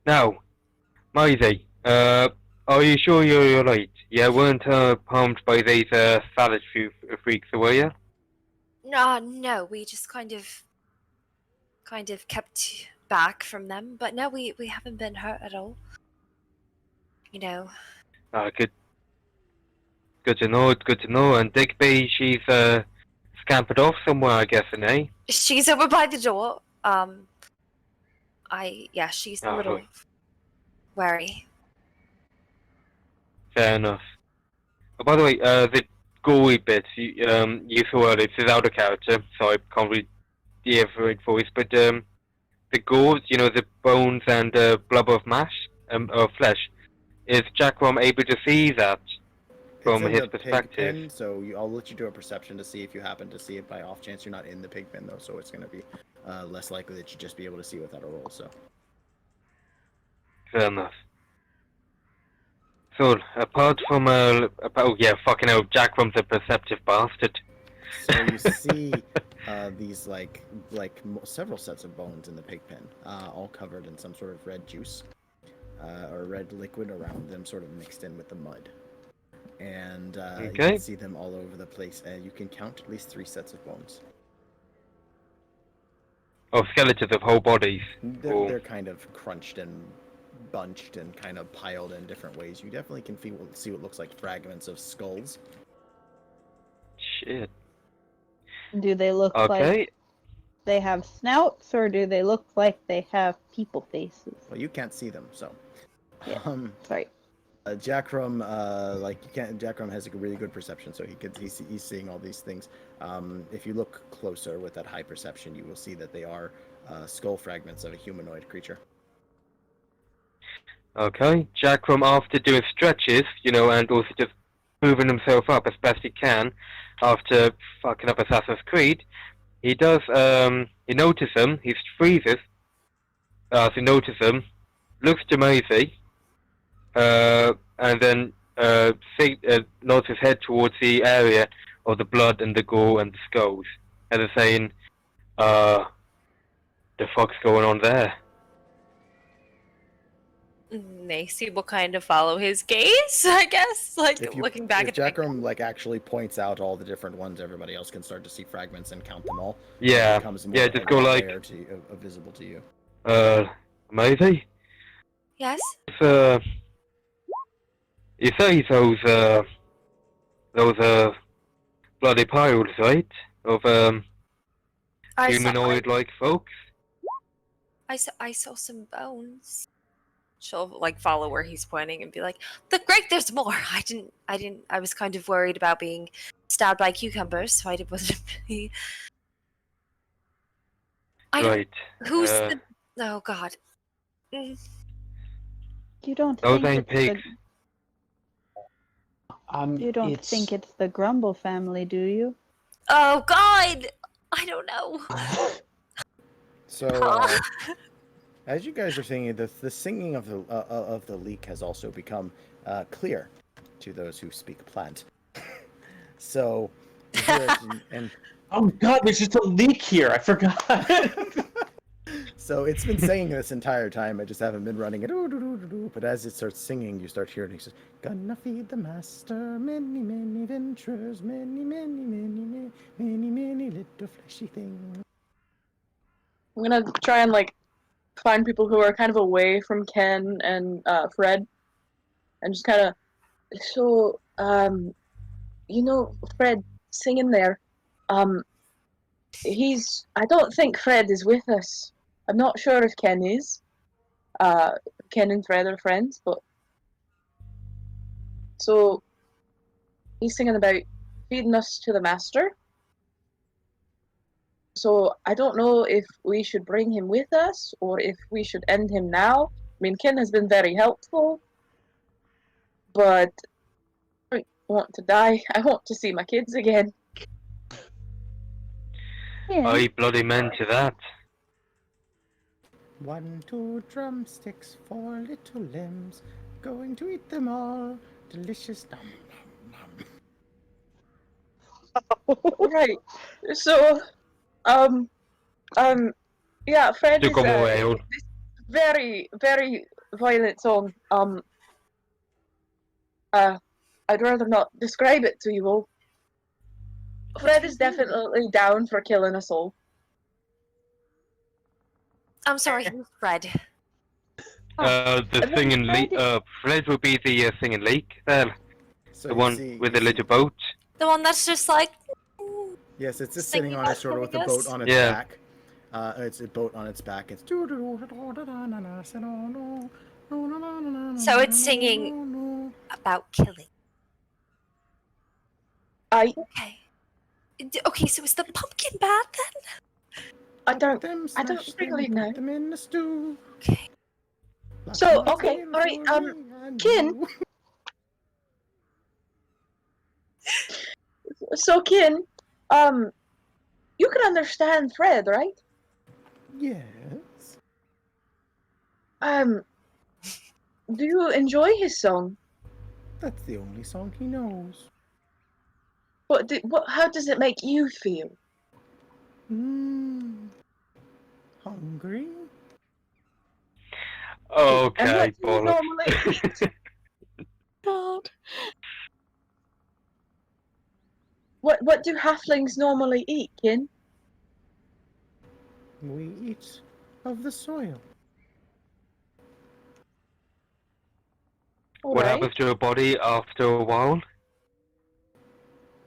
Speaker 3: Now, Maisie, are you sure you're right? You weren't harmed by these savage freaks, were you?
Speaker 8: No, we just kind of kept back from them, but no, we haven't been hurt at all. You know.
Speaker 3: Good. Good to know. Good to know. And Digby, she's scampered off somewhere, I guess, eh?
Speaker 8: She's over by the door. Yeah, she's a
Speaker 3: Oh,
Speaker 8: little
Speaker 3: right.
Speaker 8: wary.
Speaker 3: Fair enough. Oh, by the way, the gory bits you saw earlier, it's out of character, so I can't really give a right voice, but the gores, the bones and blubber of of flesh, is Jackrom able to see that
Speaker 2: It's
Speaker 3: from
Speaker 2: in
Speaker 3: his
Speaker 2: the pig
Speaker 3: perspective?
Speaker 2: pen, so I'll let you do a perception to see if you happen to see it by off chance. You're not in the pig pen though, so it's going to be less likely that you just be able to see without a roll. So
Speaker 3: Fair enough. So, apart from, oh yeah, fucking hell, Jackrom's a perceptive bastard.
Speaker 2: so you see these several sets of bones in the pig pen, all covered in some sort of red juice or red liquid around them, sort of mixed in with the mud. And you
Speaker 3: Okay.
Speaker 2: can see them all over the place. You can count at least 3 sets of bones.
Speaker 3: Oh, skeletons of whole bodies. Cool.
Speaker 2: They're kind of crunched and bunched and kind of piled in different ways. You definitely can see what looks like fragments of skulls.
Speaker 3: Shit.
Speaker 4: Do they look
Speaker 3: Okay.
Speaker 4: like they have snouts, or do they look like they have people faces?
Speaker 2: Well, you can't see them, so.
Speaker 4: Yeah. Sorry.
Speaker 2: Jackrum, Jackrum has a really good perception, so he's seeing all these things. If you look closer with that high perception, you will see that they are skull fragments of a humanoid creature.
Speaker 3: Okay. Jackrom, after doing stretches, and also just moving himself up as best he can, after fucking up Assassin's Creed, he does, he notices him, he freezes, as he notices him, looks to Maisie, and then nods his head towards the area of the blood and the gore and the skulls, and is saying, the fuck's going on there?
Speaker 7: Macy will kind of follow his gaze, I guess, looking back
Speaker 2: if
Speaker 7: at
Speaker 2: Jackrum actually points out all the different ones, everybody else can start to see fragments and count them all.
Speaker 3: Yeah,
Speaker 2: it becomes more
Speaker 3: just go like,
Speaker 2: visible to you.
Speaker 3: Maisie?
Speaker 8: Yes?
Speaker 3: You say those bloody piles, right? Of, humanoid-like folks?
Speaker 8: I saw some bones.
Speaker 7: she'll follow where he's pointing and be like,
Speaker 8: Great, there's more. I was kind of worried about being stabbed by cucumbers, so I wasn't really...
Speaker 3: Right.
Speaker 8: Who's the... Oh, God.
Speaker 4: You don't
Speaker 3: Those
Speaker 4: think
Speaker 3: ain't
Speaker 4: it's
Speaker 3: pigs.
Speaker 4: You don't think it's the Grumble family, do you?
Speaker 8: Oh, God! I don't know.
Speaker 2: So, as you guys are singing, the singing of the leak has also become clear to those who speak plant. So, you hear it and
Speaker 1: oh god, there's just a leak here. I forgot.
Speaker 2: so it's been saying this entire time. I just haven't been running it. But as it starts singing, you start hearing it. Says, "Gonna feed the master many, many ventures, many, many, many, many, many, many little fleshy things."
Speaker 5: I'm gonna try and find people who are kind of away from Ken and Fred, and just kind of. So, Fred singing there. I don't think Fred is with us. I'm not sure if Ken is. Ken and Fred are friends, but so he's singing about feeding us to the master. So I don't know if we should bring him with us or if we should end him now. I mean, Ken has been very helpful, but I don't want to die. I want to see my kids again.
Speaker 4: Yeah.
Speaker 3: I bloody meant to that.
Speaker 2: 1, 2 drumsticks, 4 little limbs, going to eat them all. Delicious. Nom, nom, nom.
Speaker 5: Right. So, yeah, Fred
Speaker 3: Took
Speaker 5: is
Speaker 3: him away.
Speaker 5: very, very violent song. I'd rather not describe it to you all. Fred is definitely down for killing us all.
Speaker 8: I'm sorry, who's Fred?
Speaker 3: The singing leak. Fred will be the singing leak. There,
Speaker 2: So
Speaker 3: the
Speaker 2: you
Speaker 3: one
Speaker 2: see-
Speaker 3: with
Speaker 2: you
Speaker 3: the little
Speaker 2: see-
Speaker 3: boat.
Speaker 8: The one that's just like...
Speaker 2: Yes, it's just
Speaker 8: Singing
Speaker 2: sitting on his
Speaker 8: back
Speaker 2: shoulder with the
Speaker 8: from
Speaker 2: boat
Speaker 8: us?
Speaker 2: on its
Speaker 3: Yeah.
Speaker 2: back. It's a boat on its back. It's
Speaker 8: So it's singing about killing. Okay. Okay, so is the pumpkin bad then?
Speaker 5: I don't
Speaker 2: smash them,
Speaker 5: really know.
Speaker 2: Put them in the stew.
Speaker 8: Okay.
Speaker 5: So,
Speaker 2: Black
Speaker 5: okay,
Speaker 2: tail
Speaker 5: alright,
Speaker 2: for me and
Speaker 5: Kin.
Speaker 2: you.
Speaker 5: So, Kin, you can understand Fred, right?
Speaker 2: Yes.
Speaker 5: Do you enjoy his song?
Speaker 2: That's the only song he knows.
Speaker 5: How does it make you feel?
Speaker 2: Hungry?
Speaker 3: Okay,
Speaker 5: And what do you
Speaker 3: bollocks.
Speaker 5: normally eat?
Speaker 6: God.
Speaker 5: What do halflings normally eat, Kin?
Speaker 2: We eat of the soil.
Speaker 3: What
Speaker 5: Alright.
Speaker 3: happens to your body after a while?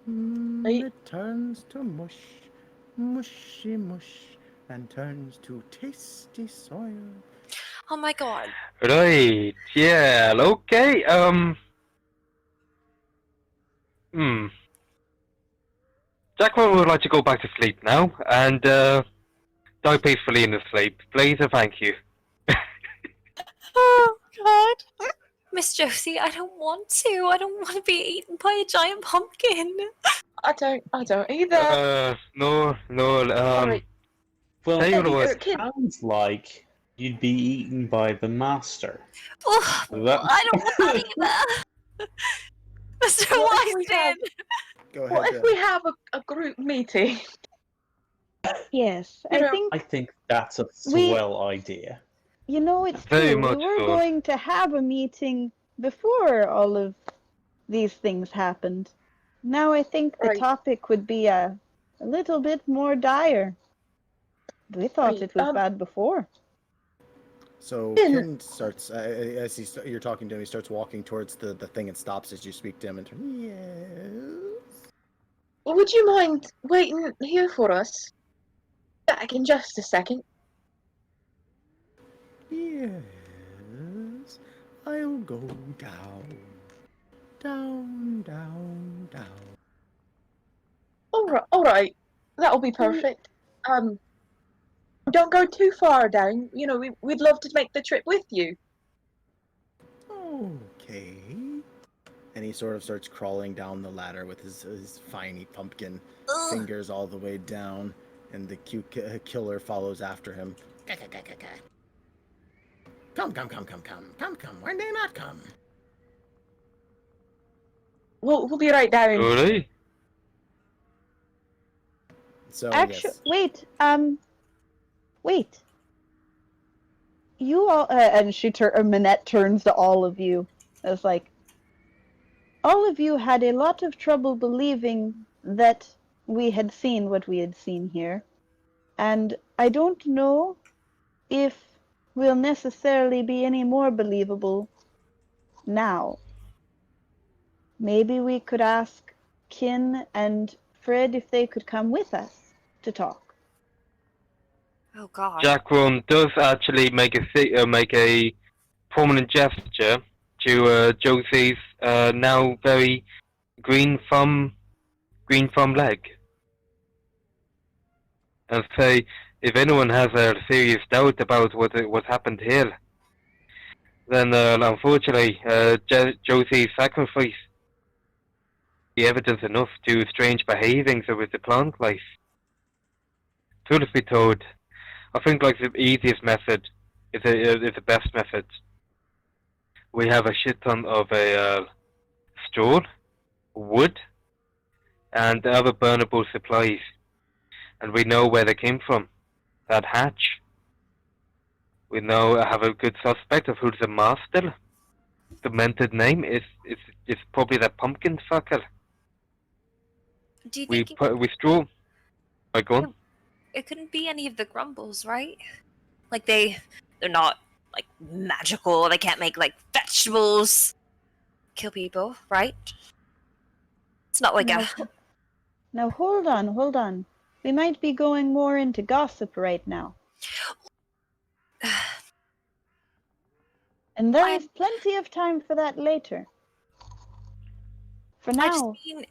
Speaker 5: Right.
Speaker 2: It turns to mush, mushy mush, and turns to tasty soil.
Speaker 8: Oh my god.
Speaker 3: Right, yeah, okay, Jackman would like to go back to sleep now, and, die peacefully in his sleep. Please and thank you.
Speaker 6: Oh God.
Speaker 8: Miss Josie, I don't want to. I don't want to be eaten by a giant pumpkin.
Speaker 5: I don't either.
Speaker 3: No,
Speaker 5: Alright.
Speaker 1: Well,
Speaker 3: Tell you what it was.
Speaker 5: Kin,
Speaker 1: sounds like you'd be eaten by the master.
Speaker 8: Oh,
Speaker 1: That-
Speaker 8: I don't want that either. Mr.
Speaker 5: What if we
Speaker 8: Wyston!
Speaker 5: have-
Speaker 2: Go ahead.
Speaker 5: what if we have a group meeting?
Speaker 4: Yes,
Speaker 5: You know,
Speaker 1: I think that's a
Speaker 4: We-
Speaker 1: swell idea.
Speaker 4: You know, it's
Speaker 3: Very
Speaker 4: true. We
Speaker 3: much
Speaker 4: were
Speaker 3: so.
Speaker 4: going to have a meeting before all of these things happened. Now I think the
Speaker 5: Right.
Speaker 4: topic would be a little bit more dire. We thought
Speaker 5: Right,
Speaker 4: it was bad before.
Speaker 2: So
Speaker 5: Kin.
Speaker 2: Ken starts, as you're talking to him, he starts walking towards the thing and stops as you speak to him and turns, yes.
Speaker 5: would you mind waiting here for us? Back in just a second.
Speaker 2: Yes, I'll go down, down, down, down.
Speaker 5: Alright. That'll be perfect. Don't go too far down. You know, we'd love to make the trip with you.
Speaker 2: Okay. And he sort of starts crawling down the ladder with his finey pumpkin
Speaker 8: Ugh.
Speaker 2: fingers all the way down, and the cute killer follows after him. Come, when they not come?
Speaker 5: We'll be right down.
Speaker 3: Alright.
Speaker 2: So,
Speaker 4: Actually,
Speaker 2: yes.
Speaker 4: wait. You all, and Minette turns to all of you. It's like, all of you had a lot of trouble believing that we had seen what we had seen here. And I don't know if we'll necessarily be any more believable now. Maybe we could ask Kin and Fred if they could come with us to talk.
Speaker 8: Oh god.
Speaker 3: Jackrun does actually make a prominent gesture to Josie's now very green thumb leg, and say, if anyone has a serious doubt about what happened here, then unfortunately Josie sacrificed the evidence enough to strange behavings with the plant life. Truth be told, I think like the easiest method is the best method. We have a shit ton of straw, wood, and other burnable supplies, and we know where they came from. That hatch. We know have a good suspect of who's the master. The mented name is probably that pumpkin fucker.
Speaker 8: Do you
Speaker 3: We
Speaker 8: think
Speaker 3: straw. My gun.
Speaker 8: it couldn't be any of the grumbles, right? Like they're not like magical. They can't make like vegetables kill people, right? It's not like
Speaker 4: Now hold on. We might be going more into gossip right now. And there is plenty of time for that later. For
Speaker 8: I just
Speaker 4: now,
Speaker 8: mean,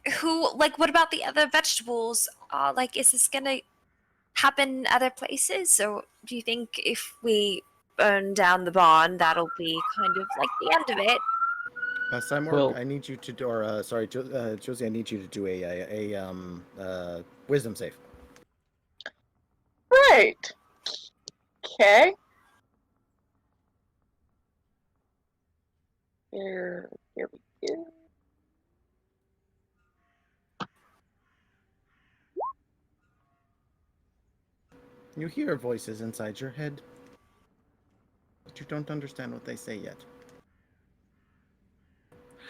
Speaker 8: what about the other vegetables? Is this gonna happen other places? Or do you think if we burn down the barn, that'll be kind of like the end of it?
Speaker 2: Simon,
Speaker 1: Well-
Speaker 2: I need you to do, or Josie, I need you to do a wisdom save.
Speaker 5: Right. Okay. Here we go.
Speaker 2: You hear voices inside your head, but you don't understand what they say yet.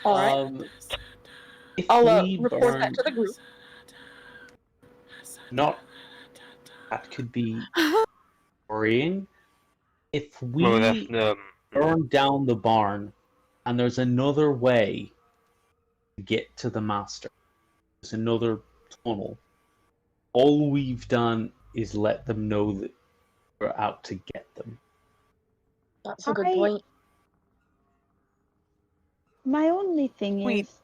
Speaker 5: All right.
Speaker 1: If
Speaker 5: I'll
Speaker 1: we
Speaker 5: report that
Speaker 1: burn-
Speaker 5: to the group.
Speaker 1: Not that could be worrying. If we
Speaker 3: Well, that's
Speaker 1: burn down the barn, and there's another way to get to the master, there's another tunnel. All we've done is let them know that we're out to get them.
Speaker 5: That's a good
Speaker 4: I-
Speaker 5: point.
Speaker 4: my only thing
Speaker 6: Wait.
Speaker 4: is,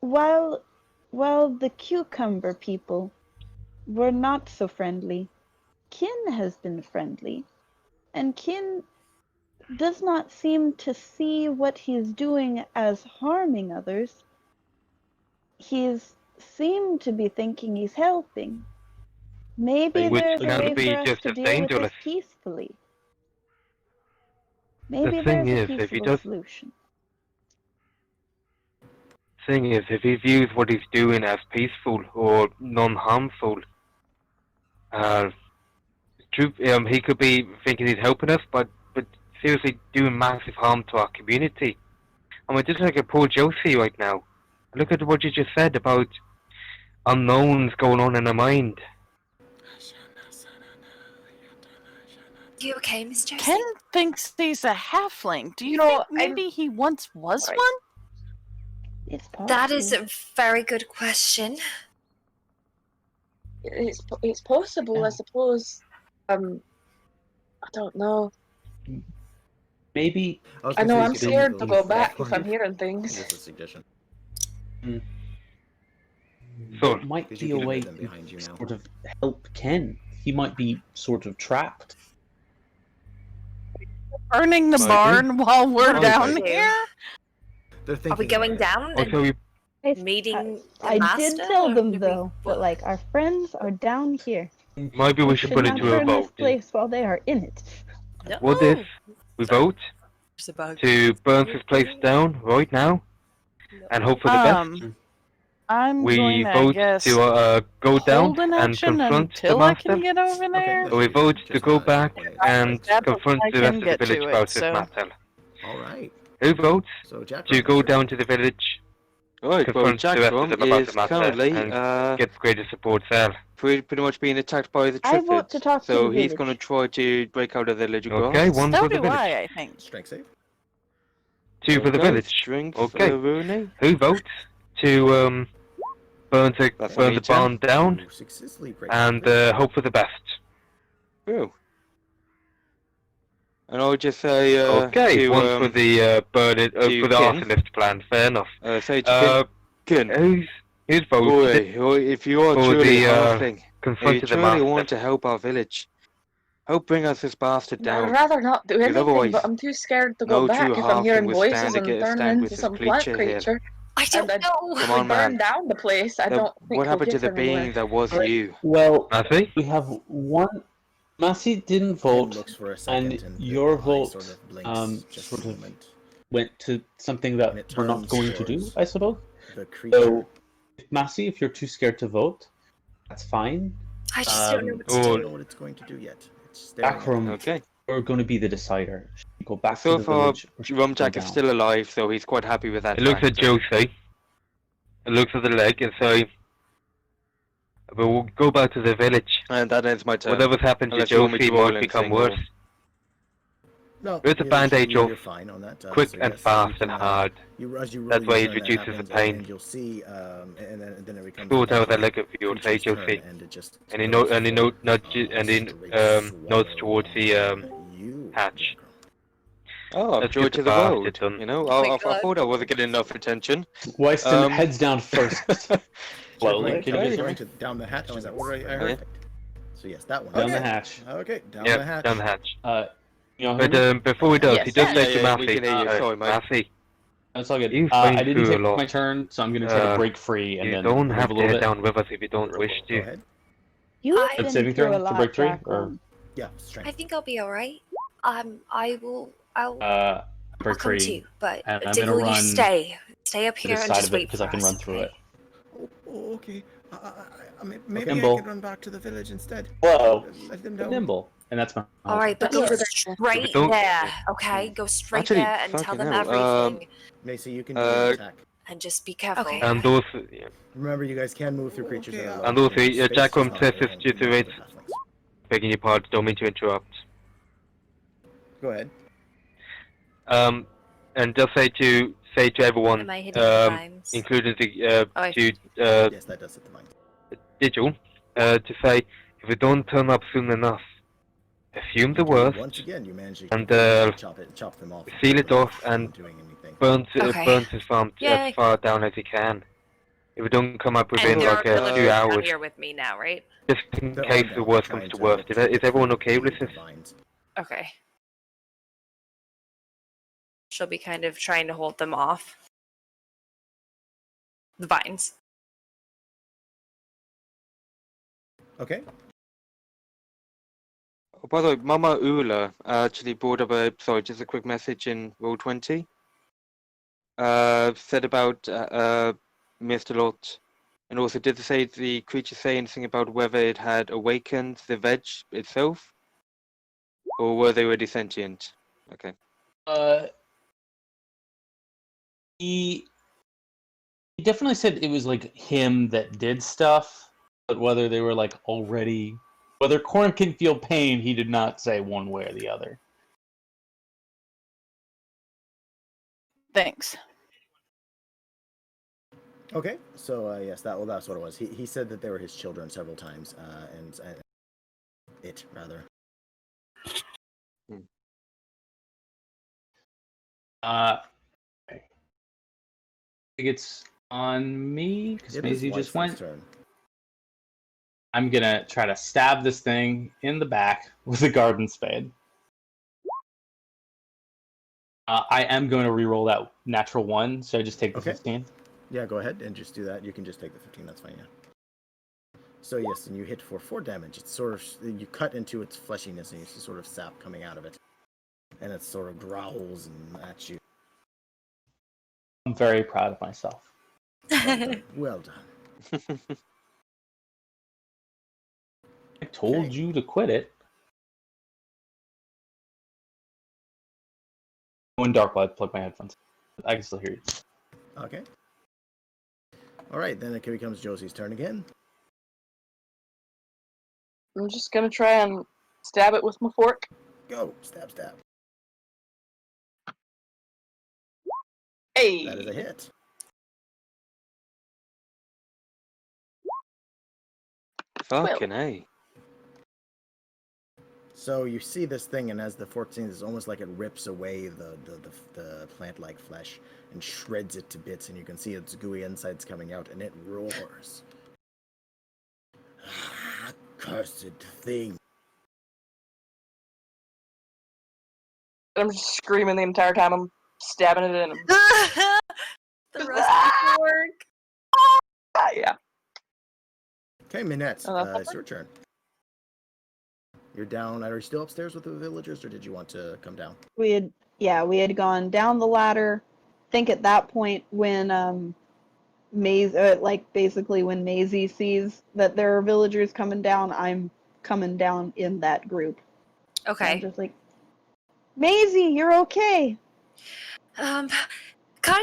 Speaker 4: while the cucumber people were not so friendly, Kin has been friendly, and Kin does not seem to see what he's doing as harming others. He's seemed to be thinking he's helping. Maybe
Speaker 3: Which
Speaker 4: there's a
Speaker 3: can
Speaker 4: way
Speaker 3: be
Speaker 4: for us
Speaker 3: just
Speaker 4: to
Speaker 3: as
Speaker 4: deal with this
Speaker 3: dangerous.
Speaker 4: peacefully. Maybe
Speaker 3: thing
Speaker 4: there's a
Speaker 3: is, if he
Speaker 4: peaceful
Speaker 3: does-
Speaker 4: solution.
Speaker 3: thing is, if he views what he's doing as peaceful or non-harmful, he could be thinking he's helping us, but seriously doing massive harm to our community. I mean, just like a poor Josie right now. Look at what you just said about unknowns going on in her mind.
Speaker 8: You okay, Miss Josie?
Speaker 6: Ken thinks he's a halfling. Do you,
Speaker 5: You know,
Speaker 6: think maybe he once was
Speaker 5: Right.
Speaker 6: one?
Speaker 4: It's possible.
Speaker 8: That is a very good question.
Speaker 5: It's possible, I
Speaker 1: Yeah.
Speaker 5: suppose. I don't know.
Speaker 1: Maybe
Speaker 5: I know I'm
Speaker 2: you can
Speaker 5: scared to
Speaker 2: leave
Speaker 5: go
Speaker 2: that
Speaker 5: back
Speaker 2: one.
Speaker 5: if I'm hearing things.
Speaker 2: Just a suggestion.
Speaker 3: So,
Speaker 1: there might
Speaker 2: Because
Speaker 1: be
Speaker 2: you
Speaker 1: a
Speaker 2: can
Speaker 1: way
Speaker 2: hear them behind you
Speaker 1: to
Speaker 2: now.
Speaker 1: sort of help Ken. He might be sort of trapped.
Speaker 6: Burning the
Speaker 3: Might be.
Speaker 6: barn while we're
Speaker 3: Might
Speaker 6: down
Speaker 3: be.
Speaker 6: here?
Speaker 2: They're
Speaker 8: Are
Speaker 2: thinking
Speaker 8: we going
Speaker 2: ahead.
Speaker 8: down
Speaker 3: also,
Speaker 8: and
Speaker 3: we
Speaker 8: meeting the
Speaker 4: I
Speaker 8: master?
Speaker 4: did tell
Speaker 8: or
Speaker 4: them
Speaker 8: did we-
Speaker 4: though that like our friends are down here.
Speaker 3: maybe we should put it
Speaker 4: not
Speaker 3: to a
Speaker 4: burn this
Speaker 3: vote.
Speaker 4: place while they are in it.
Speaker 7: No.
Speaker 3: What if we vote
Speaker 7: It's about
Speaker 3: to burn this place down right now and hope for the best?
Speaker 6: I'm
Speaker 3: We
Speaker 6: going to,
Speaker 3: vote
Speaker 6: guess,
Speaker 3: to go down
Speaker 6: hold an
Speaker 3: and
Speaker 6: action
Speaker 3: confront the
Speaker 6: until I can
Speaker 3: master.
Speaker 6: get over there.
Speaker 2: Okay,
Speaker 3: We vote to go back and
Speaker 6: That
Speaker 3: confront
Speaker 6: I
Speaker 3: the rest
Speaker 6: can
Speaker 3: of the
Speaker 6: get to
Speaker 3: village
Speaker 6: it,
Speaker 3: about this
Speaker 6: so-
Speaker 3: matter.
Speaker 2: All right.
Speaker 3: Who votes
Speaker 2: So Jack
Speaker 3: to go down to the village,
Speaker 9: Right, well,
Speaker 3: confront the rest of
Speaker 9: Jackrum
Speaker 3: them about
Speaker 9: is
Speaker 3: the matter,
Speaker 9: currently
Speaker 3: and get greater support there?
Speaker 9: pretty much being attacked by the
Speaker 4: I vote to
Speaker 9: Triffids.
Speaker 4: talk to
Speaker 9: So
Speaker 4: the
Speaker 9: he's going to
Speaker 4: village.
Speaker 9: try to break out of the village of
Speaker 3: Okay,
Speaker 9: grass.
Speaker 3: one
Speaker 6: So
Speaker 3: for the
Speaker 6: do
Speaker 3: village.
Speaker 6: I think.
Speaker 2: Strength save.
Speaker 3: Two for the
Speaker 9: Okay,
Speaker 3: village.
Speaker 9: Strength
Speaker 3: Okay.
Speaker 9: for Rooney.
Speaker 3: Who votes to burn
Speaker 9: That's
Speaker 3: the
Speaker 9: me,
Speaker 3: barn down
Speaker 2: Ooh, successfully break
Speaker 3: and
Speaker 2: the
Speaker 3: hope for the best?
Speaker 9: True. And I'll just say
Speaker 3: Okay,
Speaker 9: to,
Speaker 3: one for the burn it
Speaker 9: to
Speaker 3: for the
Speaker 9: Kin.
Speaker 3: arsonist plan. Fair enough.
Speaker 9: say to Kin,
Speaker 3: Who's votes
Speaker 9: boy, if you are
Speaker 3: for
Speaker 9: truly
Speaker 3: the,
Speaker 9: halfling, and you
Speaker 3: confronted the
Speaker 9: truly
Speaker 3: master?
Speaker 9: want to help our village, help bring us this bastard
Speaker 5: I'd
Speaker 9: down.
Speaker 5: rather not do anything,
Speaker 9: otherwise,
Speaker 5: but I'm too scared to go
Speaker 9: no
Speaker 5: back
Speaker 9: true
Speaker 5: if I'm hearing
Speaker 9: halfling would
Speaker 5: voices
Speaker 9: stand to
Speaker 5: and
Speaker 9: get a
Speaker 5: turn
Speaker 9: stand
Speaker 5: into
Speaker 9: with this
Speaker 5: some plant
Speaker 9: creature here.
Speaker 5: creature.
Speaker 8: I don't
Speaker 5: And
Speaker 8: know.
Speaker 9: Come
Speaker 5: We
Speaker 9: on,
Speaker 5: burn
Speaker 9: man.
Speaker 5: down the place. I don't think
Speaker 9: What
Speaker 5: we'll
Speaker 9: happened to
Speaker 5: get
Speaker 9: the
Speaker 5: anywhere.
Speaker 9: being that was
Speaker 5: Right.
Speaker 9: you?
Speaker 1: Well,
Speaker 3: Massey?
Speaker 1: we have one. Massey didn't
Speaker 2: Ken
Speaker 1: vote,
Speaker 2: looks for a second,
Speaker 1: and
Speaker 2: the
Speaker 1: your
Speaker 2: eye
Speaker 1: vote
Speaker 2: sort of blinks just
Speaker 1: sort
Speaker 2: a
Speaker 1: of
Speaker 2: moment.
Speaker 1: went to something
Speaker 2: And it
Speaker 1: that we're not
Speaker 2: turns
Speaker 1: going to do,
Speaker 2: towards
Speaker 1: I suppose.
Speaker 2: The creature.
Speaker 1: So, Massey, if you're too scared to vote, that's fine.
Speaker 8: I just don't know
Speaker 1: Um,
Speaker 8: what
Speaker 2: I
Speaker 8: to
Speaker 2: don't
Speaker 8: do.
Speaker 2: know what it's going to do yet. It's staring at
Speaker 1: Backroom,
Speaker 2: you.
Speaker 9: Okay.
Speaker 1: we're going to be the decider. Should we go back
Speaker 9: So
Speaker 1: to the
Speaker 9: far,
Speaker 1: village. or should we go
Speaker 9: Rumjack is
Speaker 1: down?
Speaker 9: still alive, so he's quite happy with that.
Speaker 3: It looks
Speaker 9: fact.
Speaker 3: at Josie. It looks at the leg and say, "But we'll go back to the village.
Speaker 9: And that ends my turn.
Speaker 3: Whatever's happened to
Speaker 9: Unless you want me
Speaker 3: Josie
Speaker 9: to roll
Speaker 3: might become
Speaker 9: anything more.
Speaker 3: worse."
Speaker 2: No,
Speaker 3: There's a bandage
Speaker 2: you're
Speaker 3: off.
Speaker 2: fine on that.
Speaker 3: Quick
Speaker 2: so
Speaker 3: and
Speaker 2: yes,
Speaker 3: fast
Speaker 2: you can,
Speaker 3: and hard.
Speaker 2: As you roll,
Speaker 3: That
Speaker 2: you
Speaker 3: way it
Speaker 2: turn,
Speaker 3: reduces
Speaker 2: happens,
Speaker 3: the pain.
Speaker 2: and you'll see, and then it becomes
Speaker 3: Short out the
Speaker 2: the
Speaker 3: leg of your
Speaker 2: creature's
Speaker 3: you'll
Speaker 2: turn,
Speaker 3: see.
Speaker 2: and it just
Speaker 3: And he
Speaker 2: goes
Speaker 3: nods towards the
Speaker 2: you,
Speaker 3: hatch.
Speaker 9: Oh,
Speaker 3: Let's
Speaker 9: joy
Speaker 3: get
Speaker 9: to
Speaker 3: the
Speaker 9: the
Speaker 3: bastard
Speaker 9: road.
Speaker 3: done.
Speaker 9: You know,
Speaker 8: Oh my
Speaker 9: I
Speaker 8: God.
Speaker 9: thought I wasn't getting enough attention.
Speaker 1: Wyston heads down first. Slowly.
Speaker 2: Going,
Speaker 1: Can you guys hear
Speaker 2: going
Speaker 1: me?
Speaker 2: to down the hatch. Is that what I
Speaker 9: Yeah.
Speaker 2: heard? So yes, that one.
Speaker 1: Down
Speaker 2: okay.
Speaker 1: the hatch.
Speaker 2: Okay, down
Speaker 3: Yeah,
Speaker 2: the hatch.
Speaker 3: down the hatch.
Speaker 1: You all hear
Speaker 3: But
Speaker 1: me?
Speaker 3: before he does,
Speaker 5: Yes.
Speaker 3: he does say to
Speaker 9: Yeah, we
Speaker 3: Massey,
Speaker 9: can hear you. Sorry, mate.
Speaker 3: Massey,
Speaker 1: That's all good.
Speaker 3: You've
Speaker 1: I
Speaker 3: been
Speaker 1: didn't
Speaker 3: through a
Speaker 1: take
Speaker 3: lot.
Speaker 1: my turn, so I'm going to try to break free and
Speaker 3: you
Speaker 1: then
Speaker 3: don't
Speaker 1: move
Speaker 3: have
Speaker 1: a
Speaker 3: to
Speaker 1: little
Speaker 3: head
Speaker 1: bit.
Speaker 3: down with us if you don't wish
Speaker 2: Go
Speaker 3: to.
Speaker 2: ahead.
Speaker 4: You've
Speaker 8: I-
Speaker 4: been
Speaker 1: saving
Speaker 4: through
Speaker 1: throw
Speaker 4: a
Speaker 1: to
Speaker 4: lot,
Speaker 1: break free,
Speaker 4: Jack.
Speaker 1: or
Speaker 2: Yeah, strength.
Speaker 8: I think I'll be alright. I will. I'll
Speaker 1: break
Speaker 8: come
Speaker 1: free.
Speaker 8: too. But
Speaker 1: and I'm
Speaker 8: Diggle,
Speaker 1: gonna
Speaker 8: you
Speaker 1: run
Speaker 8: stay up
Speaker 1: to
Speaker 8: here
Speaker 1: the
Speaker 8: and
Speaker 1: side
Speaker 8: just
Speaker 1: of it
Speaker 8: wait
Speaker 1: because
Speaker 8: for
Speaker 1: I can
Speaker 8: us,
Speaker 1: run through
Speaker 8: okay?
Speaker 1: it.
Speaker 2: Oh, okay. Maybe
Speaker 1: Nimble.
Speaker 2: I can run back to the village instead.
Speaker 1: Whoa,
Speaker 2: Let them know.
Speaker 1: nimble, and that's my.
Speaker 8: All right, but
Speaker 4: Go
Speaker 8: go
Speaker 4: over
Speaker 8: straight
Speaker 3: Don't-
Speaker 8: there, okay? Go straight
Speaker 9: Actually,
Speaker 8: there and tell
Speaker 9: fucking
Speaker 8: them
Speaker 9: hell,
Speaker 8: everything,
Speaker 2: Macy, you can do your attack.
Speaker 8: and just be careful. Okay.
Speaker 3: And also,
Speaker 2: Remember, you guys can move through creatures that are low.
Speaker 3: And also,
Speaker 2: in space,
Speaker 3: Jack
Speaker 2: just not
Speaker 3: says
Speaker 2: other
Speaker 3: this due to
Speaker 2: other
Speaker 3: it.
Speaker 2: halflings.
Speaker 3: begging your pardon, don't mean to interrupt.
Speaker 2: Go ahead.
Speaker 3: And just say to everyone,
Speaker 8: Am I hitting the times?
Speaker 3: including the
Speaker 8: I-
Speaker 3: to
Speaker 2: Yes, that does hit the mind.
Speaker 3: Digil, to say if we don't turn up soon enough, assume the
Speaker 2: Okay,
Speaker 3: worst,
Speaker 2: Once again, you manage to
Speaker 3: and,
Speaker 2: chop them off.
Speaker 3: seal it off
Speaker 2: without
Speaker 3: and
Speaker 2: doing anything.
Speaker 3: burns
Speaker 8: Okay.
Speaker 3: burns his farm
Speaker 8: Yay.
Speaker 3: as far down as he can. If we don't come up
Speaker 7: And
Speaker 3: within
Speaker 7: there are
Speaker 3: like
Speaker 7: villagers
Speaker 3: 2
Speaker 7: down
Speaker 3: hours,
Speaker 7: here with me now, right?
Speaker 3: just in
Speaker 2: They're
Speaker 3: case
Speaker 2: on
Speaker 3: the
Speaker 2: down,
Speaker 3: worst
Speaker 2: trying
Speaker 3: comes to
Speaker 2: to
Speaker 3: worst.
Speaker 2: get
Speaker 3: Is everyone okay with
Speaker 2: the
Speaker 3: this?
Speaker 2: vines.
Speaker 7: Okay. She'll be kind of trying to hold them off. The vines.
Speaker 2: Okay.
Speaker 9: Oh, by the way, Mama Ula actually brought up just a quick message in Roll20. Said about Mr. Lot, and also did the creature say anything about whether it had awakened the veg itself, or were they already sentient? Okay.
Speaker 1: He definitely said it was like him that did stuff, but whether they were like already, whether Corn can feel pain, he did not say one way or the other.
Speaker 6: Thanks.
Speaker 2: Okay. So yes, that's what it was. He said that they were his children several times, and it rather.
Speaker 1: Okay. I think it's on me because
Speaker 2: It is
Speaker 1: Maisie just
Speaker 2: Whitefoot's
Speaker 1: went.
Speaker 2: turn.
Speaker 1: I'm gonna try to stab this thing in the back with a garden spade. I am going to re-roll that natural 1, so I just take the
Speaker 2: Okay.
Speaker 1: 15.
Speaker 2: Yeah, go ahead and just do that. You can just take the 15. That's fine. Yeah. So yes, and you hit for 4 damage. It's sort of you cut into its fleshiness, and you see sort of sap coming out of it, and it sort of growls at you.
Speaker 1: I'm very proud of myself.
Speaker 2: Well done. Well done.
Speaker 1: I told
Speaker 2: Okay.
Speaker 1: you to quit it. Go in dark while I plug my headphones. I can still hear you.
Speaker 2: Okay. All right, then it becomes Josie's turn again.
Speaker 5: I'm just gonna try and stab it with my fork.
Speaker 2: Go. Stab, stab.
Speaker 5: Hey!
Speaker 2: That is a hit.
Speaker 9: Fucking A.
Speaker 2: So you see this thing, and as the fork sings, it's almost like it rips away the plant-like flesh and shreds it to bits, and you can see its gooey insides coming out, and it roars. Ah, cursed thing.
Speaker 5: I'm just screaming the entire time I'm stabbing it in him.
Speaker 8: The rusty fork.
Speaker 5: Yeah.
Speaker 2: Okay, Minette,
Speaker 5: that's
Speaker 2: it's your turn. You're down. Are you still upstairs with the villagers, or did you want to come down?
Speaker 4: We had gone down the ladder. I think at that point when basically when Maisie sees that there are villagers coming down, I'm coming down in that group. So I'm
Speaker 7: Okay.
Speaker 4: just like, Maisie, you're okay.
Speaker 7: Kind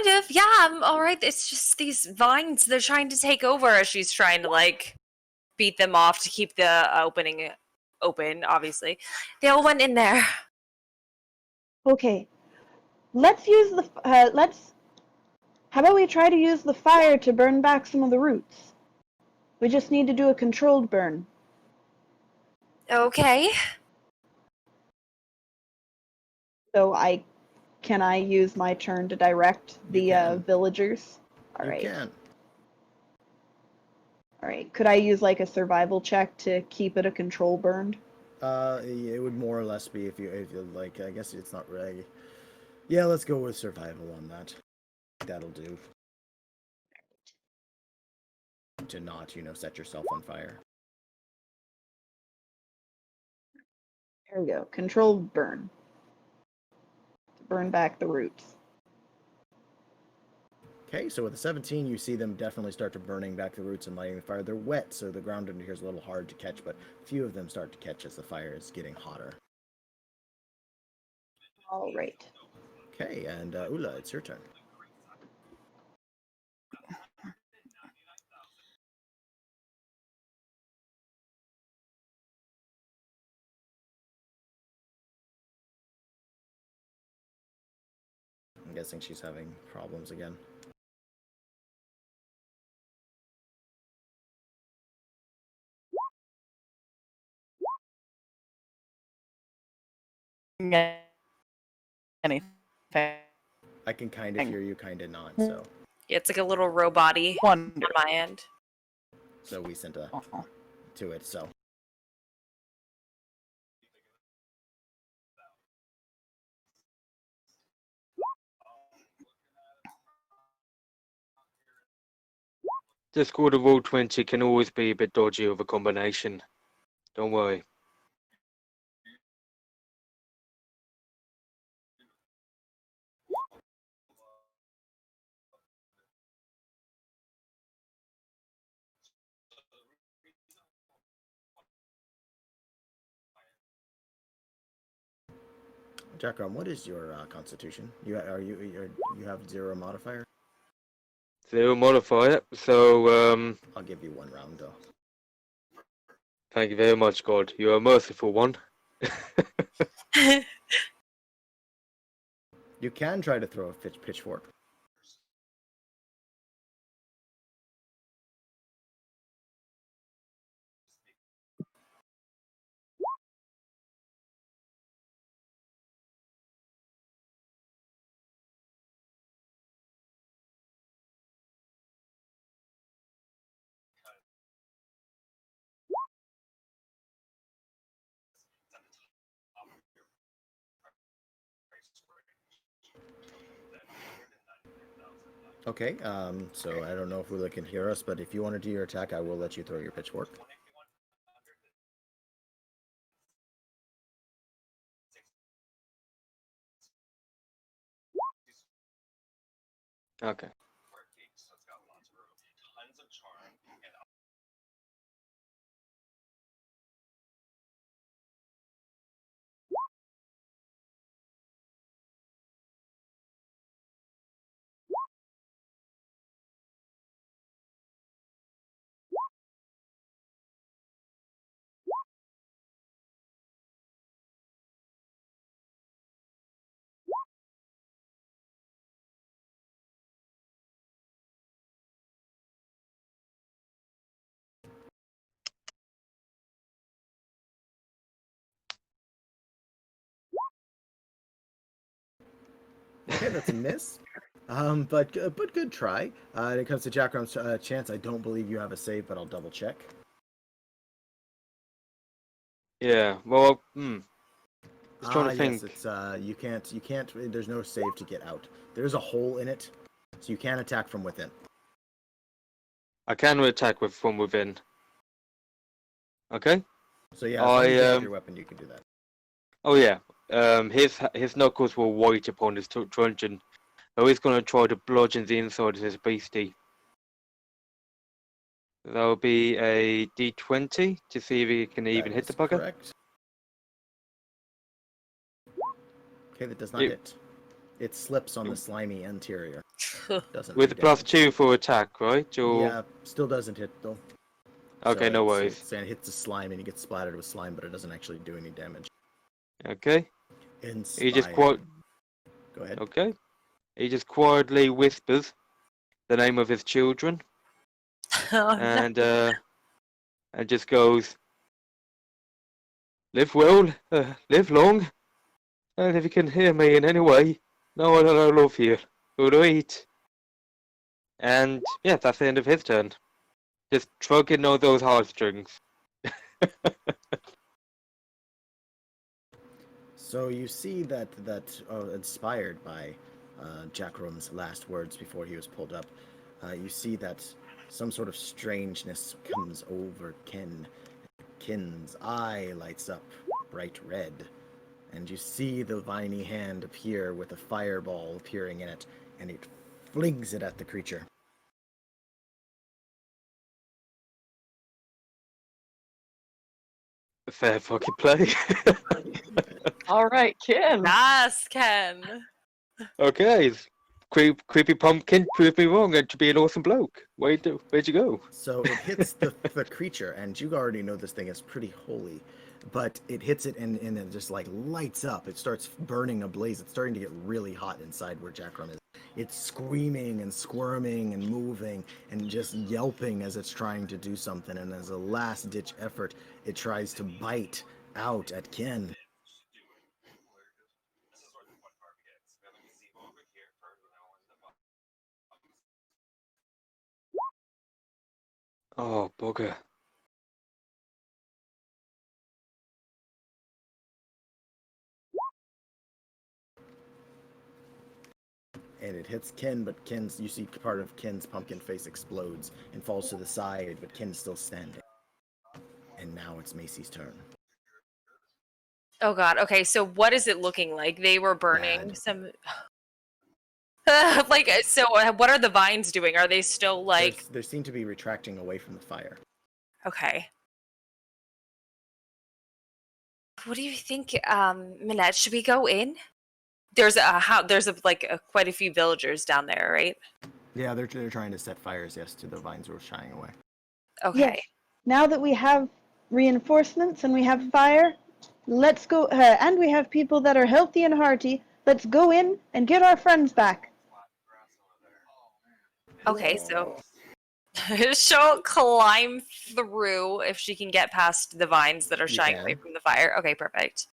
Speaker 7: of. Yeah, I'm alright. It's just these vines, they're trying to take over as she's trying to, like, beat them off to keep the opening open, obviously. They all went in there.
Speaker 4: Okay, let's use the how about we try to use the fire to burn back some of the roots? We just need to do a controlled burn.
Speaker 8: Okay.
Speaker 4: So can I use my turn to direct
Speaker 2: You
Speaker 4: the
Speaker 2: can.
Speaker 4: villagers? All
Speaker 2: You
Speaker 4: right.
Speaker 2: can.
Speaker 4: All right. Could I use like a survival check to keep it a control burn?
Speaker 2: It would more or less be if you like. I guess it's not really. Yeah, let's go with survival on that. That'll do. To not, set yourself on fire.
Speaker 4: There we go. Controlled burn. To burn back the roots.
Speaker 2: Okay, so with a 17, you see them definitely start to burning back the roots and lighting the fire. They're wet, so the ground under here is a little hard to catch, but a few of them start to catch as the fire is getting hotter.
Speaker 4: All right.
Speaker 2: Okay, and Ula, it's your turn. I'm guessing she's having problems again.
Speaker 6: Anything.
Speaker 2: I can kind of hear you, kind of not, so.
Speaker 7: Yeah, it's like a little robot-y on
Speaker 6: Wonder.
Speaker 7: my end.
Speaker 2: So we sent a to it, so.
Speaker 9: Discord of Roll20 can always be a bit dodgy of a combination. Don't worry.
Speaker 2: Jackram, what is your constitution? You have 0 modifier?
Speaker 9: 0 modifier, so
Speaker 2: I'll give you 1 round though.
Speaker 9: thank you very much, God. You're a merciful one.
Speaker 2: You can try to throw a pitchfork. Okay, so I don't know if Ula can hear us, but if you want to do your attack, I will let you throw your pitchfork.
Speaker 9: Okay.
Speaker 2: Okay, that's a miss. But good try. When it comes to Jackram's chance, I don't believe you have a save, but I'll double check.
Speaker 9: Yeah, well, Just trying to think.
Speaker 2: Yes, it's you can't. There's no save to get out. There's a hole in it, so you can attack from within.
Speaker 9: I can attack from within. Okay.
Speaker 2: So yeah, as long as you have your weapon, you can do that.
Speaker 9: Oh yeah. His knuckles were white upon his truncheon. So he's gonna try to bludgeon the inside of his beastie. That'll be a D20 to see if he can even hit the bugger.
Speaker 2: Correct. Okay, that does not hit. It slips on the slimy interior. Doesn't
Speaker 9: With the +2 for attack, right? Or...
Speaker 2: Yeah, still doesn't hit though.
Speaker 9: Okay,
Speaker 2: so
Speaker 9: no worries.
Speaker 2: It hits the slime and he gets splattered with slime, but it doesn't actually do any damage.
Speaker 9: Okay. He just
Speaker 2: Inspired. Go ahead.
Speaker 9: Okay. He just quietly whispers the name of his children
Speaker 7: Oh, no.
Speaker 9: and just goes, "Live well, live long, and if you can hear me in any way, know that I love you. Good to eat." And yeah, that's the end of his turn. Just tugging on those heartstrings.
Speaker 2: So you see that inspired by Jackram's last words before he was pulled up, you see that some sort of strangeness comes over Ken. Ken's eye lights up bright red, and you see the viney hand appear with a fireball appearing in it, and it flings it at the creature.
Speaker 9: Fair fucking play.
Speaker 5: All right, Ken.
Speaker 7: Nice, Ken.
Speaker 9: Okay, creepy pumpkin proved me wrong and to be an awesome bloke. Where'd you go?
Speaker 2: So it hits the creature, and you already know this thing is pretty holy, but it hits it and it just like lights up. It starts burning ablaze. It's starting to get really hot inside where Jackram is. It's screaming and squirming and moving and just yelping as it's trying to do something. And as a last-ditch effort, it tries to bite out at Ken.
Speaker 9: Oh, bugger.
Speaker 2: And it hits Ken, but you see part of Ken's pumpkin face explodes and falls to the side, but Ken's still standing. And now it's Macy's turn.
Speaker 7: Oh god. Okay, so what is it looking like? They were burning
Speaker 2: Bad.
Speaker 7: some like so what are the vines doing? Are they still like
Speaker 2: They seem to be retracting away from the fire.
Speaker 7: okay.
Speaker 8: What do you think, Minette? Should we go in?
Speaker 7: There's quite a few villagers down there, right?
Speaker 2: Yeah, they're trying to set fires, yes, to the vines were shying away.
Speaker 7: Okay.
Speaker 4: Yes. Now that we have reinforcements and we have fire, let's go. And we have people that are healthy and hearty. Let's go in and get our friends back.
Speaker 7: Okay, so she'll climb through if she can get past the vines that are
Speaker 2: You
Speaker 7: shying
Speaker 2: can.
Speaker 7: away from the fire. Okay, perfect.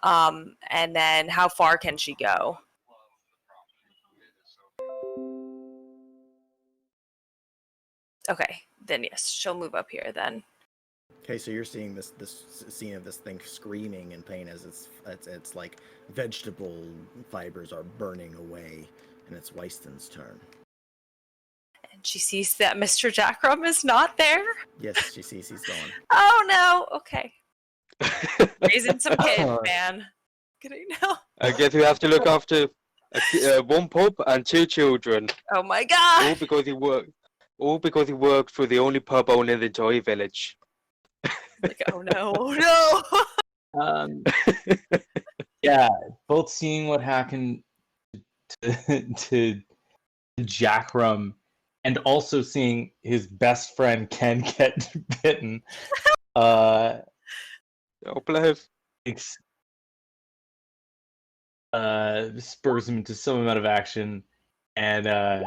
Speaker 7: And then how far can she go? Okay, then yes, she'll move up here then.
Speaker 2: Okay, so you're seeing this scene of this thing screaming in pain as it's like vegetable fibers are burning away, and it's Weiston's turn.
Speaker 7: And she sees that Mr. Jackrum is not there.
Speaker 2: Yes, she sees he's gone.
Speaker 7: Oh no, okay. Raising some kids, man. Getting no.
Speaker 9: I guess we have to look after one pup and two children.
Speaker 7: Oh my god.
Speaker 9: All because he worked for the only pub owner in the entire village.
Speaker 7: Like, oh no, oh no.
Speaker 1: Yeah, both seeing what happened to Jackrum and also seeing his best friend Ken get bitten.
Speaker 9: Oh, bless.
Speaker 1: Spurs him into some amount of action, and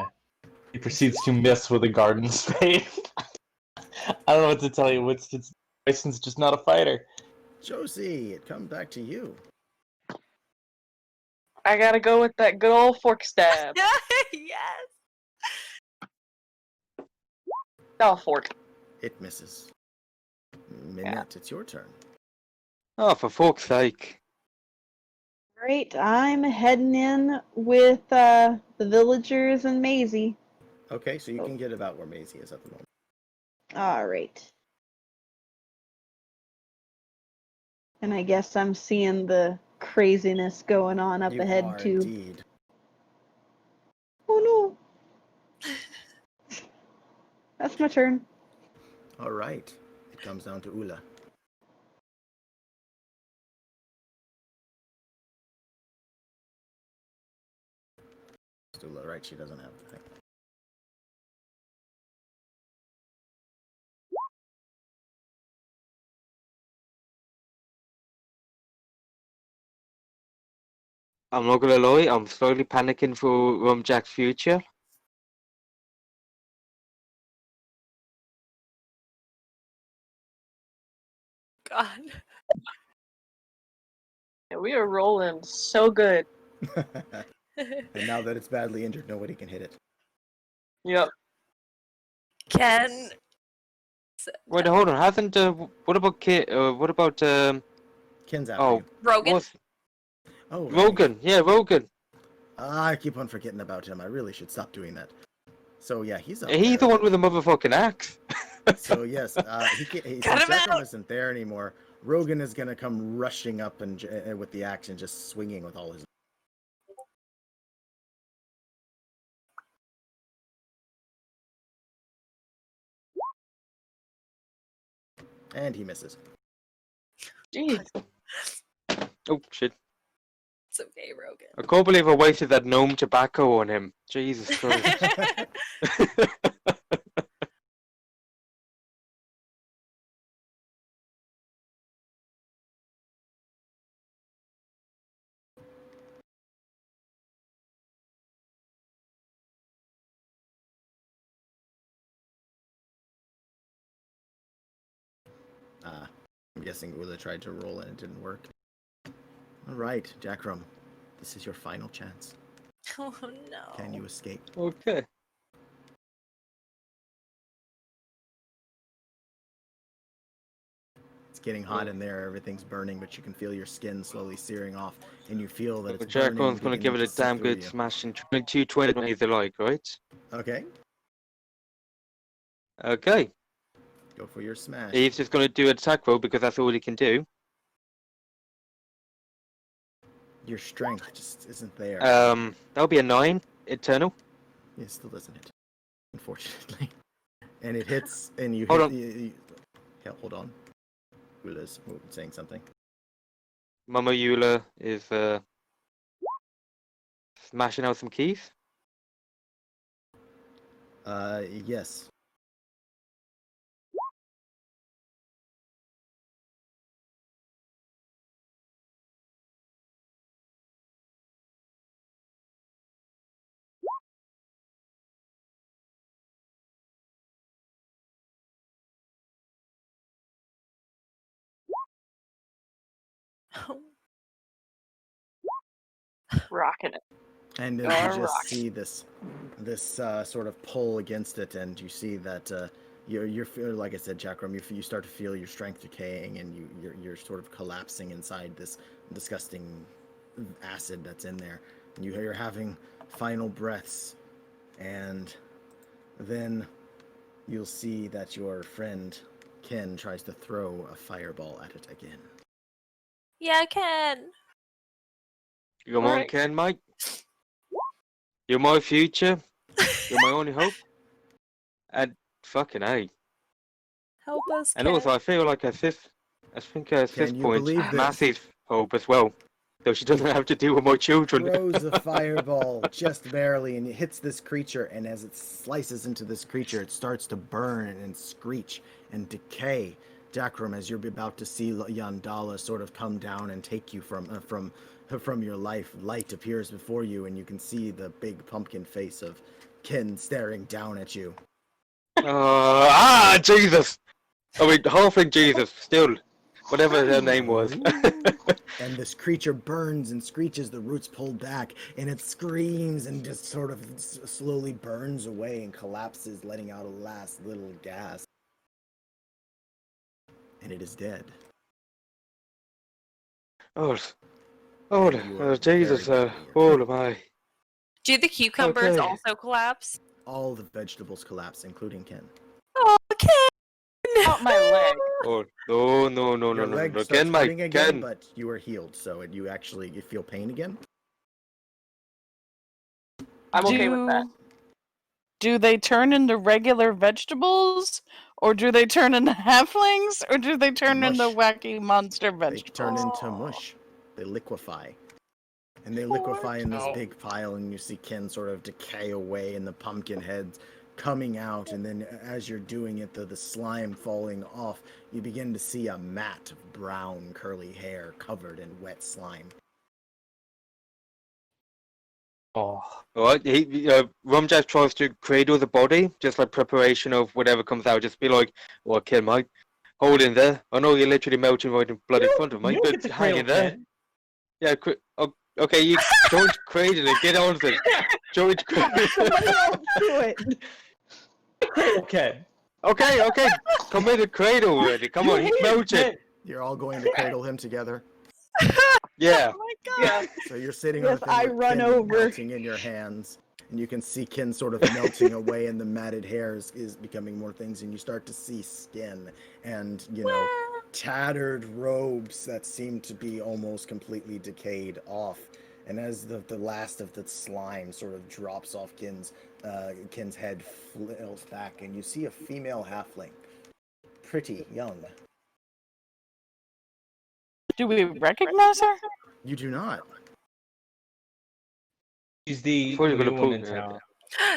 Speaker 1: he proceeds to miss with a garden spade. I don't know what to tell you. Bison's just not a fighter.
Speaker 2: Josie, it comes back to you.
Speaker 5: I gotta go with that good old fork stab.
Speaker 7: Yes.
Speaker 5: Oh, fork.
Speaker 2: It misses. Minette, it's your turn.
Speaker 9: Oh, for fuck's sake.
Speaker 4: Great. I'm heading in with the villagers and Maisie.
Speaker 2: Okay, so you can get about where Maisie is at the moment.
Speaker 4: All right. And I guess I'm seeing the craziness going on up
Speaker 2: You
Speaker 4: ahead
Speaker 2: are
Speaker 4: too.
Speaker 2: indeed.
Speaker 4: Oh no. That's my turn.
Speaker 2: All right, it comes down to Ula. Ula, right? She doesn't have the thing.
Speaker 9: I'm not gonna lie, I'm slowly panicking for Jack's future.
Speaker 7: God.
Speaker 5: Yeah, we are rolling so good.
Speaker 2: And now that it's badly injured, nobody can hit it.
Speaker 5: Yep.
Speaker 7: Ken.
Speaker 9: Wait, hold on. Hasn't what about what about
Speaker 2: Ken's after
Speaker 9: oh
Speaker 2: you.
Speaker 7: Rogan.
Speaker 9: what's
Speaker 2: Oh, right.
Speaker 9: Rogan? Yeah, Rogan.
Speaker 2: I keep on forgetting about him. I really should stop doing that. So yeah, he's up
Speaker 9: He's the
Speaker 2: there.
Speaker 9: one with the motherfucking axe.
Speaker 2: So yes, since
Speaker 7: Cut him
Speaker 2: Jackrum
Speaker 7: out!
Speaker 2: isn't there anymore, Rogan is gonna come rushing up and with the axe and just swinging with all his. And he misses.
Speaker 5: Jeez.
Speaker 9: Oh shit!
Speaker 7: It's okay, Rogan.
Speaker 9: I can't believe I wasted that gnome tobacco on him. Jesus Christ.
Speaker 2: I'm guessing Ula tried to roll and it didn't work. All right, Jackrum, this is your final chance.
Speaker 7: Oh no.
Speaker 2: Can you escape?
Speaker 9: Okay.
Speaker 2: It's getting hot in there. Everything's burning, but you can feel your skin slowly searing off, and you feel that it's
Speaker 9: Jack
Speaker 2: burning.
Speaker 9: Ron's gonna give it a
Speaker 2: beginning to
Speaker 9: damn
Speaker 2: seep through
Speaker 9: good
Speaker 2: you.
Speaker 9: smashing 220 if they like, right?
Speaker 2: Okay,
Speaker 9: Okay.
Speaker 2: go for your smash.
Speaker 9: He's just gonna do an attack roll because that's all he can do.
Speaker 2: Your strength just isn't there.
Speaker 9: That'll be a 9, eternal.
Speaker 2: It still doesn't hit, unfortunately. And it hits, and you
Speaker 9: Hold
Speaker 2: hit.
Speaker 9: on.
Speaker 2: Yeah, hold on. Ula's saying something.
Speaker 9: Mama Eula is smashing out some keys.
Speaker 2: Yes.
Speaker 5: Rocking it.
Speaker 2: And then
Speaker 5: All
Speaker 2: you just
Speaker 5: right.
Speaker 2: see this sort of pull against it, and you see that you're like I said, Jackrum, you start to feel your strength decaying, and you're sort of collapsing inside this disgusting acid that's in there. And you're having final breaths, and then you'll see that your friend Ken tries to throw a fireball at it again.
Speaker 7: Yeah, Ken.
Speaker 9: Come on,
Speaker 5: Alright.
Speaker 9: Ken, mate. You're my future. You're my only hope. And fucking A.
Speaker 7: Help us,
Speaker 9: And
Speaker 7: Ken.
Speaker 9: also, I feel like at this
Speaker 2: Can you
Speaker 9: point,
Speaker 2: believe this?
Speaker 9: massive hope as well. So she doesn't have to deal with my children.
Speaker 2: Throws a fireball just barely, and it hits this creature, and as it slices into this creature, it starts to burn and screech and decay. Jackrum, as you're about to see Yandala sort of come down and take you from your life, light appears before you, and you can see the big pumpkin face of Ken staring down at you.
Speaker 9: Jesus! I mean, halfling Jesus, still. Whatever her name was.
Speaker 2: And this creature burns and screeches, the roots pulled back, and it screams and just sort of slowly burns away and collapses, letting out a last little gasp. And it is dead.
Speaker 9: Oh,
Speaker 2: You are
Speaker 9: Jesus,
Speaker 2: very
Speaker 9: oh my.
Speaker 7: Do the cucumbers
Speaker 9: Okay.
Speaker 7: also collapse?
Speaker 2: All the vegetables collapse, including Ken.
Speaker 7: Oh, Ken!
Speaker 6: Not my leg.
Speaker 9: Oh, no.
Speaker 2: Your leg starts
Speaker 9: Ken, my
Speaker 2: hurting again,
Speaker 9: Ken.
Speaker 2: but you are healed, so you feel pain again?
Speaker 5: I'm okay with that.
Speaker 6: Do they turn into regular vegetables? Or do they turn into halflings? Or do they turn into
Speaker 2: Mush.
Speaker 6: wacky monster
Speaker 2: They
Speaker 6: vegetables?
Speaker 2: turn into mush. They liquefy. And they liquefy in this
Speaker 6: Oh.
Speaker 2: big pile, and you see Ken sort of decay away, and the pumpkin heads coming out. And then as you're doing it, the slime falling off, you begin to see a mat of brown, curly hair covered in wet slime.
Speaker 1: Oh,
Speaker 9: Alright, Rumjack tries to cradle the body, just like preparation of whatever comes out. Just be like, "Oh, Ken, mate, hold in there. I know you're literally melting right in blood in front of me,
Speaker 1: you don't get
Speaker 9: but
Speaker 1: to
Speaker 9: hang
Speaker 1: cradle
Speaker 9: in there."
Speaker 1: Ken.
Speaker 9: Yeah, okay, you don't cradle it. Get on with it. Don't cradle
Speaker 4: Somebody else do it.
Speaker 1: Cradle Ken.
Speaker 9: Okay, come in the cradle already. Come on,
Speaker 1: You
Speaker 9: he's
Speaker 1: hate
Speaker 9: melted.
Speaker 1: Ken.
Speaker 2: You're all going to cradle him together.
Speaker 9: Yeah.
Speaker 6: Oh my god.
Speaker 5: Yeah.
Speaker 2: So you're sitting on
Speaker 4: Yes,
Speaker 2: the thing
Speaker 4: I
Speaker 2: with
Speaker 4: run
Speaker 2: Kin
Speaker 4: over.
Speaker 2: melting in your hands, and you can see Kin sort of melting away, and the matted hair is becoming more things, and you start to see skin and tattered robes that seem to be almost completely decayed off. And as the last of the slime sort of drops off Kin's head, flails back, and you see a female halfling, pretty young.
Speaker 6: Do we recognize her?
Speaker 2: You do not.
Speaker 1: She's the
Speaker 9: Before you go to
Speaker 1: new one in
Speaker 9: poop,
Speaker 1: town.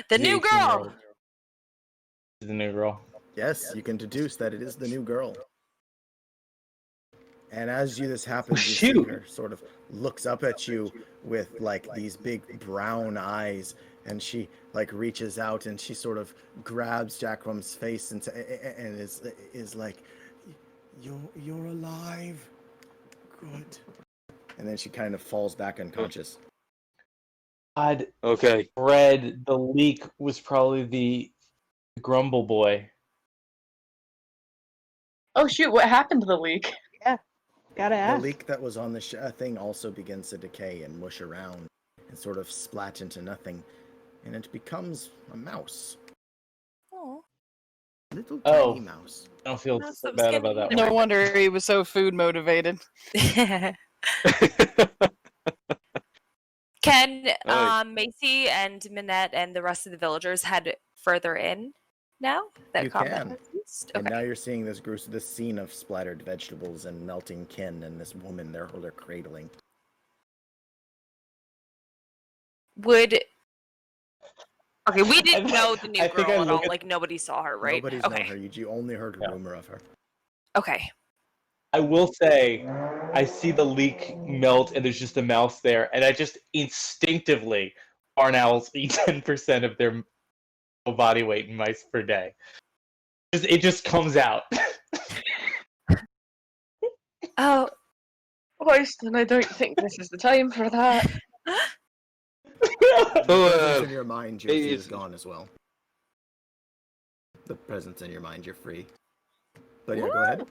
Speaker 7: The
Speaker 1: She's
Speaker 7: new
Speaker 1: 18-year-old.
Speaker 7: girl.
Speaker 1: She's the new girl.
Speaker 2: Yes, you can deduce that it is the new girl. And as this happens, you see
Speaker 1: Shoot.
Speaker 2: her sort of looks up at you with like these big brown eyes, and she like reaches out and she sort of grabs Jackrum's face and is like, "You're alive, good." And then she kind of falls back unconscious.
Speaker 1: God,
Speaker 9: Okay.
Speaker 1: Fred, the leak was probably the Grumble Boy.
Speaker 5: Oh shoot! What happened to the leak?
Speaker 4: Gotta
Speaker 2: The
Speaker 4: ask.
Speaker 2: leak that was on the thing also begins to decay and mush around and sort of splat into nothing, and it becomes a mouse.
Speaker 8: Oh.
Speaker 2: Little
Speaker 1: Oh.
Speaker 2: tiny mouse.
Speaker 1: I don't feel
Speaker 7: That's
Speaker 1: so
Speaker 7: what
Speaker 1: bad
Speaker 7: was
Speaker 1: about that
Speaker 7: gonna
Speaker 1: one.
Speaker 6: No wonder he was so food motivated.
Speaker 7: Ken,
Speaker 9: Alright.
Speaker 7: Macy, and Minette, and the rest of the villagers head further in now that
Speaker 2: You
Speaker 7: combat
Speaker 2: can.
Speaker 7: has ceased?
Speaker 2: And
Speaker 7: Okay.
Speaker 2: now you're seeing this scene of splattered vegetables and melting Kin and this woman they're cradling.
Speaker 7: Would okay, we didn't know the new
Speaker 1: I think
Speaker 7: girl
Speaker 1: I
Speaker 7: at
Speaker 1: look
Speaker 7: all.
Speaker 1: at-
Speaker 7: Like nobody saw her, right?
Speaker 2: Nobody's
Speaker 7: Okay.
Speaker 2: known her. You only heard a
Speaker 1: Yeah.
Speaker 2: rumor of her.
Speaker 7: Okay.
Speaker 1: I will say, I see the leak melt and there's just a mouse there, and I just instinctively, barn owls eat 10% of their body weight in mice per day. It just comes out.
Speaker 7: Oh,
Speaker 5: Royston, I don't think this is the time for that.
Speaker 2: The
Speaker 9: So,
Speaker 2: presence in your mind, Josie, is
Speaker 9: it's-
Speaker 2: gone as well. The presence in your mind, you're free. But yeah, go ahead.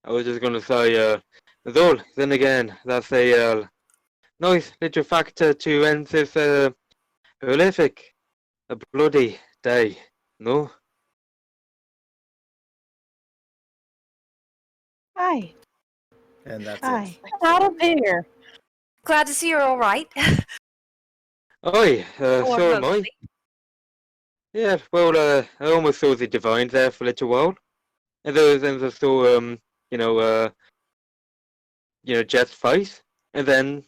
Speaker 9: I was just gonna say, though, then again, that's a nice little factor to end this horrific, a bloody day, no?
Speaker 4: Hi.
Speaker 2: And that's
Speaker 4: Hi.
Speaker 2: it.
Speaker 6: Out of here.
Speaker 8: Glad to see you're all right.
Speaker 9: Oi,
Speaker 7: or
Speaker 9: so am I.
Speaker 7: mostly.
Speaker 9: Yeah, well, I almost saw the divine there for a little while. And then I saw, Jet's face. And then,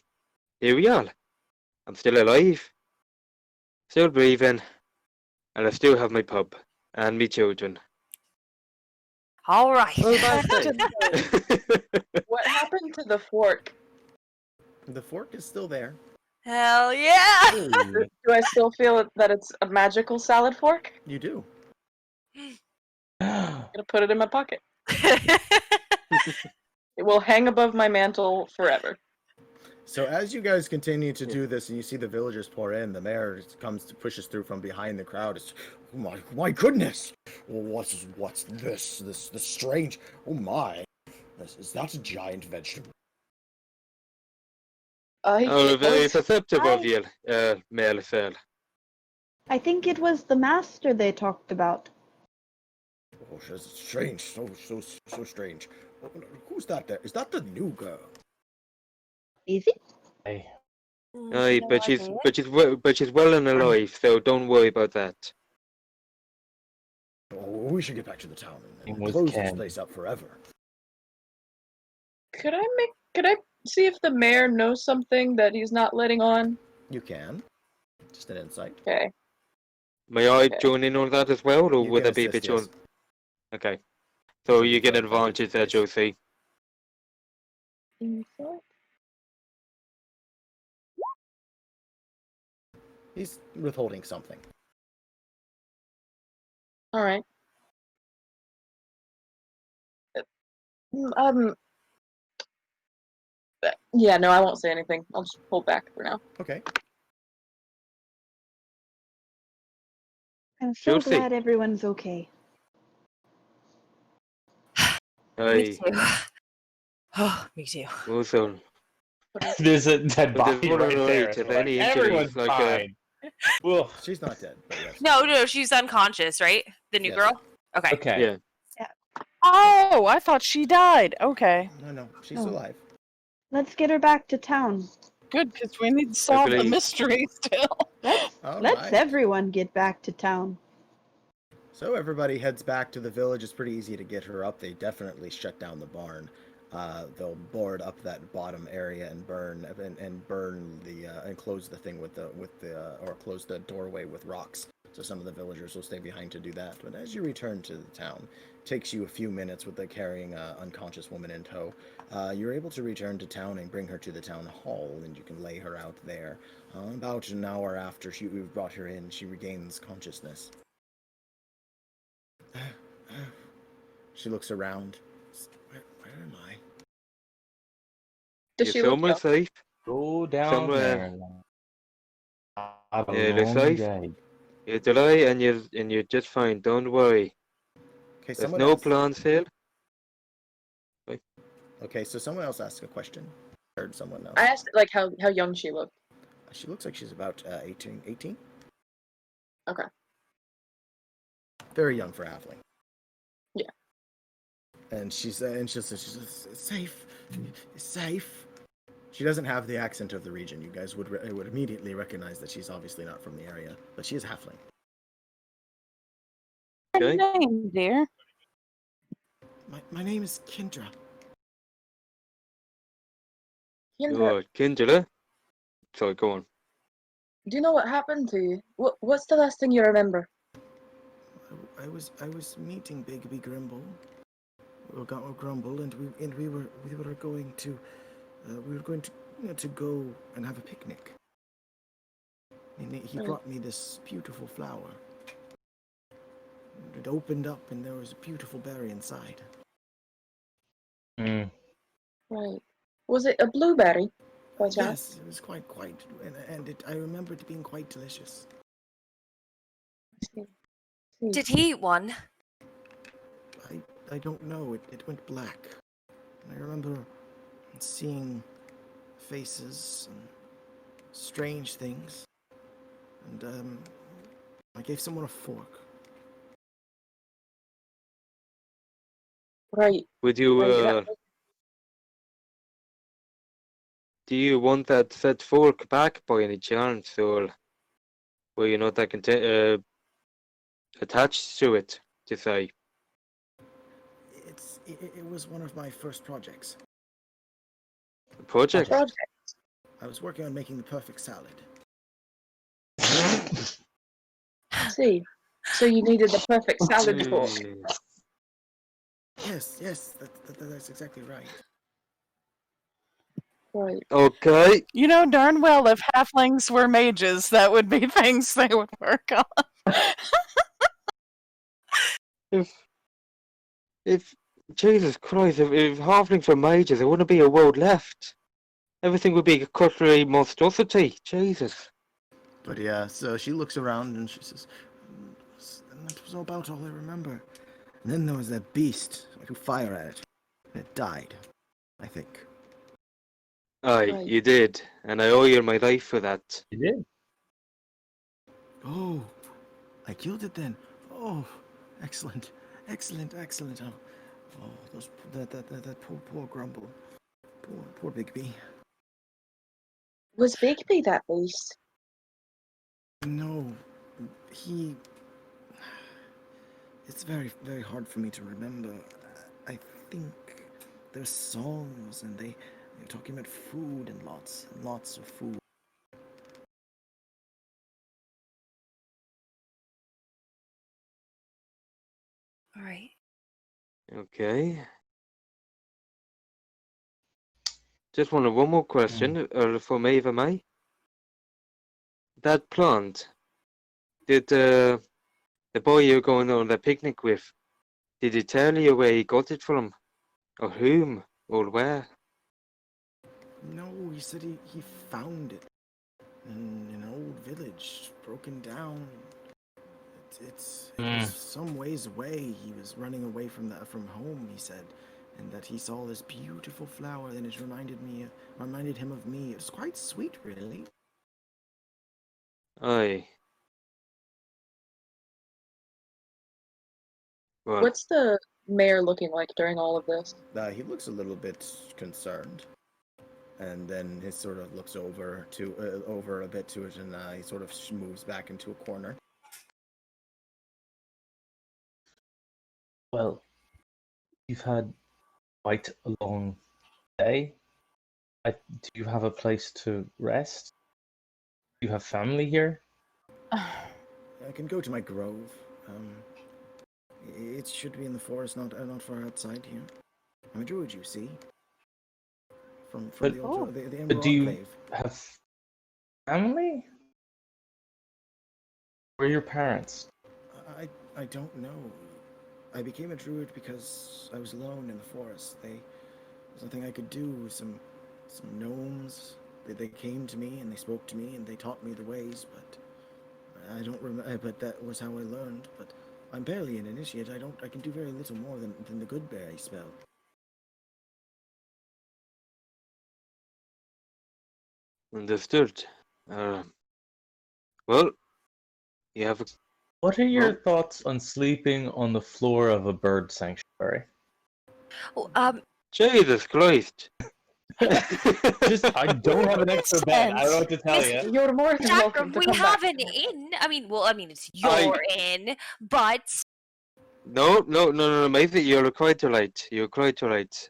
Speaker 9: here we are. I'm still alive. Still breathing. And I still have my pub. And me children.
Speaker 8: All right.
Speaker 9: Oh, that's
Speaker 5: What happened to the fork?
Speaker 2: The fork is still there.
Speaker 8: Hell yeah!
Speaker 5: Do I still feel that it's a magical salad fork?
Speaker 2: You do.
Speaker 5: I'm gonna put it in my pocket. It will hang above my mantle forever.
Speaker 2: So as you guys continue to do this, and you see the villagers pour in, the mayor pushes through from behind the crowd. It's, oh my goodness! What's this? This strange? Oh my! Is that a giant vegetable?
Speaker 9: Oh, very
Speaker 5: was-
Speaker 9: perceptive of
Speaker 4: I-
Speaker 9: you, Maelfel.
Speaker 4: I think it was the master they talked about.
Speaker 2: Oh, that's strange. So strange. Who's that there? Is that the new girl?
Speaker 4: Is it?
Speaker 1: Hey.
Speaker 9: Aye, but she's well and alive, so don't worry about that.
Speaker 2: Oh, we should get back to the town
Speaker 1: It
Speaker 2: and
Speaker 1: was
Speaker 2: close this
Speaker 1: Ken.
Speaker 2: place up forever.
Speaker 5: Could I see if the mayor knows something that he's not letting on?
Speaker 2: You can. Just an insight.
Speaker 5: Okay.
Speaker 9: May I
Speaker 5: Okay.
Speaker 9: join in on that as well, or
Speaker 2: You
Speaker 9: would
Speaker 2: can
Speaker 9: that be a bit
Speaker 2: assist,
Speaker 9: short?
Speaker 2: yes.
Speaker 9: Okay. So you get
Speaker 2: I'll give
Speaker 9: advantage there,
Speaker 2: you space.
Speaker 9: Josie.
Speaker 5: Insight?
Speaker 2: He's withholding something.
Speaker 5: All right. Um. Yeah, no, I won't say anything. I'll just hold back for now.
Speaker 2: Okay.
Speaker 4: I'm so
Speaker 9: Josie.
Speaker 4: glad everyone's okay.
Speaker 7: Me
Speaker 9: Aye,
Speaker 7: too. Oh, me too.
Speaker 9: also.
Speaker 1: There's a dead
Speaker 9: But there's
Speaker 1: body
Speaker 9: one
Speaker 1: right
Speaker 9: on
Speaker 1: there.
Speaker 9: right,
Speaker 1: and
Speaker 9: if
Speaker 1: we're like,
Speaker 9: any injuries,
Speaker 1: everyone's
Speaker 9: like,
Speaker 1: fine. Ugh.
Speaker 2: She's not dead, but yes.
Speaker 7: No, she's unconscious, right? The new
Speaker 2: Yes.
Speaker 7: girl? Okay.
Speaker 1: Okay.
Speaker 9: Yeah.
Speaker 6: Oh, I thought she died. Okay.
Speaker 2: No, she's
Speaker 4: Oh.
Speaker 2: alive.
Speaker 4: Let's get her back to town.
Speaker 6: Good, because we need to solve the
Speaker 9: believe-
Speaker 6: mystery still.
Speaker 4: Let's
Speaker 2: All
Speaker 4: let's
Speaker 2: right.
Speaker 4: everyone get back to town.
Speaker 2: So everybody heads back to the village. It's pretty easy to get her up. They definitely shut down the barn. They'll board up that bottom area and burn the and close the thing or close the doorway with rocks. So some of the villagers will stay behind to do that. But as you return to the town, it takes you a few minutes with the carrying unconscious woman in tow. You're able to return to town and bring her to the town hall, and you can lay her out there. About an hour after we've brought her in, she regains consciousness. She looks around. Where am I?
Speaker 5: Does
Speaker 9: You're
Speaker 5: she look
Speaker 9: somewhere
Speaker 5: young?
Speaker 9: safe.
Speaker 1: Go down
Speaker 9: Somewhere-
Speaker 1: there. Have a
Speaker 9: Yeah, they're
Speaker 1: lonely
Speaker 9: safe.
Speaker 1: day.
Speaker 9: You're delayed and you're just fine. Don't worry.
Speaker 2: Okay,
Speaker 9: There's
Speaker 2: someone
Speaker 9: no
Speaker 2: else.
Speaker 9: plans here.
Speaker 2: Okay, so someone else asked a question. Heard someone else.
Speaker 5: I asked like how young she looked.
Speaker 2: She looks like she's about 18.
Speaker 5: Okay.
Speaker 2: Very young for halfling.
Speaker 5: Yeah.
Speaker 2: And she's it's safe. It's safe. She doesn't have the accent of the region. You guys would immediately recognize that she's obviously not from the area, but she is halfling.
Speaker 9: Okay.
Speaker 6: Your name, dear.
Speaker 2: My name is Kendra.
Speaker 5: Kendra,
Speaker 9: Oh, Kindler. Sorry, go on.
Speaker 5: do you know what happened to you? What's the last thing you remember?
Speaker 2: I was meeting Bigby Grimble. Grumble, and we were going to to go and have a picnic. And he brought me this beautiful flower. It opened up, and there was a beautiful berry inside.
Speaker 1: Mm.
Speaker 5: Right. Was it a blueberry? By chance?
Speaker 2: Yes, it was quite, and I remember it being quite delicious.
Speaker 8: Did he eat one?
Speaker 2: I don't know. It went black. And I remember seeing faces and strange things. And I gave someone a fork.
Speaker 5: Right.
Speaker 9: Would you
Speaker 5: Right,
Speaker 9: do you want that set fork back by any chance, or were you not that attached to it, to say?
Speaker 2: It was one of my first projects.
Speaker 9: A project?
Speaker 5: Project.
Speaker 2: I was working on making the perfect salad.
Speaker 5: See. So you needed the perfect salad fork.
Speaker 2: Yes, that's exactly right.
Speaker 5: Right.
Speaker 9: Okay.
Speaker 6: You know darn well if halflings were mages, that would be things they would work on.
Speaker 9: If Jesus Christ, if halflings were mages, there wouldn't be a world left. Everything would be a cutlery monstrosity. Jesus.
Speaker 2: But yeah, so she looks around and she says, and that was about all I remember. And then there was that beast. I threw fire at it. And it died, I think.
Speaker 9: Aye,
Speaker 5: Right.
Speaker 9: you did, and I owe you my life for that.
Speaker 1: You did.
Speaker 2: Oh, I killed it then. Oh, excellent. Oh, that poor Grumble. Poor Bigby.
Speaker 5: Was Bigby that beast?
Speaker 2: No, it's very, very hard for me to remember. I think there's songs and they're talking about food and lots of food.
Speaker 8: All right.
Speaker 9: Okay. Just wanted one more question for me, if I may. that plant. Did the boy you're going on the picnic with, did he tell you where he got it from? Or whom? Or where?
Speaker 2: No, he said he found it in an old village, broken down. It was some ways away. He was running away from home, he said, and that he saw this beautiful flower, and it reminded him of me. It was quite sweet, really.
Speaker 9: Aye. Well,
Speaker 5: What's the mayor looking like during all of this?
Speaker 2: He looks a little bit concerned, and then he sort of looks over a bit to it, and he sort of moves back into a corner.
Speaker 1: Well, you've had quite a long day. Do you have a place to rest? Do you have family here?
Speaker 2: I can go to my grove. It should be in the forest, not far outside here. I'm a druid, you see. From
Speaker 1: But-
Speaker 2: the old the
Speaker 1: But
Speaker 2: Emerald
Speaker 1: do you
Speaker 2: Enclave.
Speaker 1: have family? Where are your parents?
Speaker 2: I don't know. I became a druid because I was alone in the forest. There's nothing I could do. Some gnomes. They came to me and they spoke to me and they taught me the ways, but I don't remember. But that was how I learned. But I'm barely an initiate. I can do very little more than the good berry spell.
Speaker 9: understood. Well, you have a...
Speaker 1: What are your
Speaker 9: Well-
Speaker 1: thoughts on sleeping on the floor of a bird sanctuary?
Speaker 8: Oh,
Speaker 9: Jesus Christ.
Speaker 1: Just, I don't have an extra bed. I don't know what to tell you.
Speaker 5: You're more than welcome
Speaker 8: Jackram,
Speaker 5: to
Speaker 8: we
Speaker 5: come
Speaker 8: have
Speaker 5: back.
Speaker 8: an inn. I mean, it's your
Speaker 9: I-
Speaker 8: inn, but
Speaker 9: No, Maisie, you're quite right. You're quite right.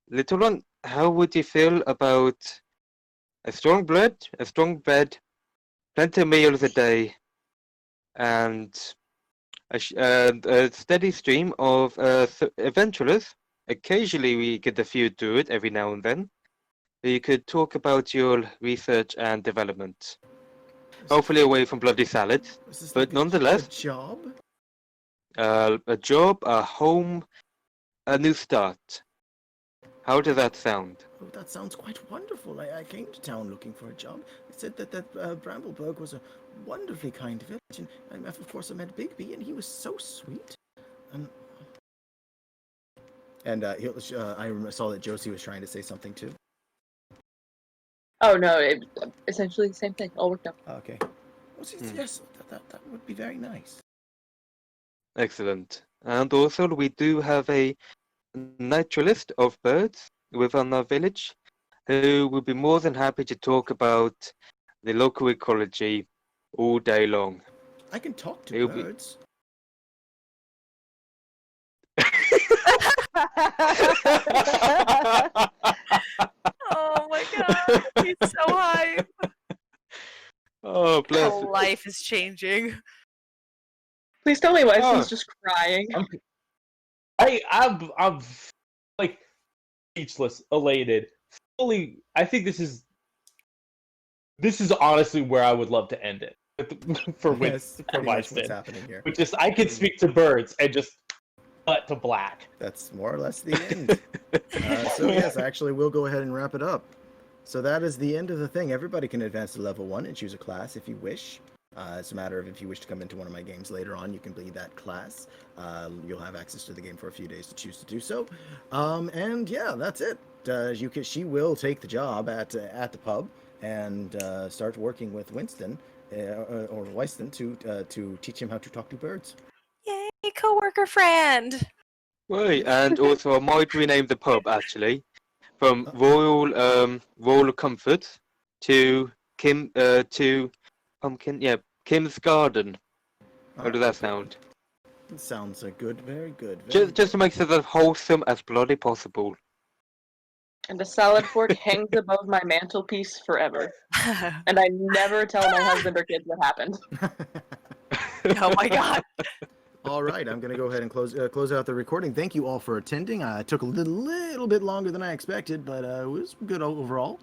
Speaker 9: Little one, how would you feel about a strong bed, plenty of meals a day, and a steady stream of adventurers? Occasionally we get a few do it every now and then. You could talk about your research and development. Hopefully away from bloody salads,
Speaker 2: Is this
Speaker 9: but
Speaker 2: like
Speaker 9: nonetheless,
Speaker 2: a job?
Speaker 9: a job, a home, a new start. How does that sound?
Speaker 2: Oh, that sounds quite wonderful. I came to town looking for a job. They said that Brambleberg was a wonderfully kind village, and of course I met Bigby, and he was so sweet. I saw that Josie was trying to say something too.
Speaker 5: Oh no, essentially the same thing. All worked out.
Speaker 2: Okay. Well, yes, that would be very nice.
Speaker 9: Excellent. And also, we do have a naturalist of birds within our village who will be more than happy to talk about the local ecology all day long.
Speaker 2: I can talk to
Speaker 9: He'll be-
Speaker 2: birds.
Speaker 7: Oh my god, he's so hype.
Speaker 9: Oh, bless.
Speaker 7: Whole life is changing.
Speaker 5: Please tell me Weston's
Speaker 9: Oh.
Speaker 5: just crying.
Speaker 1: I'm like speechless, elated, fully. I think this is honestly where I would love to end it for
Speaker 2: Yes, pretty much what's
Speaker 1: Winston,
Speaker 2: happening here.
Speaker 1: which is I could speak to birds and just cut to black.
Speaker 2: That's more or less the end. So yes, actually, we'll go ahead and wrap it up. So that is the end of the thing. Everybody can advance to level 1 and choose a class if you wish. It's a matter of if you wish to come into one of my games later on, you can be that class. You'll have access to the game for a few days to choose to do so. And yeah, that's it. She will take the job at the pub and start working with Winston or Weston to teach him how to talk to birds.
Speaker 7: Yay, coworker friend.
Speaker 9: Right, and also I might rename the pub actually from Royal Comfort to Kim's Garden. How does that sound?
Speaker 2: It sounds good, very good.
Speaker 9: Just to make it as wholesome as bloody possible.
Speaker 5: And the salad fork hangs above my mantelpiece forever. And I never tell my husband or kids what happened.
Speaker 7: Oh my god.
Speaker 2: All right, I'm going to go ahead and close out the recording. Thank you all for attending. It took a little bit longer than I expected, but it was good overall.